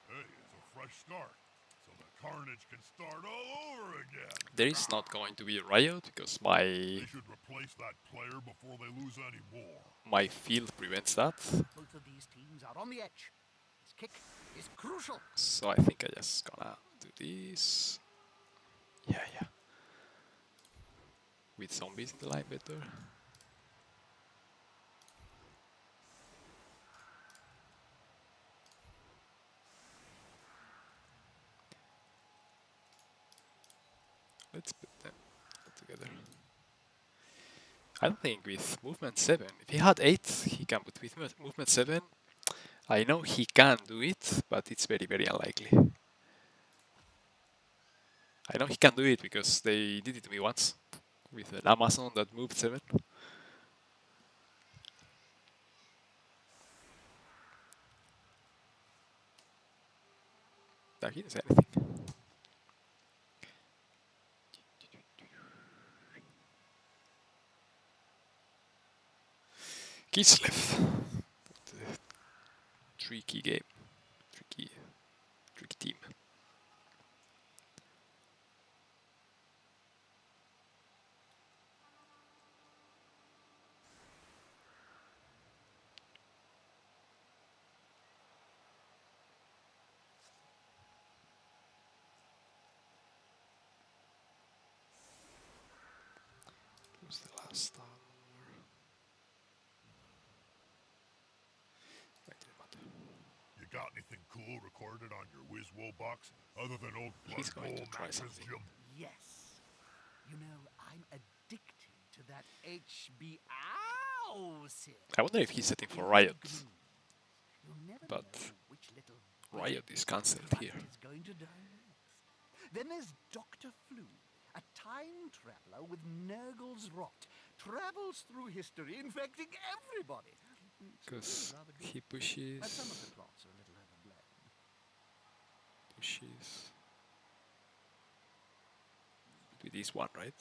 C: Hey, it's a fresh start. So the carnage can start all over again.
A: There is not going to be a riot because my
C: They should replace that player before they lose any more.
A: my field prevents that.
B: Both of these teams are on the edge. His kick is crucial.
A: So I think I just gonna do this. Yeah. With zombies in the line better. Let's put them together. I don't think with movement 7, if he had 8, he can, but with movement 7, I know he can do it, but it's very, very unlikely. I know he can do it because they did it to me once, with an Amazon that moved 7. No, he didn't say anything. Kislev. Tricky game. Tricky team. Who's the last hour?
C: You got anything cool recorded on your WizWo box other than old
A: He's
C: Blood
A: going
C: Bowl
A: to try
C: matches,
A: something.
C: Jim?
B: Yes. You know, I'm addicted to that HBL set.
A: I wonder if he's setting for
B: In
A: Riot,
B: green, you'll never
A: but
B: know which little
A: Riot is cancelled here.
B: rabbit is going to die next. Then there's Dr. Flu, a time traveler with Nurgle's rot, travels through history, infecting everybody.
A: Because
B: Rather good.
A: he
B: But some of the
A: pushes.
B: plots are a little overblown.
A: With this one, right?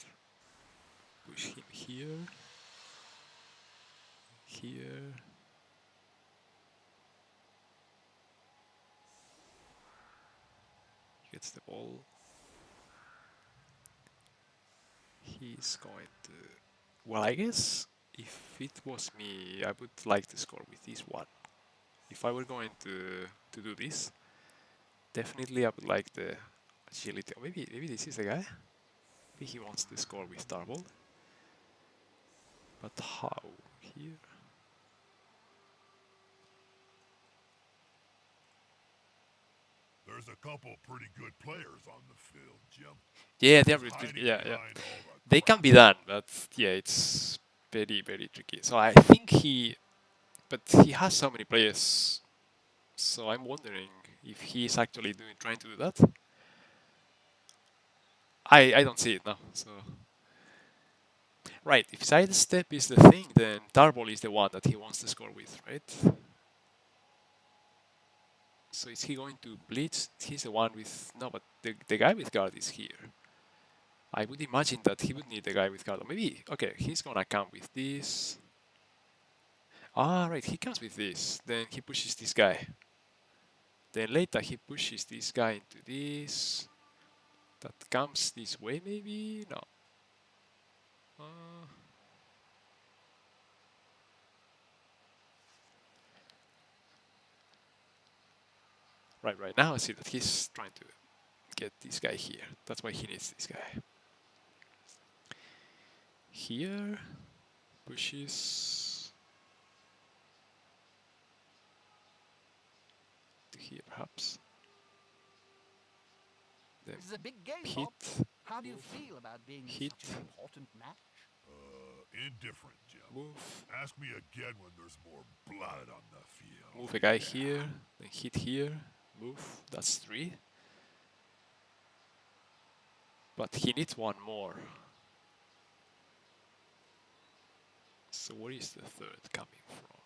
A: Push him here. Here. He gets the ball. He's going to... Well, I guess if it was me, I would like to score with this one. If I were going to do this, definitely I would like the agility. Or maybe this is the guy. Maybe he wants to score with Starbolt. But how? Here?
C: There's a couple pretty good players on the field, Jim.
A: Yeah,
C: Hiding
A: yeah, yeah.
C: behind all the
A: They can be
C: crap.
A: done, but yeah, it's very tricky. So I think but he has so many players. So I'm wondering if he's actually trying to do that. I don't see it now. So right, if sidestep is the thing, then Tarball is the one that he wants to score with, right? So is he going to blitz? He's the one with no, but the guy with guard is here. I would imagine that he would need the guy with guard. Or maybe okay, he's gonna come with this. Ah, right, he comes with this. Then he pushes this guy. Then later he pushes this guy into this. That comes this way, maybe? No. Uh, right now I see that he's trying to get this guy here. That's why he needs this guy. Here, pushes to here perhaps. Then
B: This is a big game,
A: hit,
B: Pop. How do you
A: move,
B: feel about being in
A: hit,
B: such an important match?
C: Indifferent, Jim.
A: move,
C: Ask me again when there's more blood on the field.
A: move a guy here, then hit here, move. That's 3. But he needs one more. So where is the third coming from?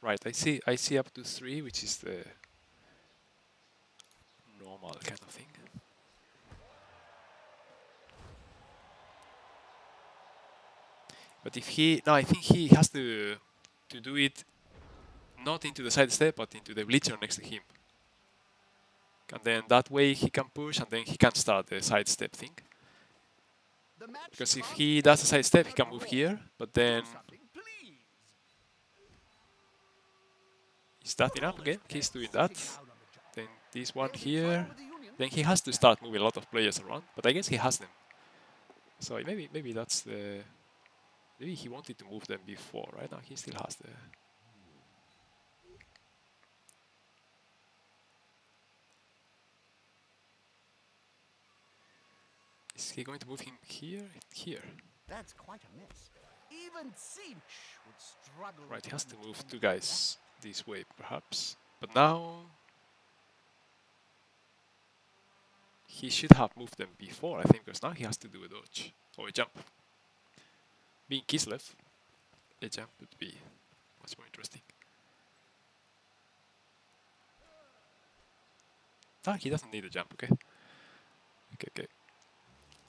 A: Right, I see up to 3, which is the normal kind of thing. But if he no, I think he has to do it not into the side step, but into the bleacher next to him. And then that way he can push, and then he can start the side step thing.
B: The match
A: Because if
B: can't
A: he
B: be
A: does a side step, he
B: over
A: can move
B: all.
A: here. But
B: Do
A: then
B: something, please.
A: is that enough? Okay, he's doing that.
B: Sitting down on the job.
A: Then this one
B: There'll be trouble
A: here.
B: with the Union.
A: Then he has to start moving a lot of players around. But I guess he has them. So maybe that's the. Maybe he wanted to move them before. Right now he still has the. Is he going to move him here? Here.
B: That's quite a mess. Even Cinch would struggle.
A: Right, he
B: with
A: has to
B: one
A: move
B: defender
A: 2
B: like
A: guys this way, perhaps. But now he should have moved them before, I think, because now he has to do a dodge or a jump. Being Kislev, a jump would be much more interesting. Ah, he doesn't need a jump, okay. Okay.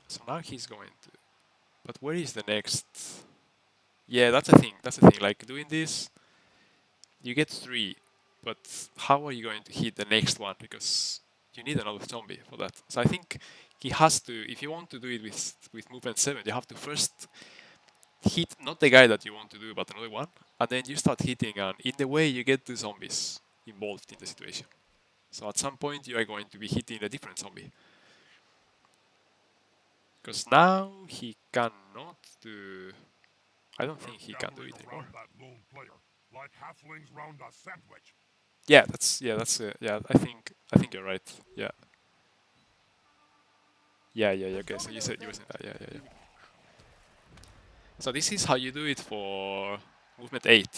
A: So now he's going to. But where is the next? Yeah, that's the thing. Like doing this, you get 3, but how are you going to hit the next one? Because you need another zombie for that. So I think he has to. If you want to do it with movement 7, you have to first hit not the guy that you want to do, but another one, and then you start hitting, and in the way you get the zombies involved in the situation. So at some point you are going to be hitting a different zombie. Because now he cannot do. I don't think he can do it anymore.
C: That lone player, like halflings round a sandwich.
A: Yeah, I think you're right. Yeah. Okay, so you said you were saying that. Yeah. So this is how you do it for movement 8,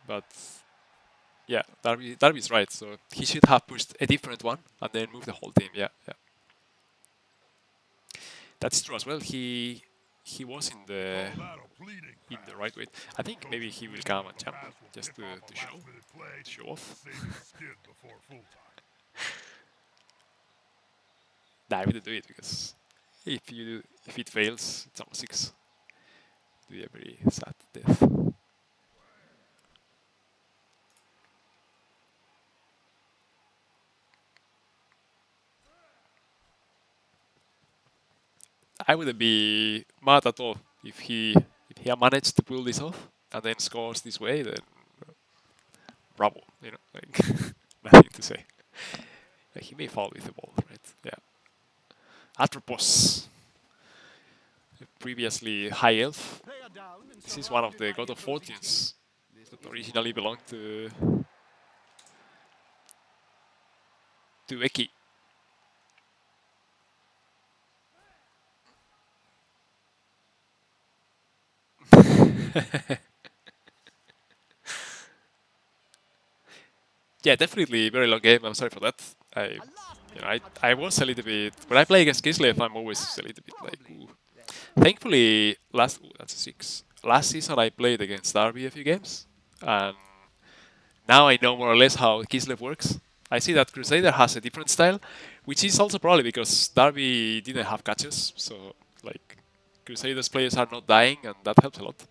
A: but yeah, Darby's right. So he should have pushed a different one and then move the whole team. Yeah. That's true as well. He was in the right way. I think maybe he will come and jump just to show off. Nah, I wouldn't do it because if it fails, it's almost 6. It would be a very sad death. I wouldn't be mad at all if he managed to pull this off and then scores this way. Then bravo, like nothing to say. Yeah, he may fall with the ball, right? Yeah. Atropos, previously high elf. This is one of the God of Fortunes that originally belonged to to Eki. Yeah, definitely very long game. I'm sorry for that. I was a little bit when I play against Kislev, I'm always a little bit like, ooh. Thankfully, that's a 6. Last season I played against Derby a few games, and now I know more or less how Kislev works. I see that Crusader has a different style, which is also probably because Derby didn't have catches, so like Crusaders players are not dying, and that helps a lot.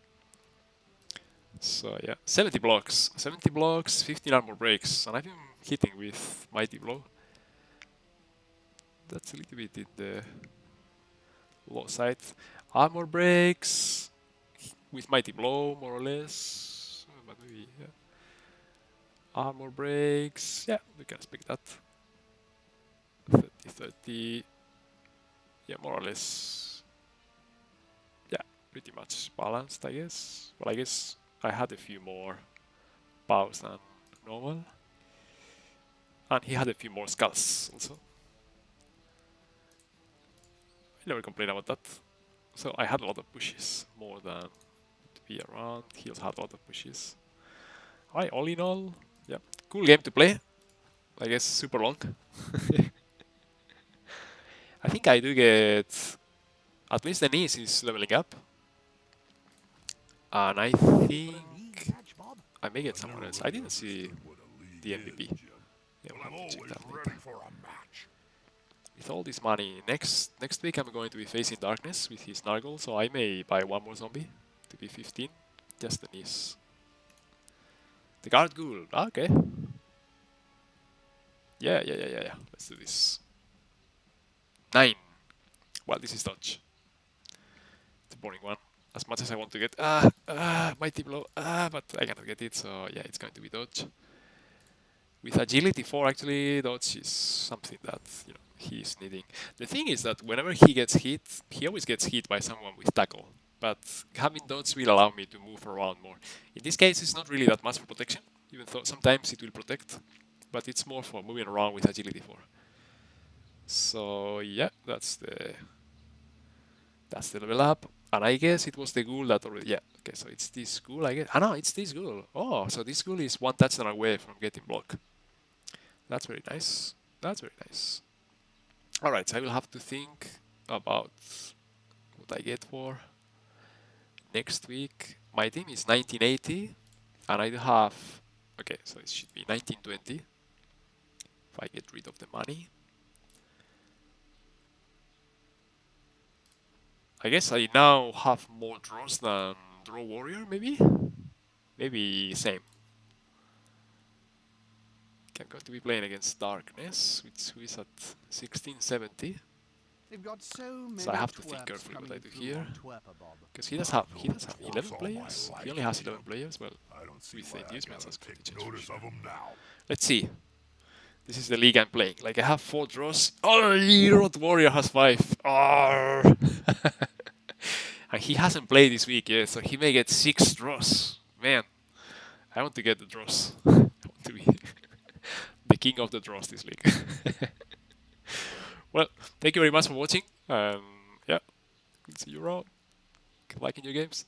A: So yeah, 70 blocks, 15 armor breaks, and I've been hitting with Mighty Blow. That's a little bit in the low side. Armor breaks with Mighty Blow, more or less. But maybe, yeah. Armor breaks, yeah, we can expect that. 30, 30. Yeah, more or less. Yeah, pretty much balanced, I guess. Well, I guess I had a few more bows than normal. And he had a few more skulls also. I never complain about that. So I had a lot of pushes, more than to be around. He also had a lot of pushes. Alright, all in all, yeah, cool game to play. I guess super long. I think I do get at least the knees is leveling up. And I think I may get someone else. I didn't see the MVP. Yeah, we'll have to check that later. With all this money, next week I'm going to be facing Darkness with his Nargle, so I may buy one more zombie to be 15. Just the knees. The guard ghoul. Ah, okay. Yeah. Let's do this. 9. Well, this is dodge. It's a boring one. As much as I want to get mighty blow, but I cannot get it, so yeah, it's going to be dodge. With agility 4, actually, dodge is something that he's needing. The thing is that whenever he gets hit, he always gets hit by someone with tackle. But having dodge will allow me to move around more. In this case, it's not really that much for protection, even though sometimes it will protect, but it's more for moving around with agility 4. So yeah, that's the level up. And I guess it was the ghoul that already, yeah, okay, so it's this ghoul, I guess. Ah, no, it's this ghoul. Oh, so this ghoul is one touchdown away from getting block. That's very nice. That's very nice. Alright, so I will have to think about what I get for next week. My team is 1980, and I do have, okay, so it should be 1920 if I get rid of the money. I guess I now have more draws than Draw Warrior, maybe? Maybe same. Okay, I'm going to be playing against Darkness, who is at 1670. So I have to think carefully what I do here. Because he does have 11 players. He only has 11 players, well, with the inducements as contingent. Let's see. This is the league I'm playing. Like, I have 4 draws. Oh, Road Warrior has 5. Oh. And he hasn't played this week yet, so he may get 6 draws. Man, I want to get the draws. I want to be the king of the draws this week. Well, thank you very much for watching. Yeah, see you around. Good luck in your games.